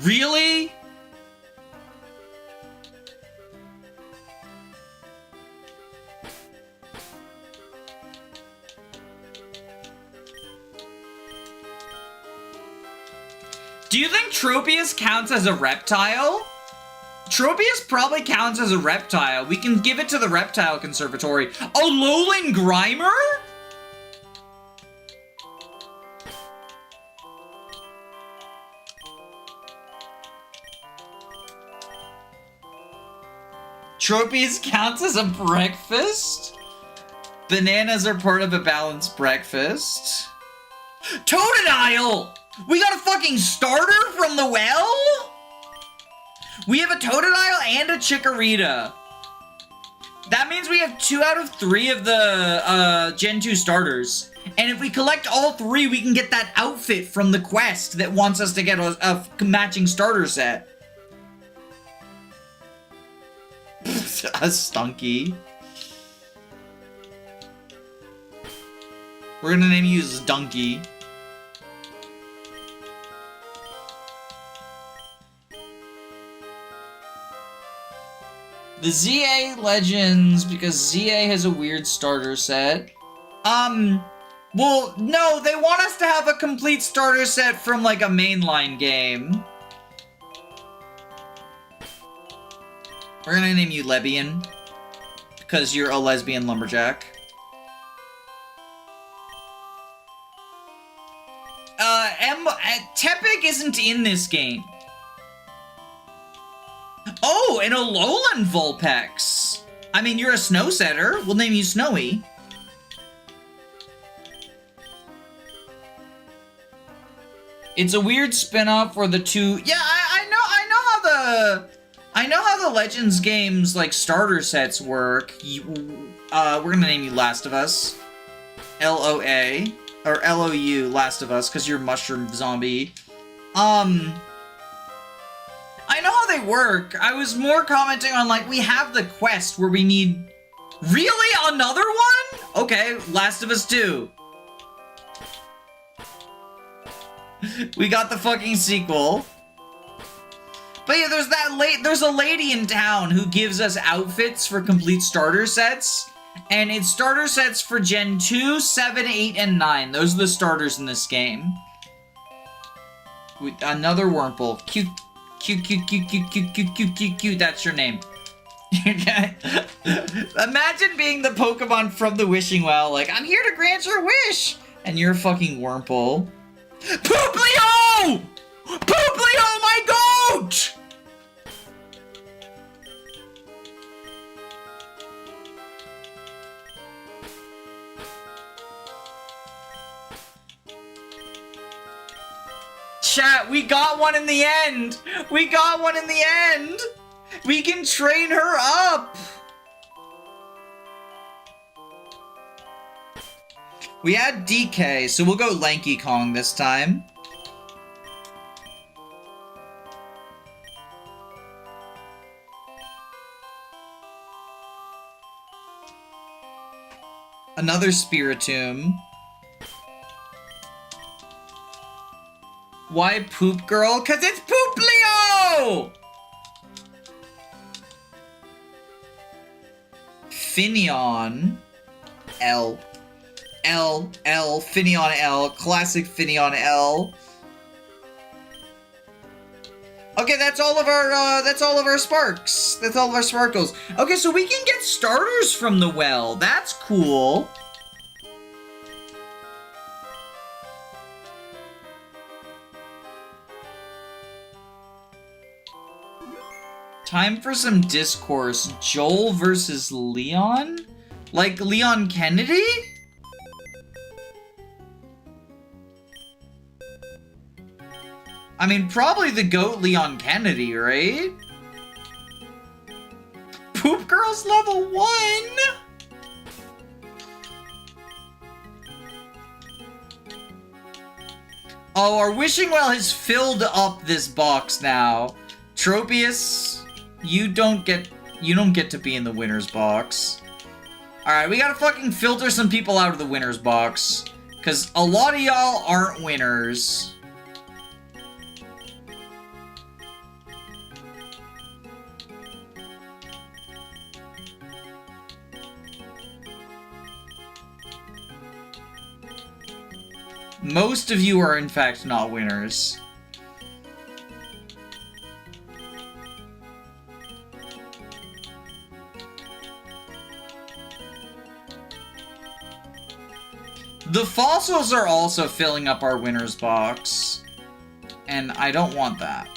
Really? Do you think Tropius counts as a reptile? Tropius probably counts as a reptile. We can give it to the reptile conservatory. Alolan Grimer? Tropius counts as a breakfast? Bananas are part of a balanced breakfast. Totodile! We got a fucking starter from the well? We have a Totodile and a Chikorita. That means we have 2 out of 3 of the Gen 2 starters. And if we collect all 3, we can get that outfit from the quest that wants us to get a matching starter set. A Stunky. We're gonna name you Stunky. The ZA Legends, because ZA has a weird starter set. Well, no, they want us to have a complete starter set from, like, a mainline game. We're gonna name you Lebian, because you're a lesbian lumberjack. Tepig isn't in this game. Oh, an Alolan Vulpix. I mean, you're a snow setter. We'll name you Snowy. It's a weird spin-off for the two. Yeah, I know how the Legends games like starter sets work. We're gonna name you Last of Us. LOA or LOU, Last of Us, because you're Mushroom Zombie. I know how they work. I was more commenting on, like, we have the quest where we need... Really? Another one? Okay, Last of Us 2. We got the fucking sequel. But yeah, there's a lady in town who gives us outfits for complete starter sets. And it's starter sets for Gen 2, 7, 8, and 9. Those are the starters in this game. Another Wurmple. Cute. Cute, that's your name. Imagine being the Pokemon from the Wishing Well, like, I'm here to grant your wish! And you're a fucking Wurmple. Pooplio! Pooplio, my goat! Chat, we got one in the end! We got one in the end! We can train her up! We had DK, so we'll go Lanky Kong this time. Another Spiritomb. Why Poop Girl? 'Cause it's Pooplio! Finneon. L. L, Finneon L, classic Finneon L. Okay, that's all of our sparks. That's all of our sparkles. Okay, so we can get starters from the well. That's cool. Time for some discourse. Joel versus Leon? Like Leon Kennedy? I mean, probably the GOAT Leon Kennedy, right? Poop Girl's level 1? Oh, our wishing well has filled up this box now. Tropius, you don't get to be in the winner's box. Alright, we gotta fucking filter some people out of the winner's box. Cause a lot of y'all aren't winners. Most of you are, in fact, not winners. The fossils are also filling up our winner's box, and I don't want that.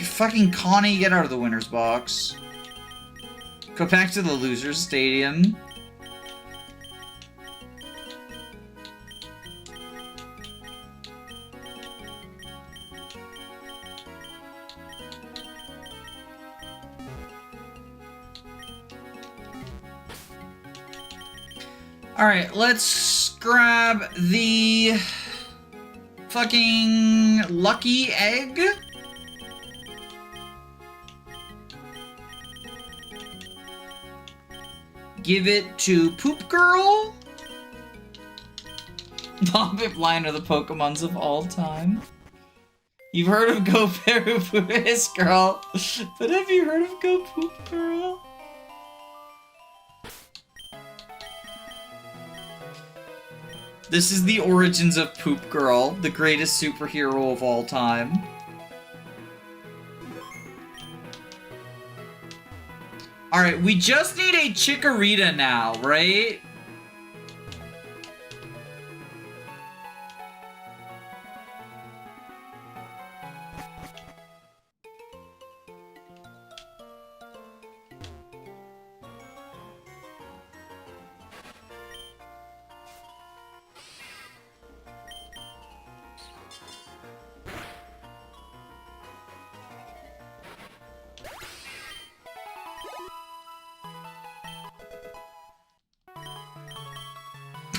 Fucking Connie, get out of the winner's box. Go back to the loser's stadium. Alright, let's grab the fucking lucky egg. Give it to Poop Girl. Bobbip line are the Pokemons of all time. You've heard of Go Peru Puis Girl, but have you heard of Go Poop Girl? This is the origins of Poop Girl, the greatest superhero of all time. Alright, we just need a Chikorita now, right?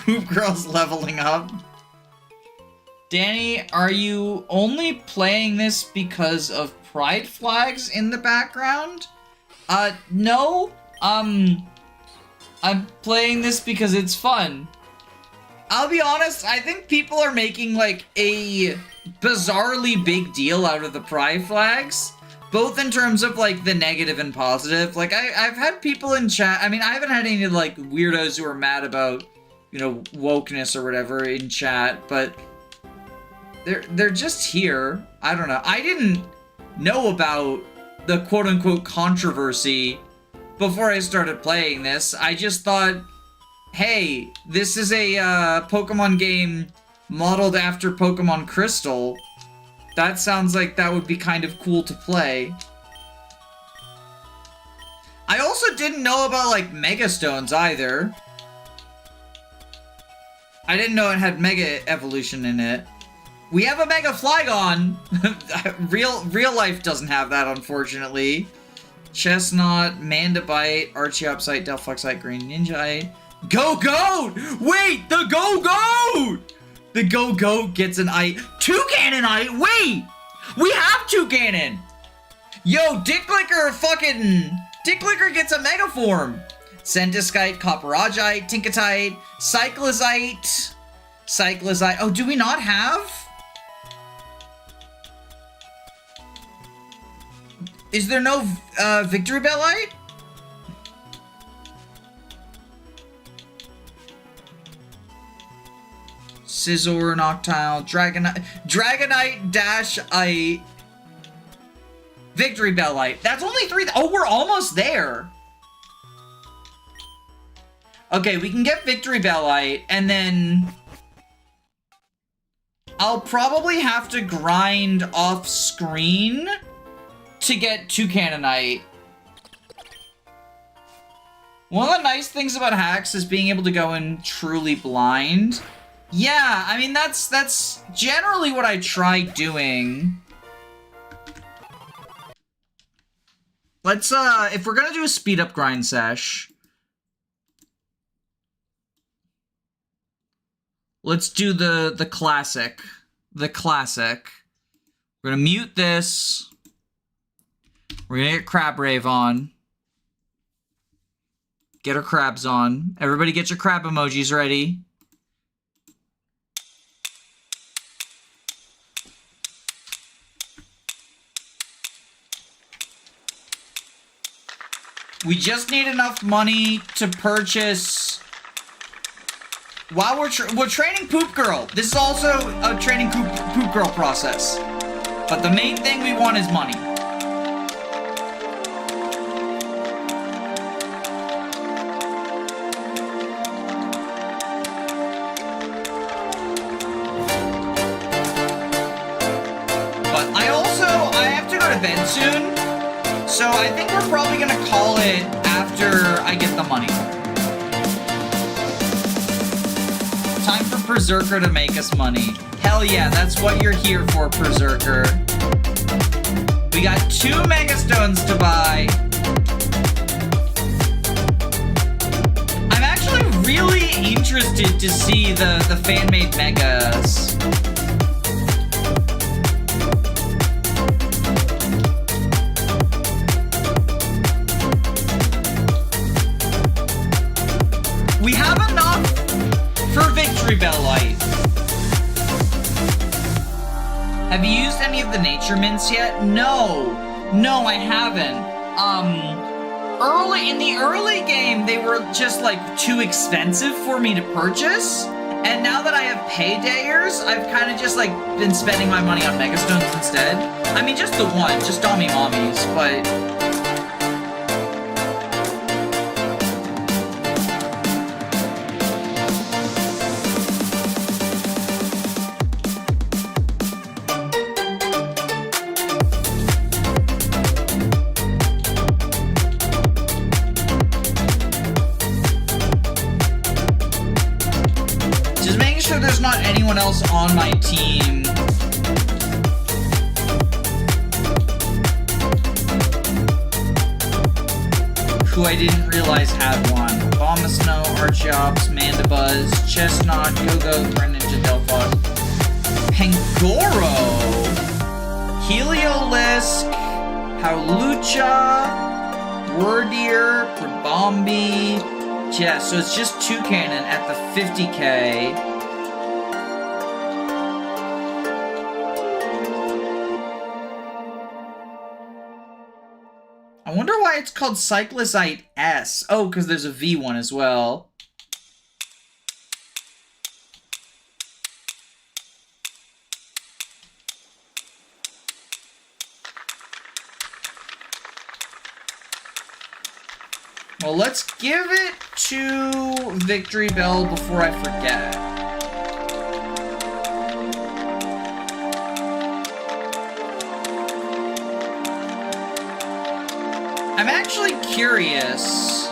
Poop Girl's leveling up. Danny, are you only playing this because of pride flags in the background? No. I'm playing this because it's fun. I'll be honest, I think people are making, like, a bizarrely big deal out of the pride flags. Both in terms of, like, the negative and positive. Like, I've had people in chat, I mean, I haven't had any, like, weirdos who are mad about, you know, wokeness or whatever in chat, but they're just here. I don't know. I didn't know about the quote-unquote controversy before I started playing this. I just thought, hey, this is a Pokemon game modeled after Pokemon Crystal. That sounds like that would be kind of cool to play. I also didn't know about, like, Mega Stones either. I didn't know it had Mega Evolution in it. We have a Mega Flygon! Real life doesn't have that, unfortunately. Chestnut, Mandibite, Archeopsite, Delphoxite, Green Ninjaite. Go-Goat! Wait, the Go-Goat! The Go-Goat gets an ite. Toucanonite? Wait! We have Toucanon! Yo, Dicklicker gets a Mega Form! Centiscite, Copperajite, Tinkatite, Cyclizite. Oh, do we not have? Is there no Victory Bellite? Scizor, Noctile, Dragonite, Dashite, Victory Bellite. That's only 3. Oh, we're almost there. Okay, we can get Victory Bellite, and then I'll probably have to grind off screen to get Toucanonite. One of the nice things about hacks is being able to go in truly blind. Yeah, I mean, that's generally what I try doing. Let's, if we're gonna do a speed up grind sesh, let's do the classic. The classic. We're gonna mute this. We're gonna get Crabrave on. Get our crabs on. Everybody get your crab emojis ready. We just need enough money to purchase... While we're training Poop Girl. This is also a training Poop Girl process. But the main thing we want is money. But I have to go to bed soon. So I think we're probably gonna call it after I get the money. Time for Berserker to make us money. Hell yeah, that's what you're here for, Berserker. We got 2 Mega Stones to buy. I'm actually really interested to see the fan-made Megas. We have enough for Victory Bellite. Have you used any of the Nature Mints yet? No, I haven't. In the early game, they were just like too expensive for me to purchase. And now that I have paydayers, I've kind of just like been spending my money on Megastones instead. I mean, just the one, just Dommy Mommies, but... There's not anyone else on my team who I didn't realize had one. Abomasnow, Archeops, Mandibuzz, Chestnut, Go-Go, Greninja, Delphox, Pangoro, Heliolisk, Howlucha, Wordier, Prabombi. Yeah, so it's just Toucanon at the 50k. I wonder why it's called Cyclizite S. Oh, because there's a V one as well. Well, let's give it to Victory Bell before I forget. I'm actually curious.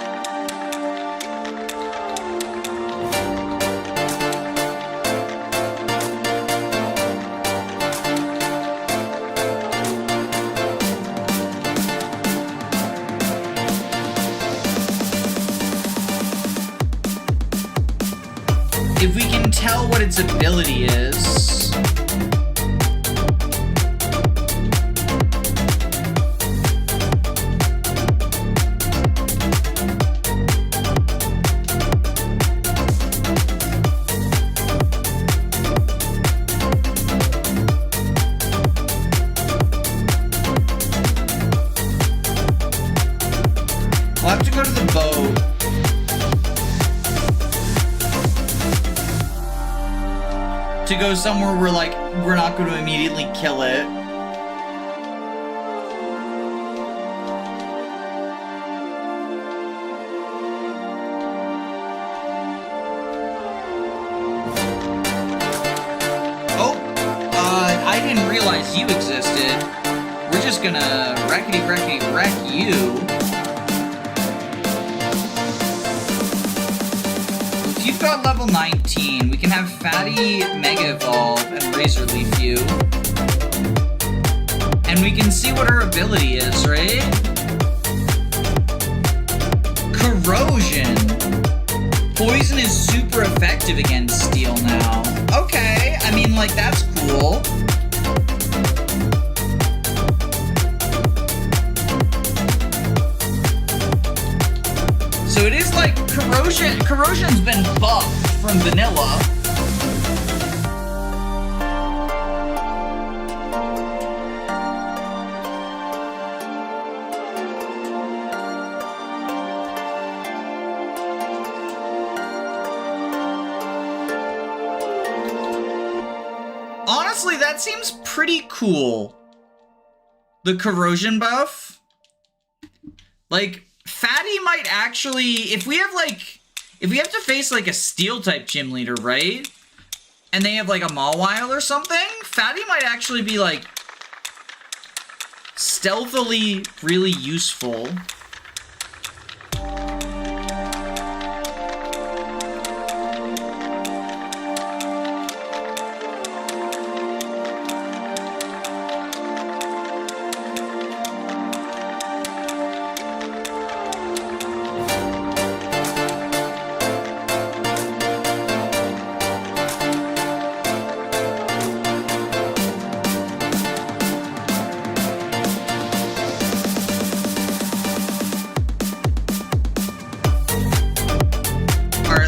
if we can tell what its ability is. We'll have to go to the boat. To go somewhere where, like, we're not going to immediately kill it. Oh, I didn't realize you existed. We're just gonna wreck you. If you've got level 19, we can have Fatty Mega Evolve and Razor Leaf you. And we can see what her ability is, right? Corrosion. Poison is super effective against Steel now. Okay, I mean, like, that's cool. So it is like corrosion. Corrosion's been buffed from vanilla. Honestly, that seems pretty cool. The corrosion buff. Like, Fatty might actually, if we have to face like a steel type gym leader, right? And they have like a Mawile or something, Fatty might actually be like stealthily really useful.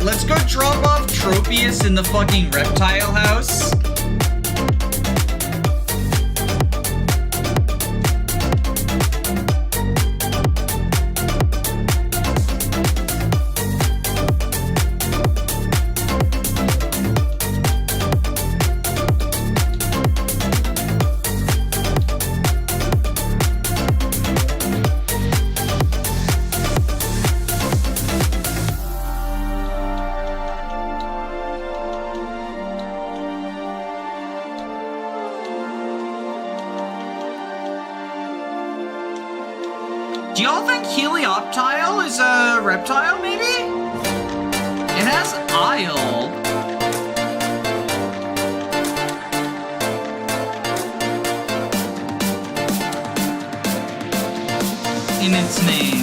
Let's go drop off Tropius in the fucking reptile house. Do y'all think Helioptile is a reptile, maybe? It has Isle. In its name.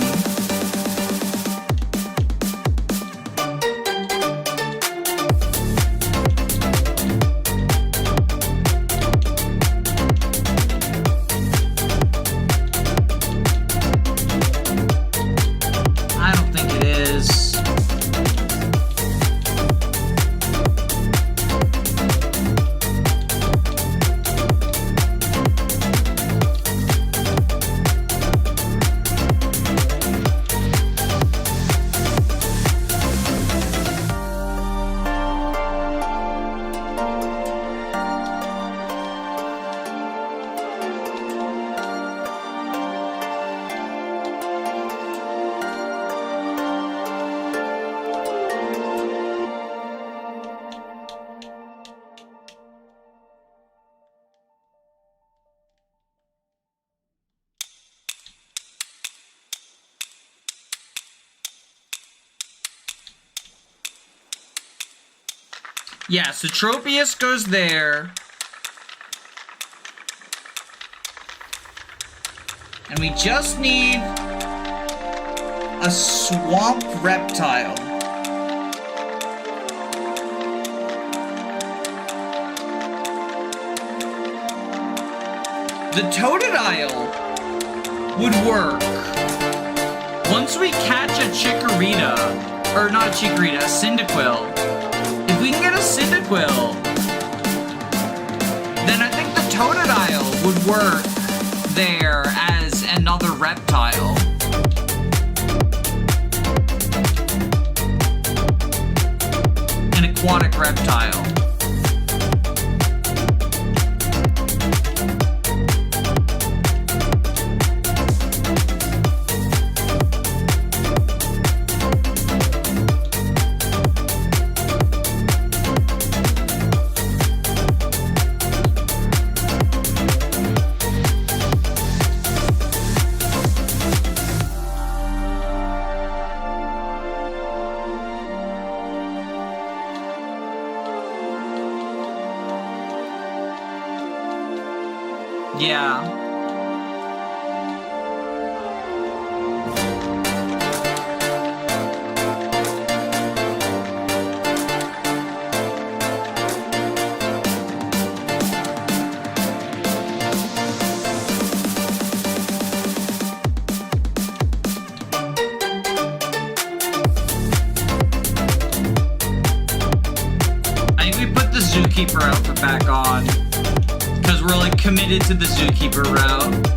Yeah, so Tropius goes there. And we just need a swamp reptile. The Totodile would work once we catch a Chikorita, or not a Chikorita, a Cyndaquil. If we can get a Cyndaquil, then I think the Totodile would work there as another reptile. An aquatic reptile. Yeah. I think we put the Zookeeper outfit back on. Because we're like committed to the Zookeeper route.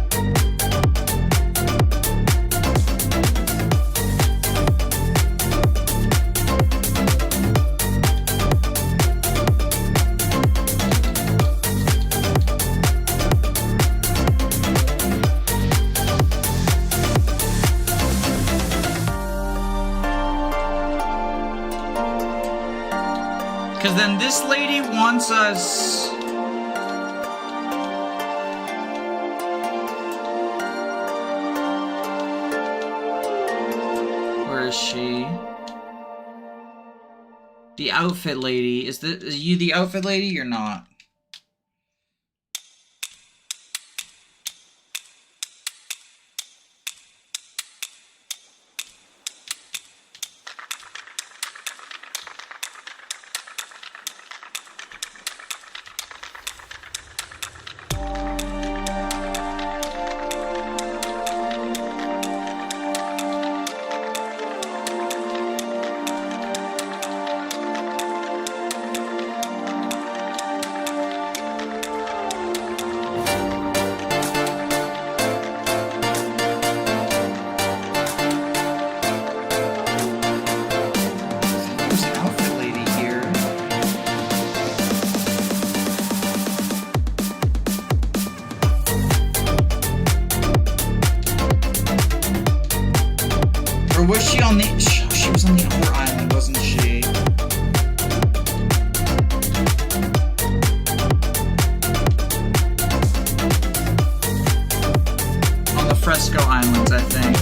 Because then this lady wants us... she? The outfit lady. Is you the outfit lady or not? Or was she on the... She was on the other island, wasn't she? On the Fresco Islands, I think.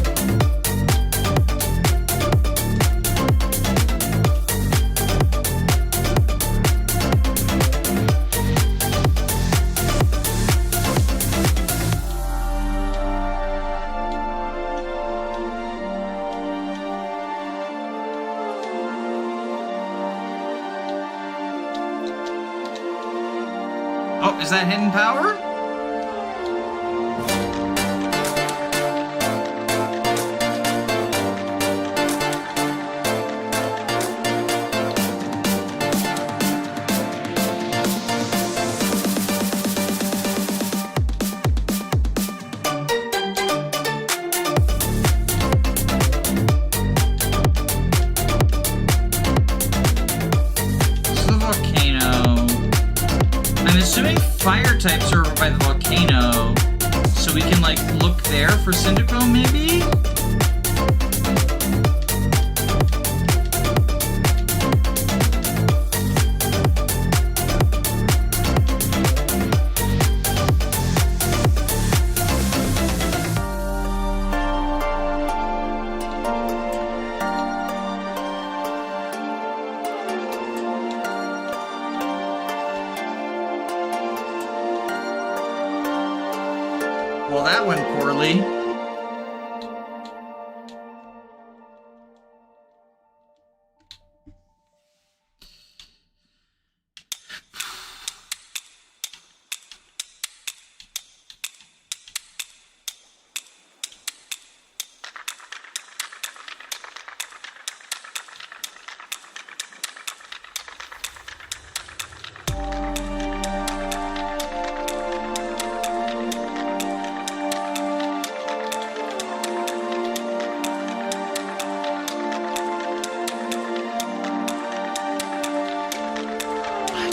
Oh, is that hidden power? This is the volcano. I'm assuming fire types are over by the volcano, so we can like look there for Cyndaquil maybe? Well, that went poorly.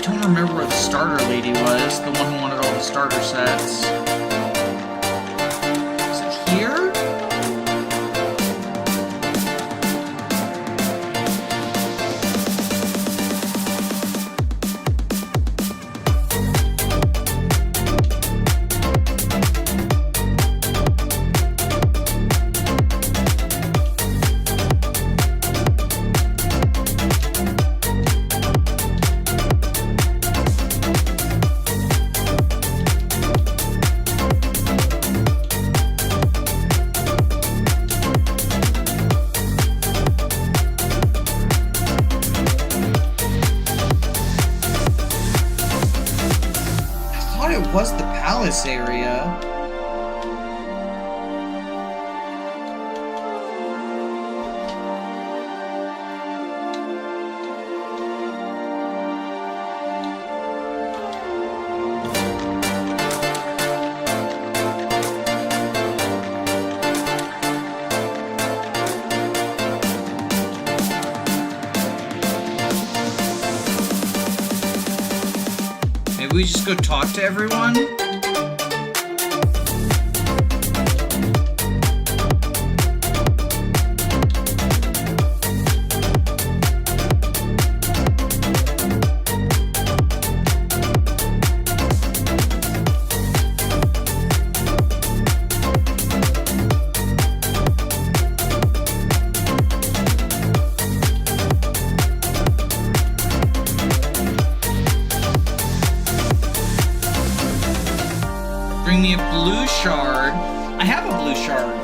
don't remember where the starter lady was. The one who wanted all the starter sets. Is it here? Was the palace area. Maybe we just go talk to everyone? Bring me a blue shard. I have a blue shard.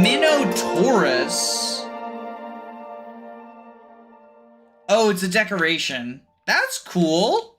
Minotaurus. Oh, it's a decoration. That's cool.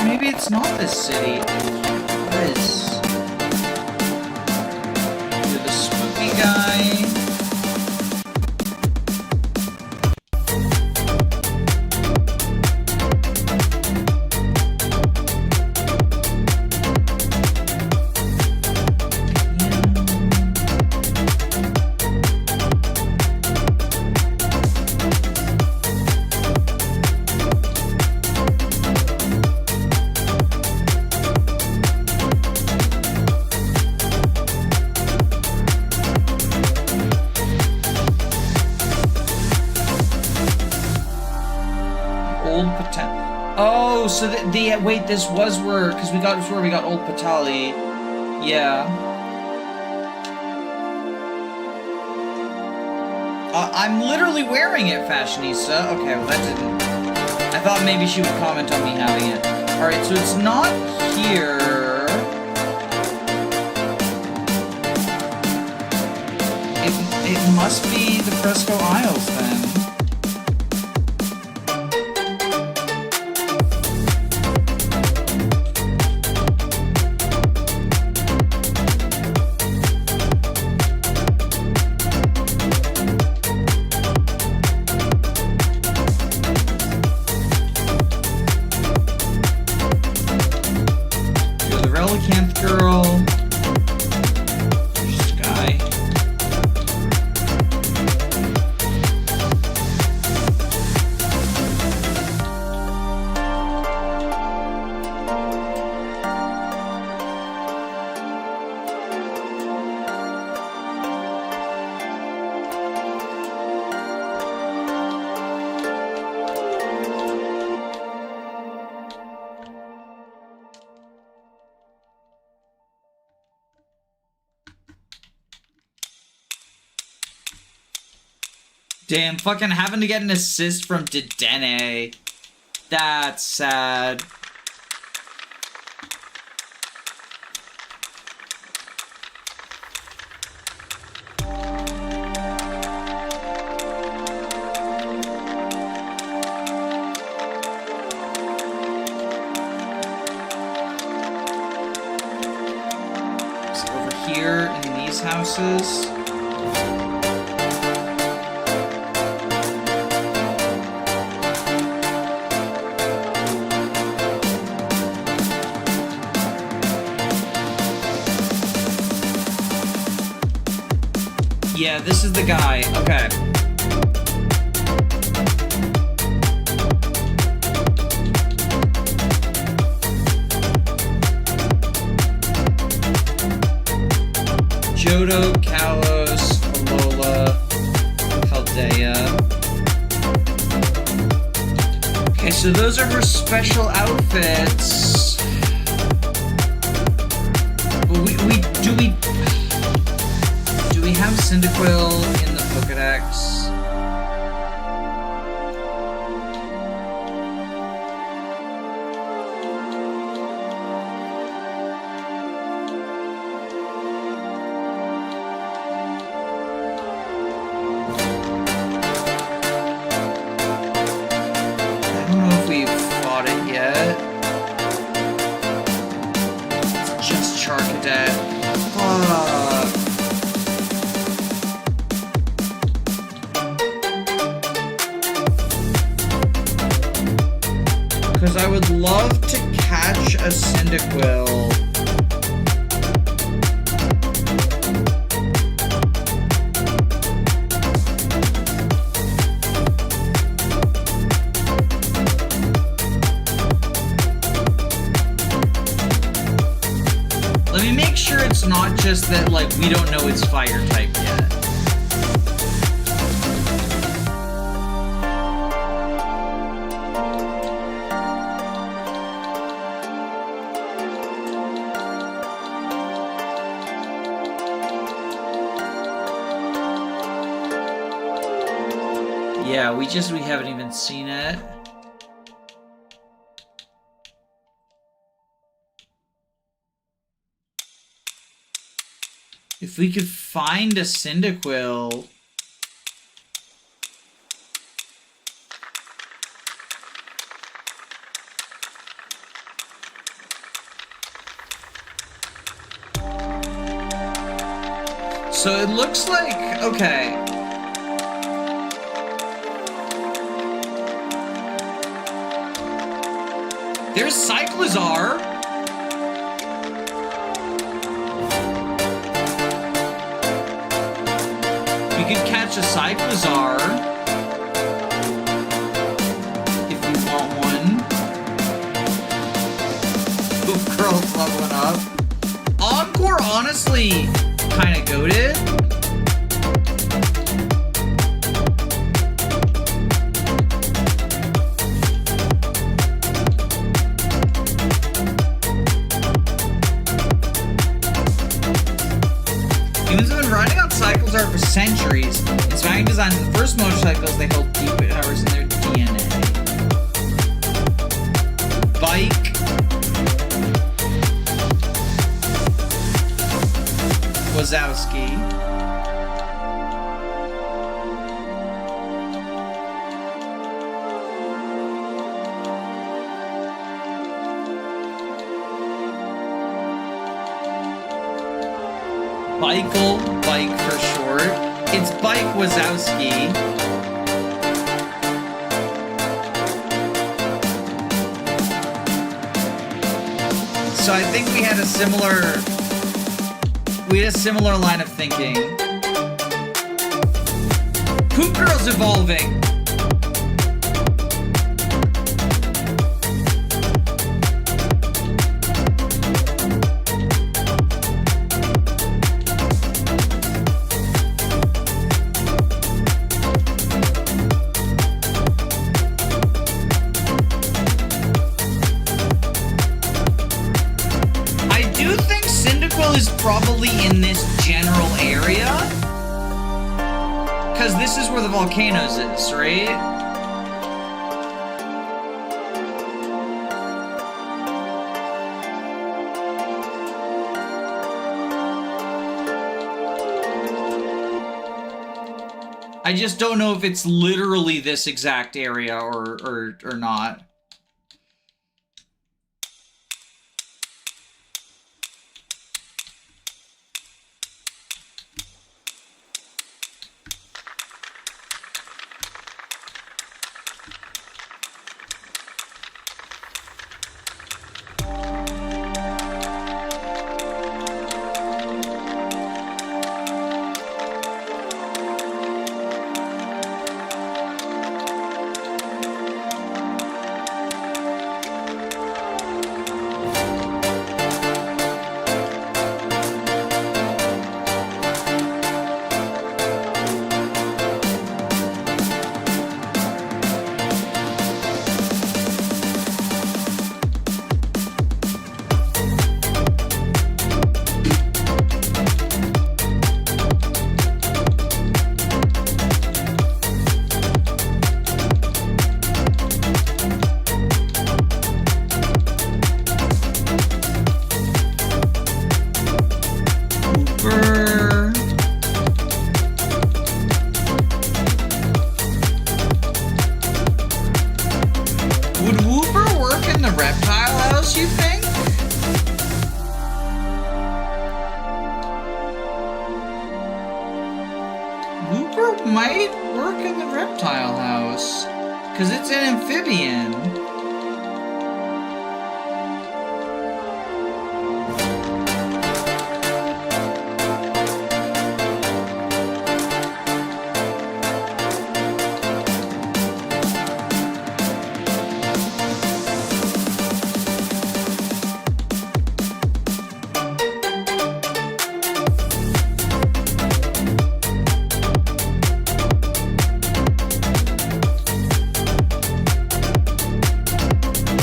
Maybe it's not this city. What is? You're the spooky guy. Oh, so wait, this was where, because this is where we got Old Patali. Yeah. I'm literally wearing it, Fashionista. Okay, well that didn't... I thought maybe she would comment on me having it. Alright, so it's not here. It must be the Fresco Isles, then. Relicanth girl. There's Sky. Damn, fucking having to get an assist from Dedenne. That's sad. So over here in these houses. Yeah, this is the guy. Okay. Johto, Kalos, Alola, Paldea. Okay, so those are her special outfits. But do we have Cyndaquil in the Pokedex? I don't know if we've fought it yet. It's just Charcadet. Fuck. Because I would love to catch a Cyndaquil. Let me make sure it's not just that, like, we don't know its fire type yet. Yeah, we haven't even seen it. If we could find a Cyndaquil. So it looks like, okay. There's Cyclizar. We could catch a Cyclizar if you want one. Boop Girl's leveling up. Encore, honestly, kind of goated. Humans have been riding on Cyclizar for centuries. Inspiring designs of the first motorcycles, they hold deep powers in their DNA. Bike. Wazowski. Bike for short. It's Bike Wazowski. So I think we had a similar line of thinking. Poop Girl's evolving. Probably in this general area, because this is where the volcanoes is, right? I just don't know if it's literally this exact area or not. Would Wooper work in the reptile house, you think? Wooper might work in the reptile house, because it's an amphibian.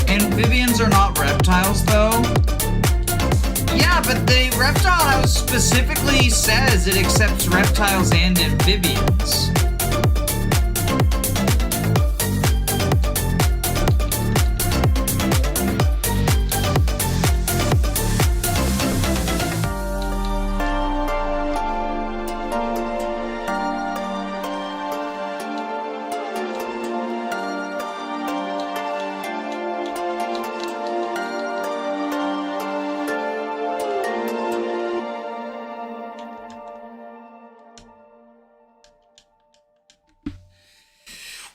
Amphibians are not reptiles, though. Yeah, but the reptile house specifically says it accepts reptiles and amphibians.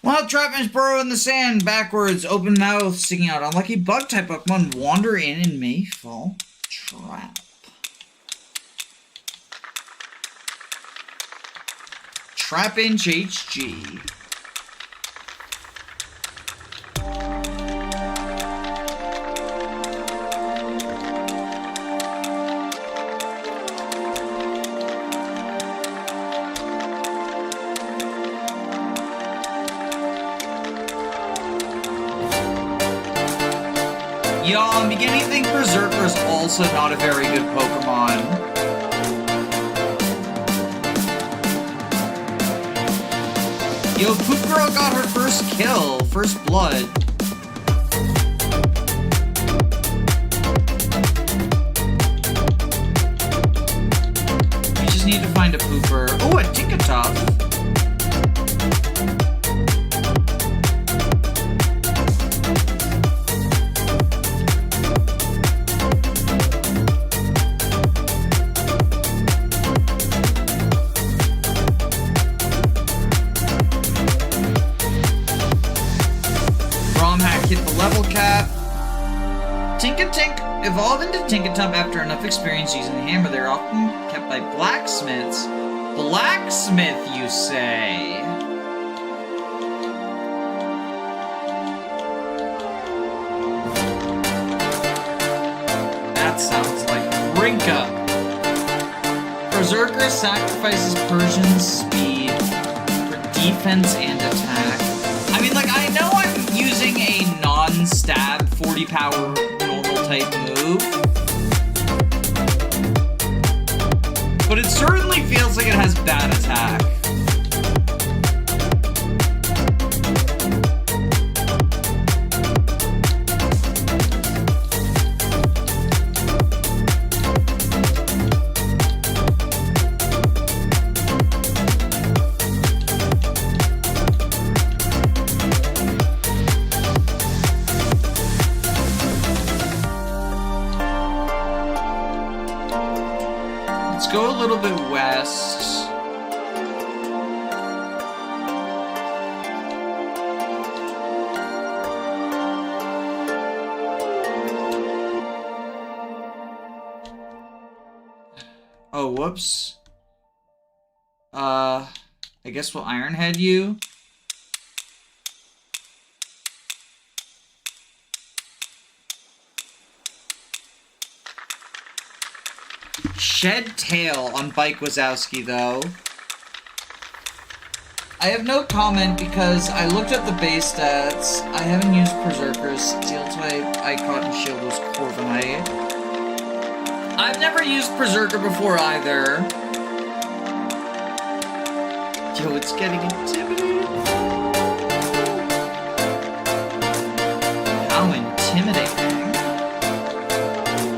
Wild Trapinch burrow in the sand, backwards, open mouth, sticking out. Unlucky bug-type Pokemon wander in and may fall trap. Trapinch HG. Yo, I'm beginning to think Berserker is also not a very good Pokemon. Yo, Poop Girl got her first kill, first blood. We just need to find a Pooper. Oh, a Tinkatuff. Hit the level cap. Tinkatink evolved into Tinkatump after enough experience using the hammer. They're often kept by blacksmiths. Blacksmith, you say? That sounds like Rinka. Berserker sacrifices Persian's speed for defense and attack. I mean, like, I know I'm using a non-stab 40 power normal type move, but it certainly feels like it has bad attack. fast. Oh, whoops. I guess we'll Ironhead you. Shed tail on Bike Wazowski, though. I have no comment because I looked at the base stats. I haven't used Berserker's. Steel type, Icon, and Shield was Corviknight. I've never used Berserker before either. Yo, it's getting intimidating. How intimidating.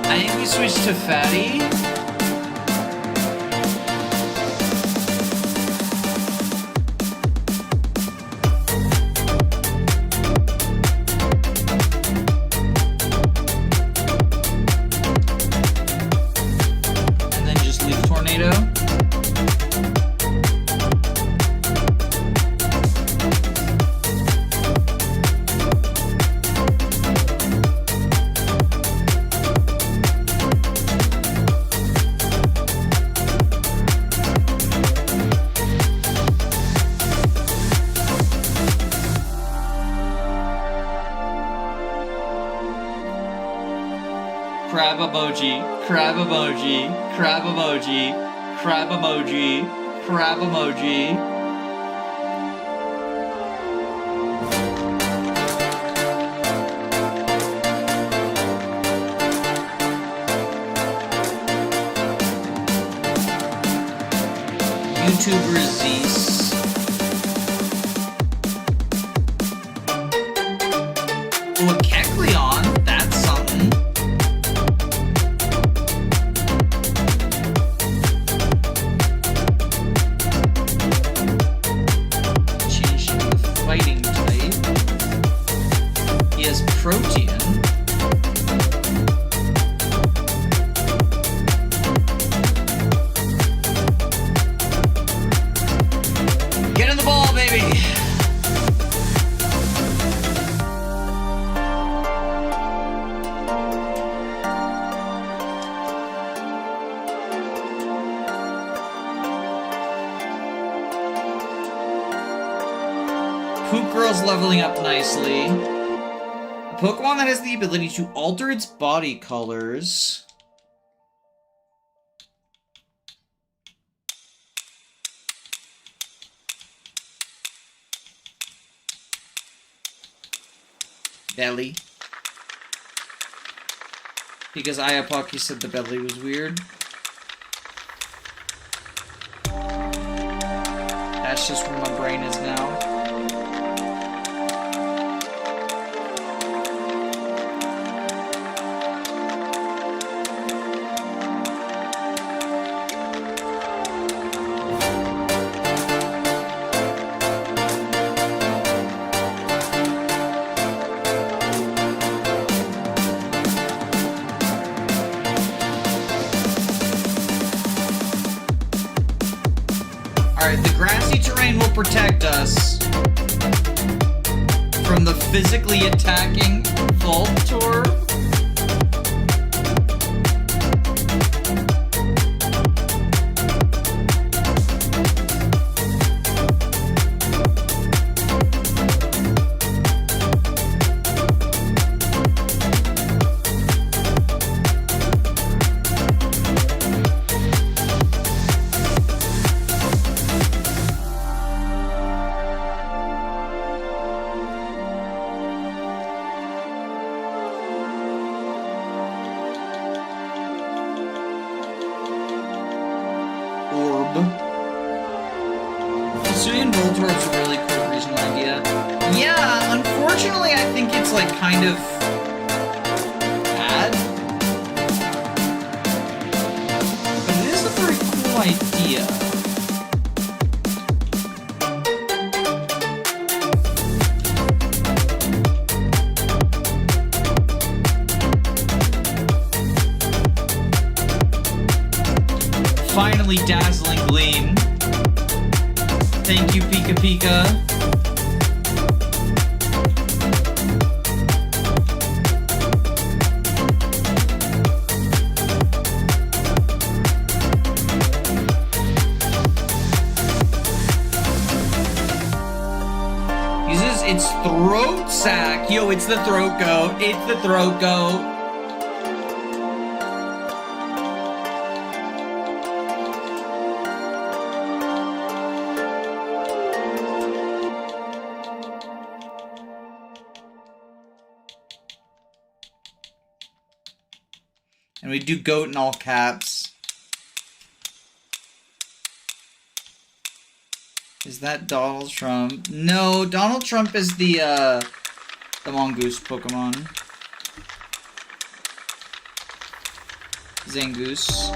I think we switched to Fatty. And then just leave Tornado. Crab emoji, crab emoji, crab emoji, crab emoji, crab emoji. YouTuber Zeus. Oh, a Kecleon, that's something. Fighting type. He has Protean. Get in the ball, baby! Poop Girl's leveling up nicely. A Pokemon that has the ability to alter its body colors. Belly. Because Ayapaki said the belly was weird. That's just where my brain is now. Alright, the grassy terrain will protect us from the physically attacking Voltorb. Orb. Hisuian Voltorb's a really cool regional idea. Yeah, unfortunately I think it's like kind of bad. But it is a very cool idea. Finally dazzling gleam. Thank you, Pika Pika. Uses its throat sack. Yo, it's the throat goat. It's the throat goat. And we do goat in all caps. Is that Donald Trump? No, Donald Trump is the mongoose Pokemon. Zangoose.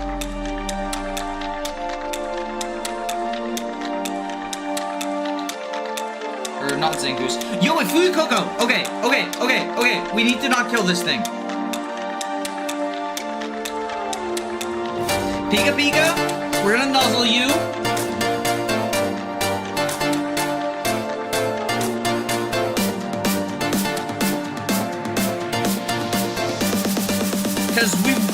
Or not Zangoose. Yo, wait, Fuecoco! Okay. We need to not kill this thing. Pika Pika, we're gonna nuzzle you. Because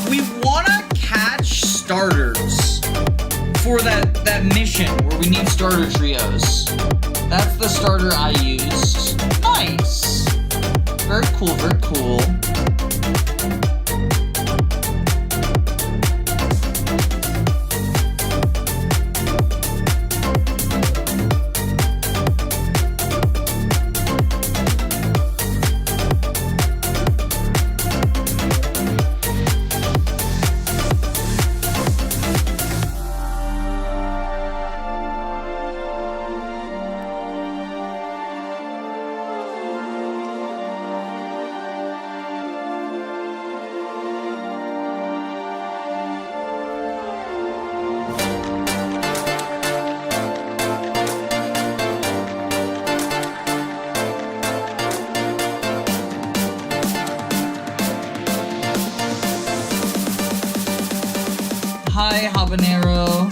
we wanna catch starters for that mission where we need starter trios. That's the starter I used. Nice. Very cool, very cool. Hi, Habanero.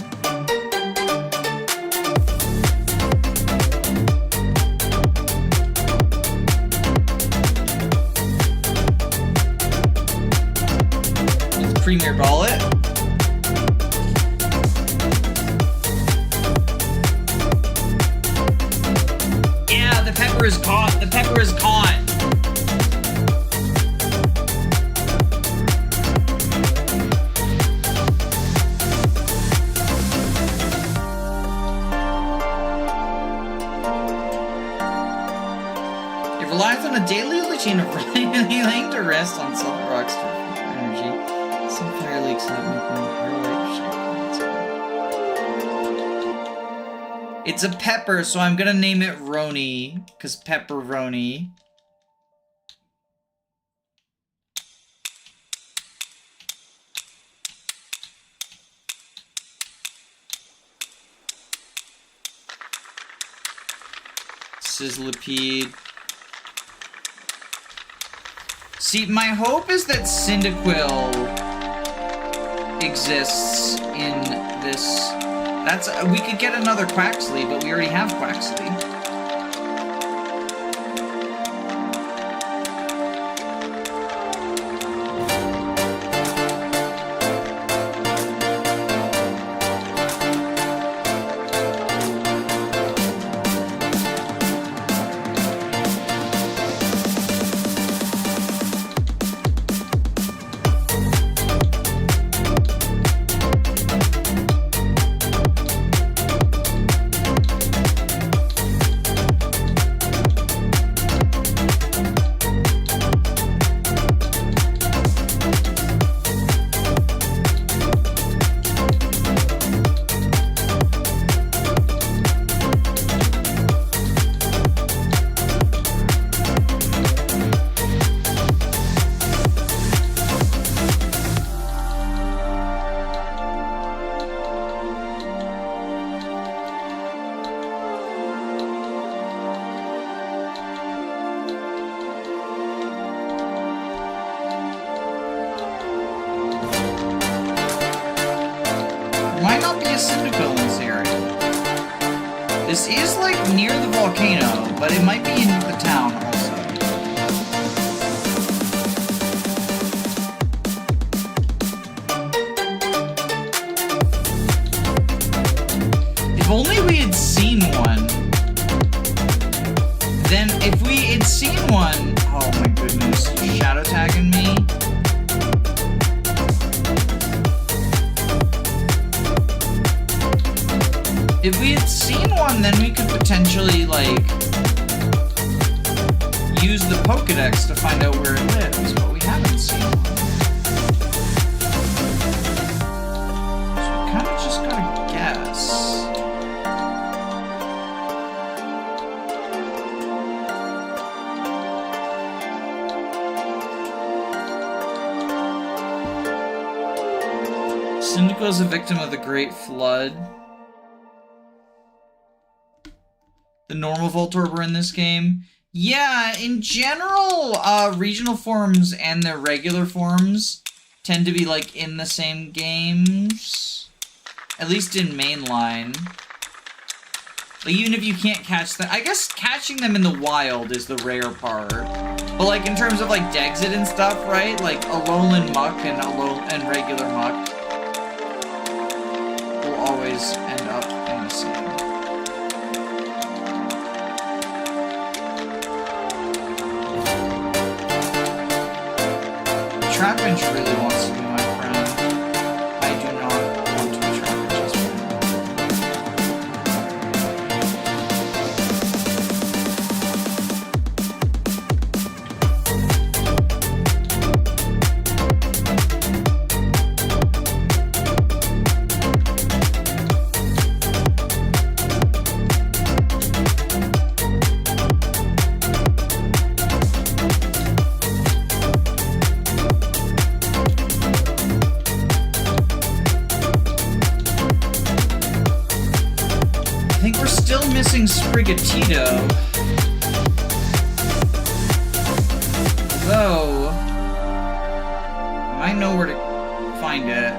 Let's Premier Ball it. Yeah, the pepper is caught. The pepper is caught. Relies on a daily routine of laying to rest on salt rocks for energy. Some fire leaks have making It's a pepper, so I'm gonna name it Roni, because pepperoni. Sizzlipede. See, my hope is that Cyndaquil exists in this. We could get another Quaxley, but we already have Quaxley. near the volcano, but it might be in the town also. If only we had seen one. Then if we had seen one... Oh my goodness, you're shadow tagging me? If we had seen one, then we could potentially, like, use the Pokedex to find out where it lives, but we haven't seen one. So we kind of just gotta guess. Cyndaquil is a victim of the Great Flood. The normal Voltorb in this game. Yeah, in general, regional forms and their regular forms tend to be, like, in the same games. At least in mainline. Like, even if you can't catch them... I guess catching them in the wild is the rare part. But, like, in terms of, like, Dexit and stuff, right? Like, Alolan Muck and regular Muck will always end up in the same. Trapinch really wants to be my friend. I do not want to be Trapinch's friend. Missing Sprigatito. Though, I know where to find it.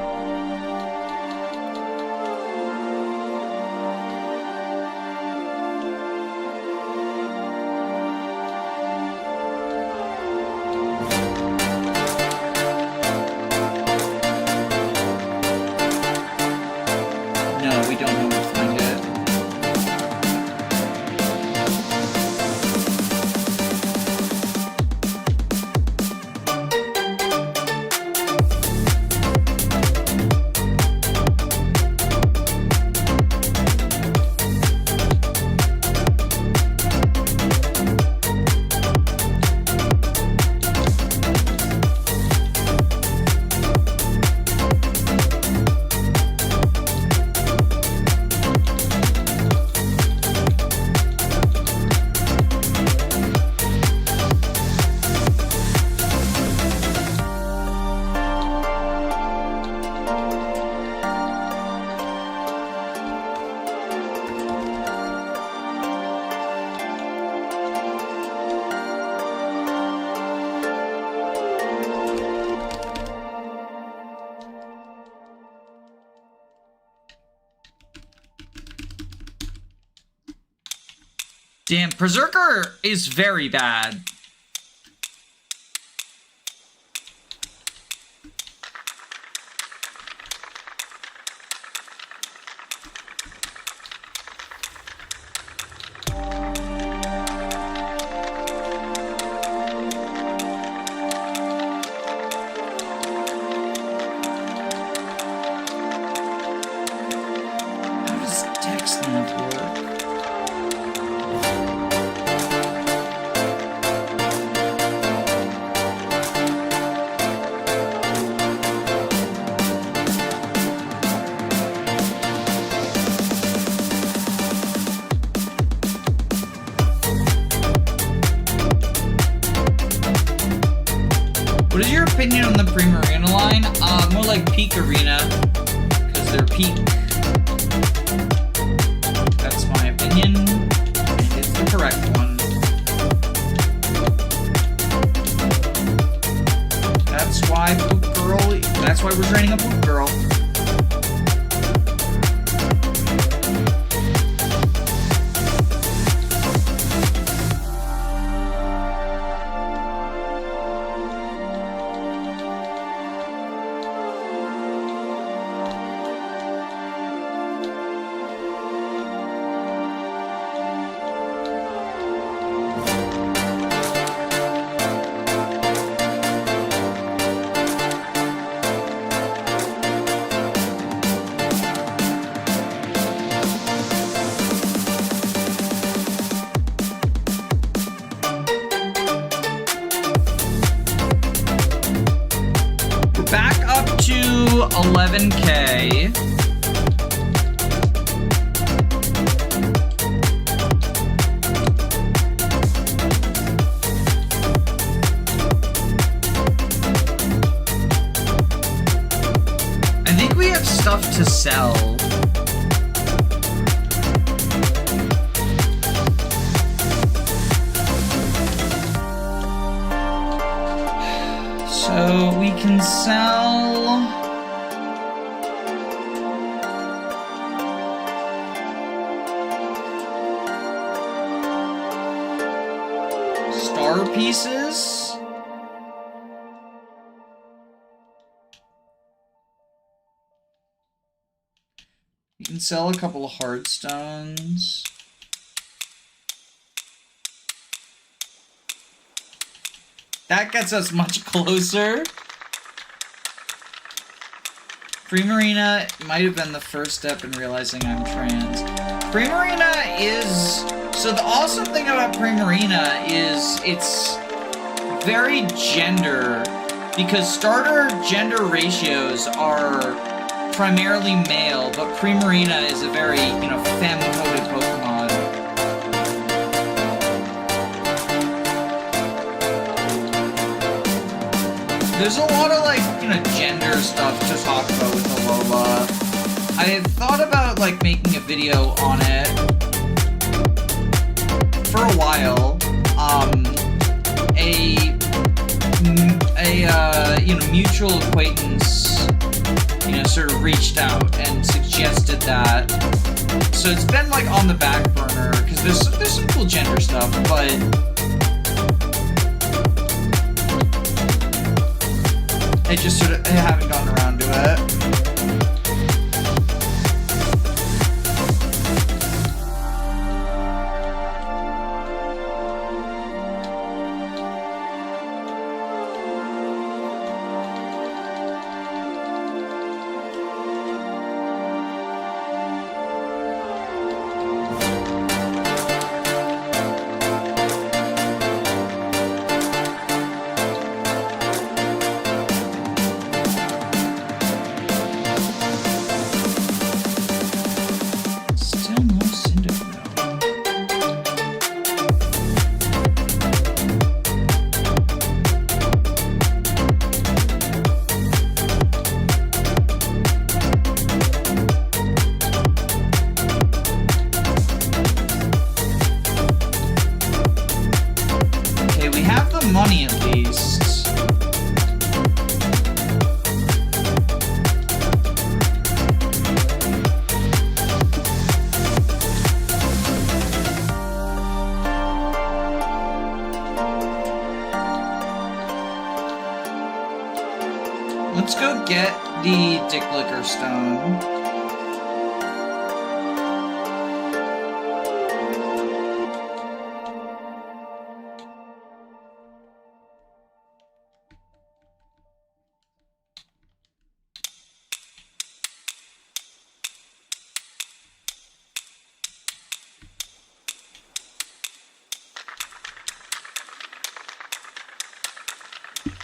No, we don't know where to find it. Damn, Berserker is very bad. How does text nav work? What is your opinion on the Primarina line? More like Peak Arena, because they're peak. That's my opinion, and it's the correct one. That's why Poop Girl, that's why we're training a Poop Girl. 11K. I think we have stuff to sell. So we can sell star pieces. You can sell a couple of hard stones. That gets us much closer. Primarina might have been the first step in realizing I'm trans. Primarina is... So the awesome thing about Primarina is it's very gender, because starter gender ratios are primarily male, but Primarina is a very, femme-coded Pokemon. There's a lot of, gender stuff to talk about with Alola. I had thought about, making a video on it for a while. A mutual acquaintance, sort of reached out and suggested that. So it's been, on the back burner, because there's some cool gender stuff, but... I just sort of haven't gotten around to it. Money at least. Let's go get the Dicklicker Stone.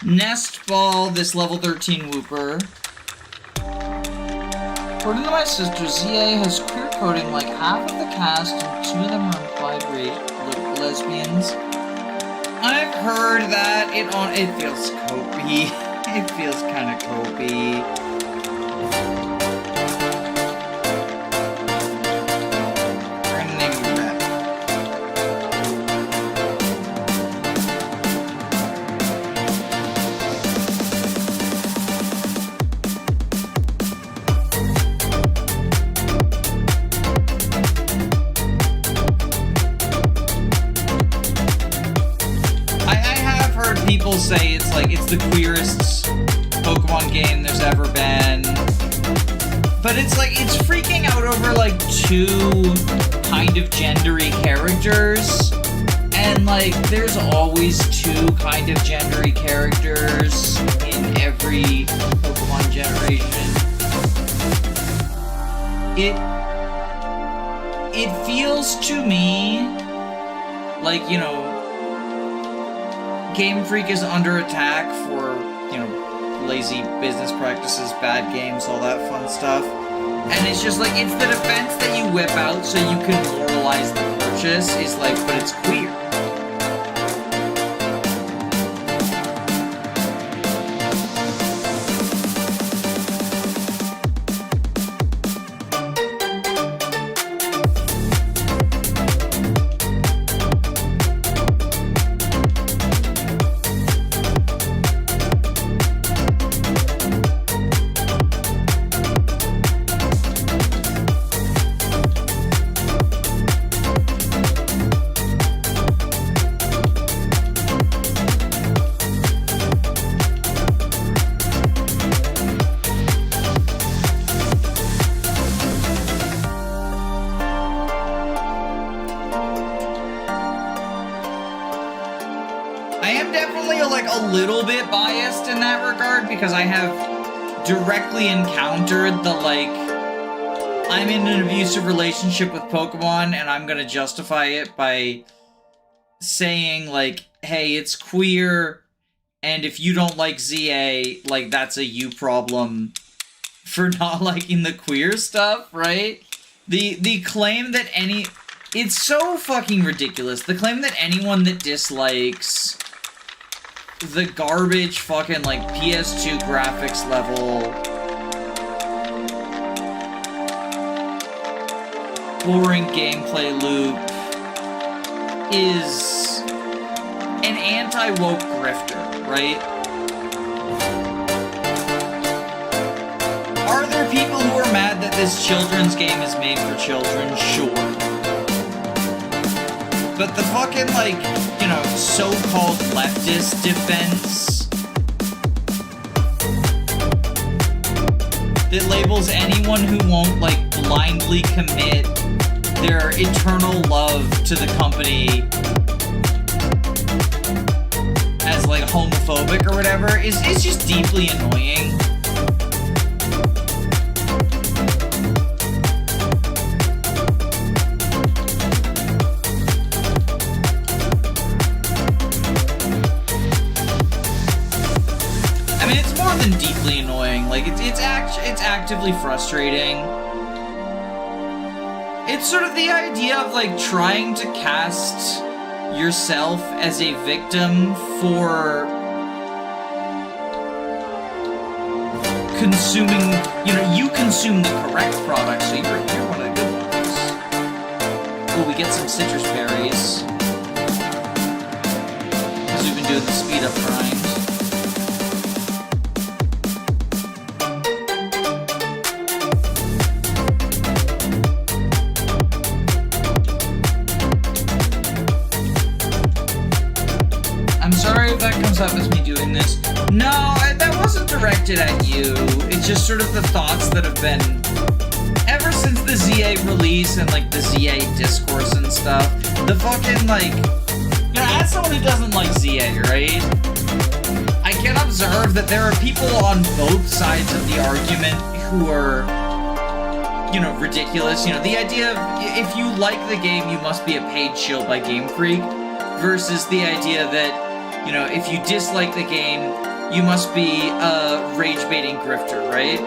Nest Ball, this level 13 Wooper. According to my sister, ZA has queer coding like half of the cast, and 2 of them are implied lesbians. I've heard that it feels copy. It feels kind of copy. People say it's the queerest Pokemon game there's ever been. But it's it's freaking out over 2 kind of gendery characters. And there's always 2 kind of gendery characters in every Pokemon generation. It feels to me Game Freak is under attack for, lazy business practices, bad games, all that fun stuff. And it's just like, it's the defense that you whip out so you can moralize the purchase, is like, but it's queer. Because I have directly encountered the, like, I'm in an abusive relationship with Pokemon and I'm gonna justify it by saying, like, hey, it's queer, and if you don't like ZA, like, that's a you problem for not liking the queer stuff, right? The claim that it's so fucking ridiculous. The claim that anyone that dislikes the garbage fucking, like, PS2 graphics level boring gameplay loop is an anti-woke grifter, right? Are there people who are mad that this children's game is made for children? Sure. But the fucking, like, you know, so-called leftist defense that labels anyone who won't, like, blindly commit their eternal love to the company as, like, homophobic or whatever is just deeply annoying. Deeply annoying. Like, it's actively frustrating. It's sort of the idea of, like, trying to cast yourself as a victim for consuming, you know, you consume the correct product, so you're one of the good ones. Oh, we get some citrus berries. Because we've been doing the speed up grind. That comes up as me doing this. No, that wasn't directed at you. It's just sort of the thoughts that have been ever since the ZA release and, like, the ZA discourse and stuff. The fucking, like, you know, as someone who doesn't like ZA, right? I can observe that there are people on both sides of the argument who are, you know, ridiculous. You know, the idea of if you like the game, you must be a paid shill by Game Freak, versus the idea that, you know, if you dislike the game, you must be a rage-baiting grifter, right?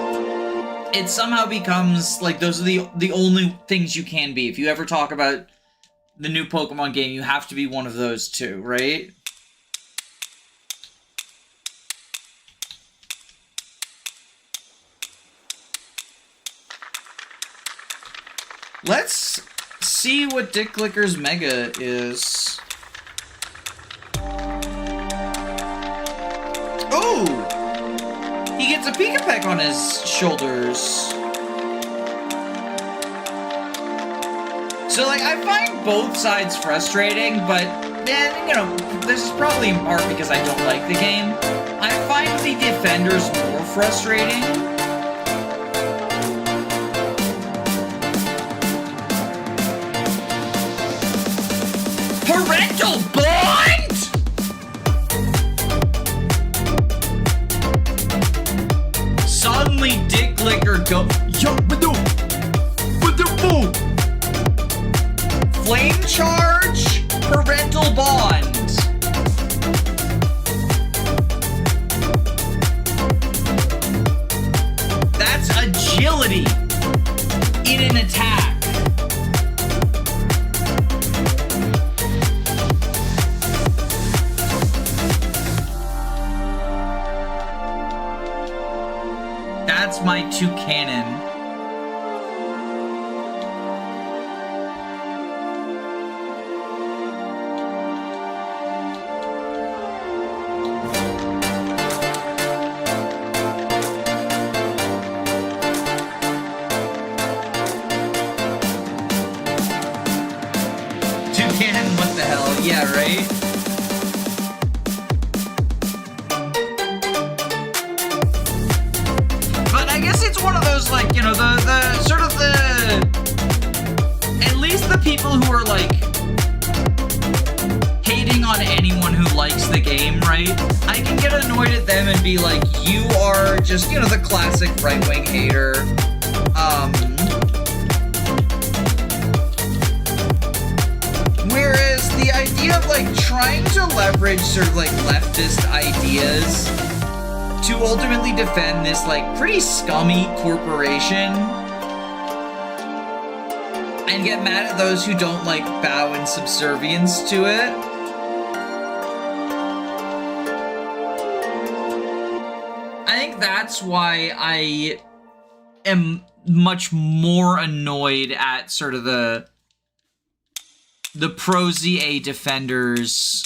It somehow becomes, like, those are the only things you can be. If you ever talk about the new Pokemon game, you have to be one of those two, right? Let's see what Dick Licker's Mega is. Oh! He gets a Pikapeck on his shoulders. So, like, I find both sides frustrating, but then, you know, this is probably in part because I don't like the game. I find the defenders more frustrating. Parental bond?! Suddenly Dick Licker go, yo, what the fool? Flame charge, parental bond. by Toucannon. Toucannon, what the hell? Yeah, right? It's one of those, like, you know, the sort of the, at least the people who are, like, hating on anyone who likes the game, right? I can get annoyed at them and be like, you are just, you know, the classic right-wing hater. Whereas the idea of, like, trying to leverage sort of, like, leftist ideas to ultimately defend this, like, pretty scummy corporation and get mad at those who don't, like, bow in subservience to it. I think that's why I am much more annoyed at sort of the pro-ZA defenders.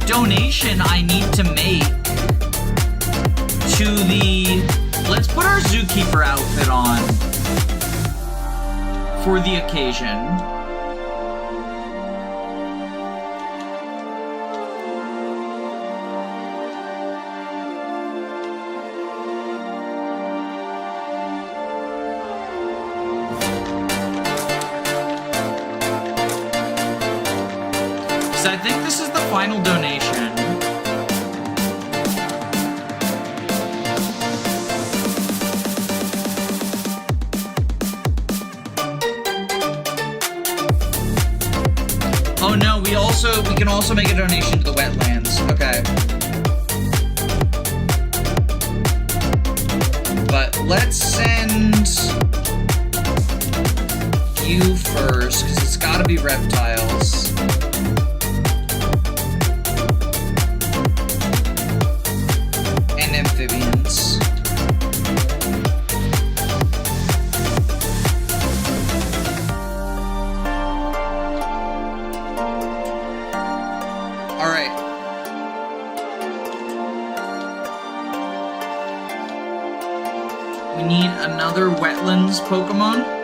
Donation I need to make to the... Let's put our Zookeeper outfit on for the occasion. I think this is the final donation. Oh no, we can also make a donation to the wetlands. Okay. But let's send you first, because it's gotta be reptiles. Amphibians. All right. We need another wetlands Pokemon.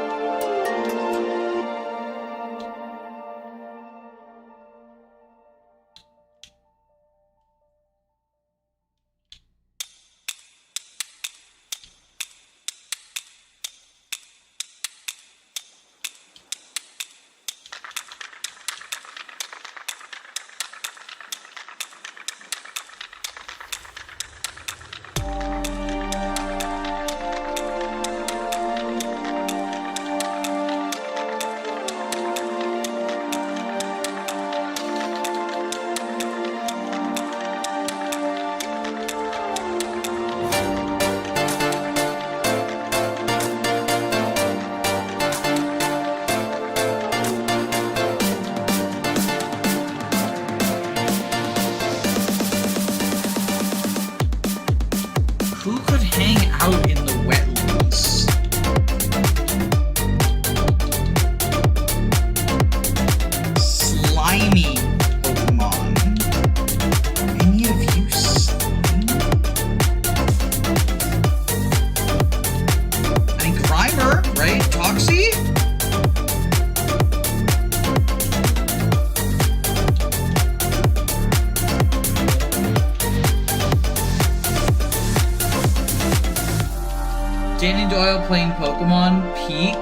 about playing Pokemon Peak.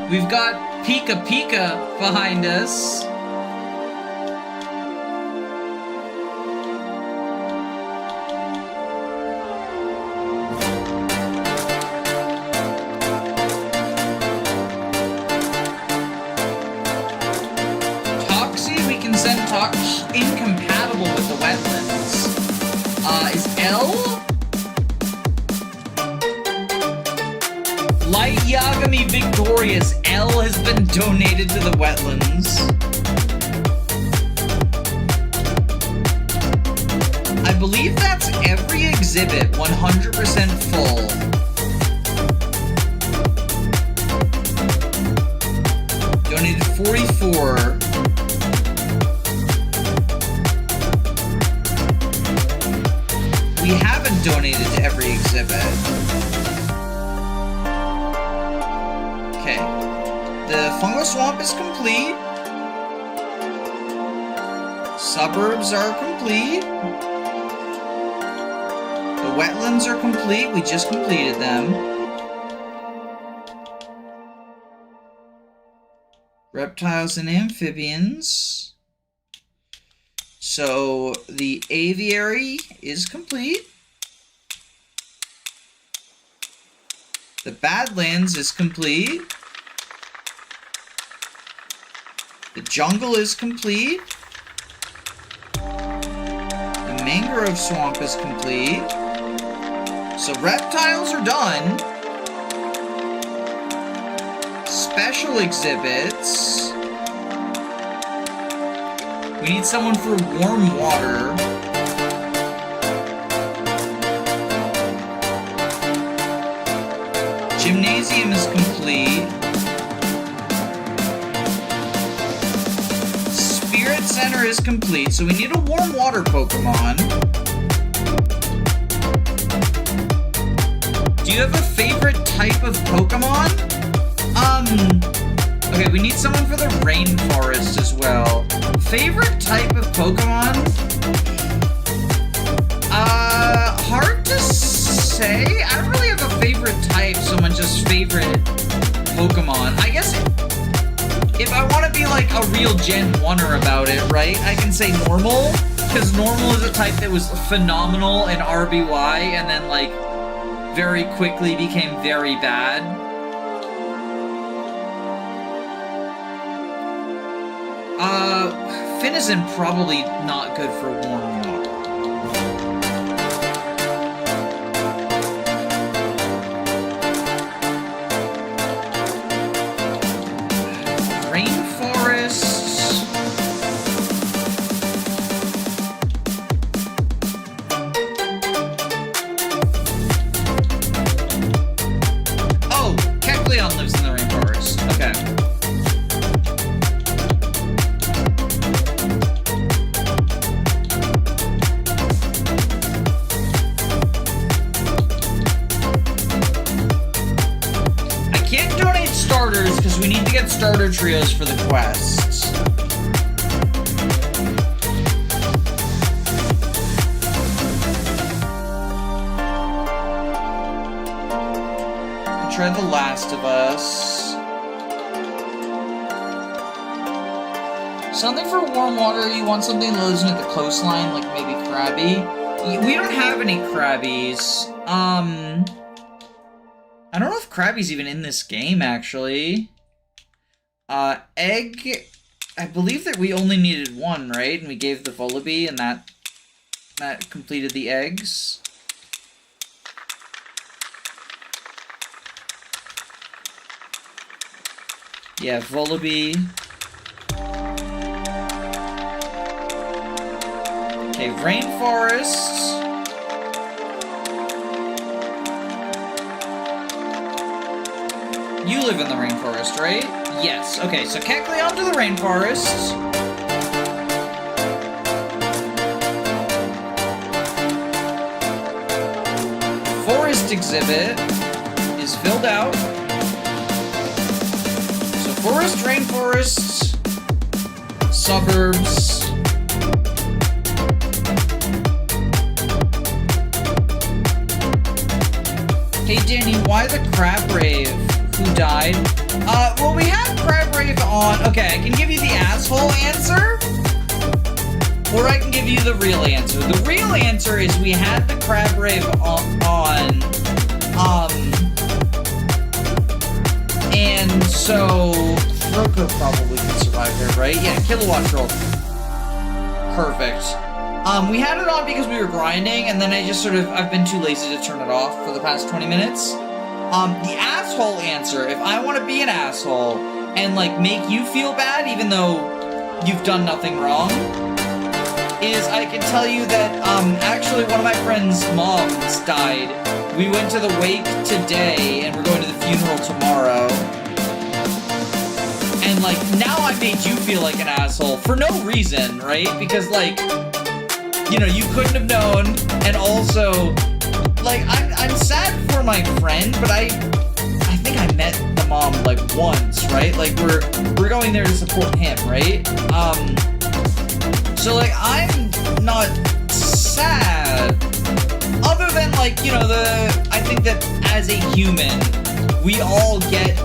We've got Pika Pika behind us. Toxie, we can send incompatible with the wetlands. Is L? Light Yagami victorious. L has been donated to the wetlands. I believe that's every exhibit 100% full. Donated 44. We haven't donated to every exhibit. Okay. The Fungal Swamp is complete. Suburbs are complete. The wetlands are complete. We just completed them. Reptiles and amphibians. So the aviary is complete. The Badlands is complete. The jungle is complete. The mangrove swamp is complete. So reptiles are done. Special exhibits. We need someone for warm water. Gymnasium is complete. Spirit Center is complete, so we need a warm water Pokemon. Do you have a favorite type of Pokemon? Okay, we need someone for the rainforest as well. Favorite type of Pokemon? Hard to say. I don't really have a favorite type, so much as favorite Pokemon. I guess if I want to be like a real Gen 1er about it, right? I can say normal, because normal is a type that was phenomenal in RBY and then like very quickly became very bad. Finizen probably not good for warm water. Rainforests. Oh, Kecleon lives in the rainforest. Okay. Because we need to get starter trios for the quests. I'll try The Last of Us. Something for warm water. You want something that lives near the coastline, like maybe Krabby? We don't have any Krabbies. I don't know if Krabby's even in this game, actually. Egg, I believe that we only needed one, right? And we gave the Vullaby, and that completed the eggs. Yeah, Vullaby. Okay, rainforests. You live in the rainforest, right? Yes. Okay, so Kecleon to the rainforest. Forest exhibit is filled out. So forest, rainforests, suburbs. Hey Danny, why the Crab Rave? Who died? Well, we had Crab Rave on. Okay, I can give you the asshole answer, or I can give you the real answer. The real answer is we had the Crab Rave on and so Roko probably can survive there, right? Yeah, Kilowatt Troll. Perfect. We had it on because we were grinding, and then I've been too lazy to turn it off for the past 20 minutes. The asshole answer, if I want to be an asshole and, like, make you feel bad even though you've done nothing wrong, is I can tell you that, actually one of my friend's moms died. We went to the wake today, and we're going to the funeral tomorrow. And, like, now I made you feel like an asshole for no reason, right? Because, like, you know, you couldn't have known, and also, like, I'm sad for my friend, but I think I met the mom, like, once, right? Like, we're going there to support him, right? So, like, I'm not sad, other than, like, you know, I think that as a human, we all get,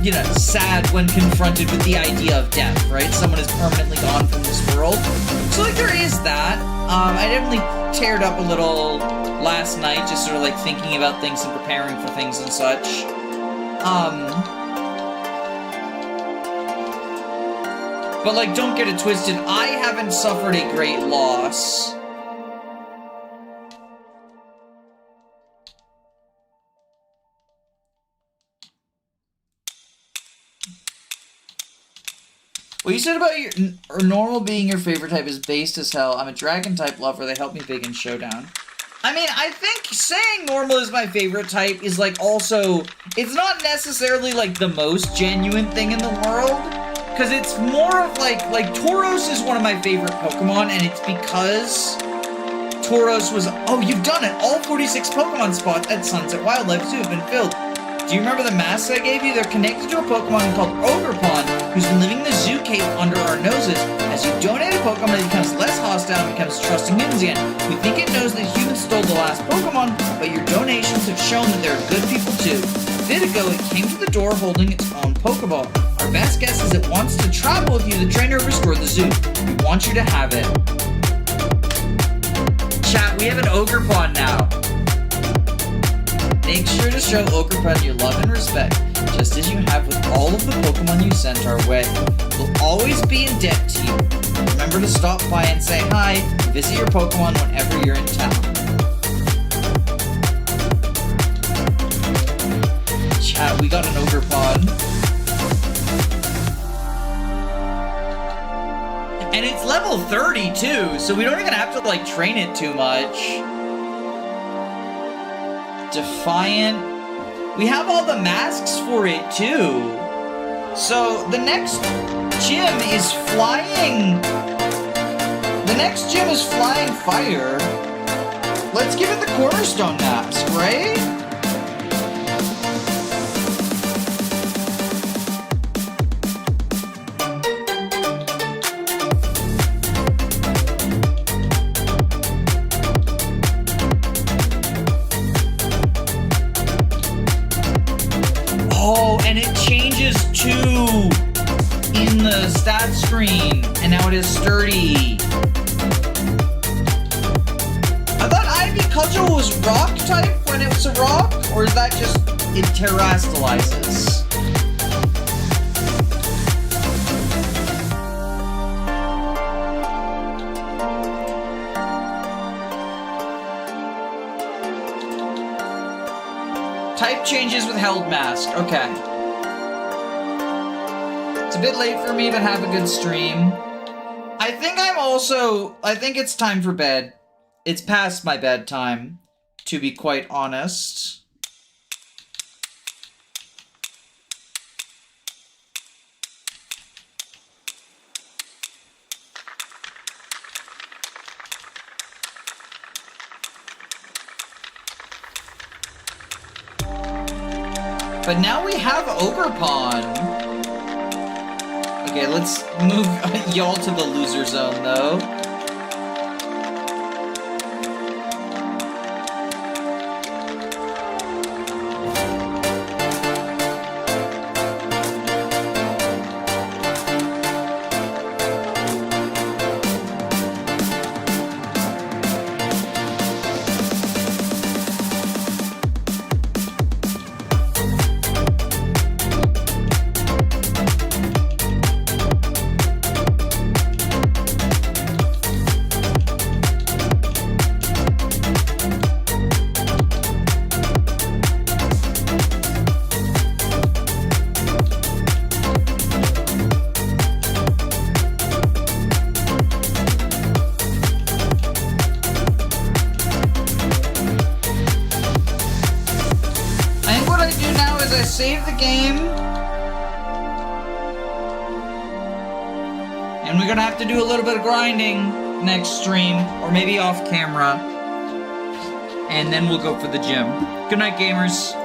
you know, sad when confronted with the idea of death, right? Someone is permanently gone from this world. So, like, there is that. I definitely teared up a little last night, just sort of, like, thinking about things and preparing for things and such. But, like, don't get it twisted. I haven't suffered a great loss. What you said about your normal being your favorite type is based as hell. I'm a dragon type lover. They help me big in Showdown. I mean, I think saying normal is my favorite type is, like, also... It's not necessarily, like, the most genuine thing in the world. Because it's more of, like, Tauros is one of my favorite Pokemon, and it's because Tauros was... Oh, you've done it! All 46 Pokemon spots at Sunset Wildlife Zoo have been filled. Do you remember the masks I gave you? They're connected to a Pokemon called Ogerpon, who's been living in the zoo cave under our noses. As you donate a Pokemon, it becomes less hostile and becomes trusting humans again. We think it knows that humans stole the last Pokemon, but your donations have shown that there are good people too. A bit ago, it came to the door holding its own Pokeball. Our best guess is it wants to travel with you. The trainer restored the zoo. We want you to have it. Chat, we have an Ogerpon now. Make sure to show Ogerpon your love and respect, just as you have with all of the Pokemon you sent our way. We'll always be in debt to you. Remember to stop by and say hi, and visit your Pokemon whenever you're in town. Chat, we got an Ogerpon. And it's level 30 too, so we don't even have to, like, train it too much. Defiant. We have all the masks for it too. So the next gym is flying. The next gym is flying fire. Let's give it the Cornerstone mask, right? Oh, and it changes too in the stat screen, and now it is sturdy. I thought Ivy Cudgel was rock type when it was a rock, or is that just it terastallizes? Type changes with held mask. Okay. It's a bit late for me, but have a good stream. I think it's time for bed. It's past my bedtime, to be quite honest. But now we have Ogerpon. Okay, let's move y'all to the loser zone, though. gonna save the game. And we're gonna have to do a little bit of grinding next stream, or maybe off camera. And then we'll go for the gym. Good night, gamers.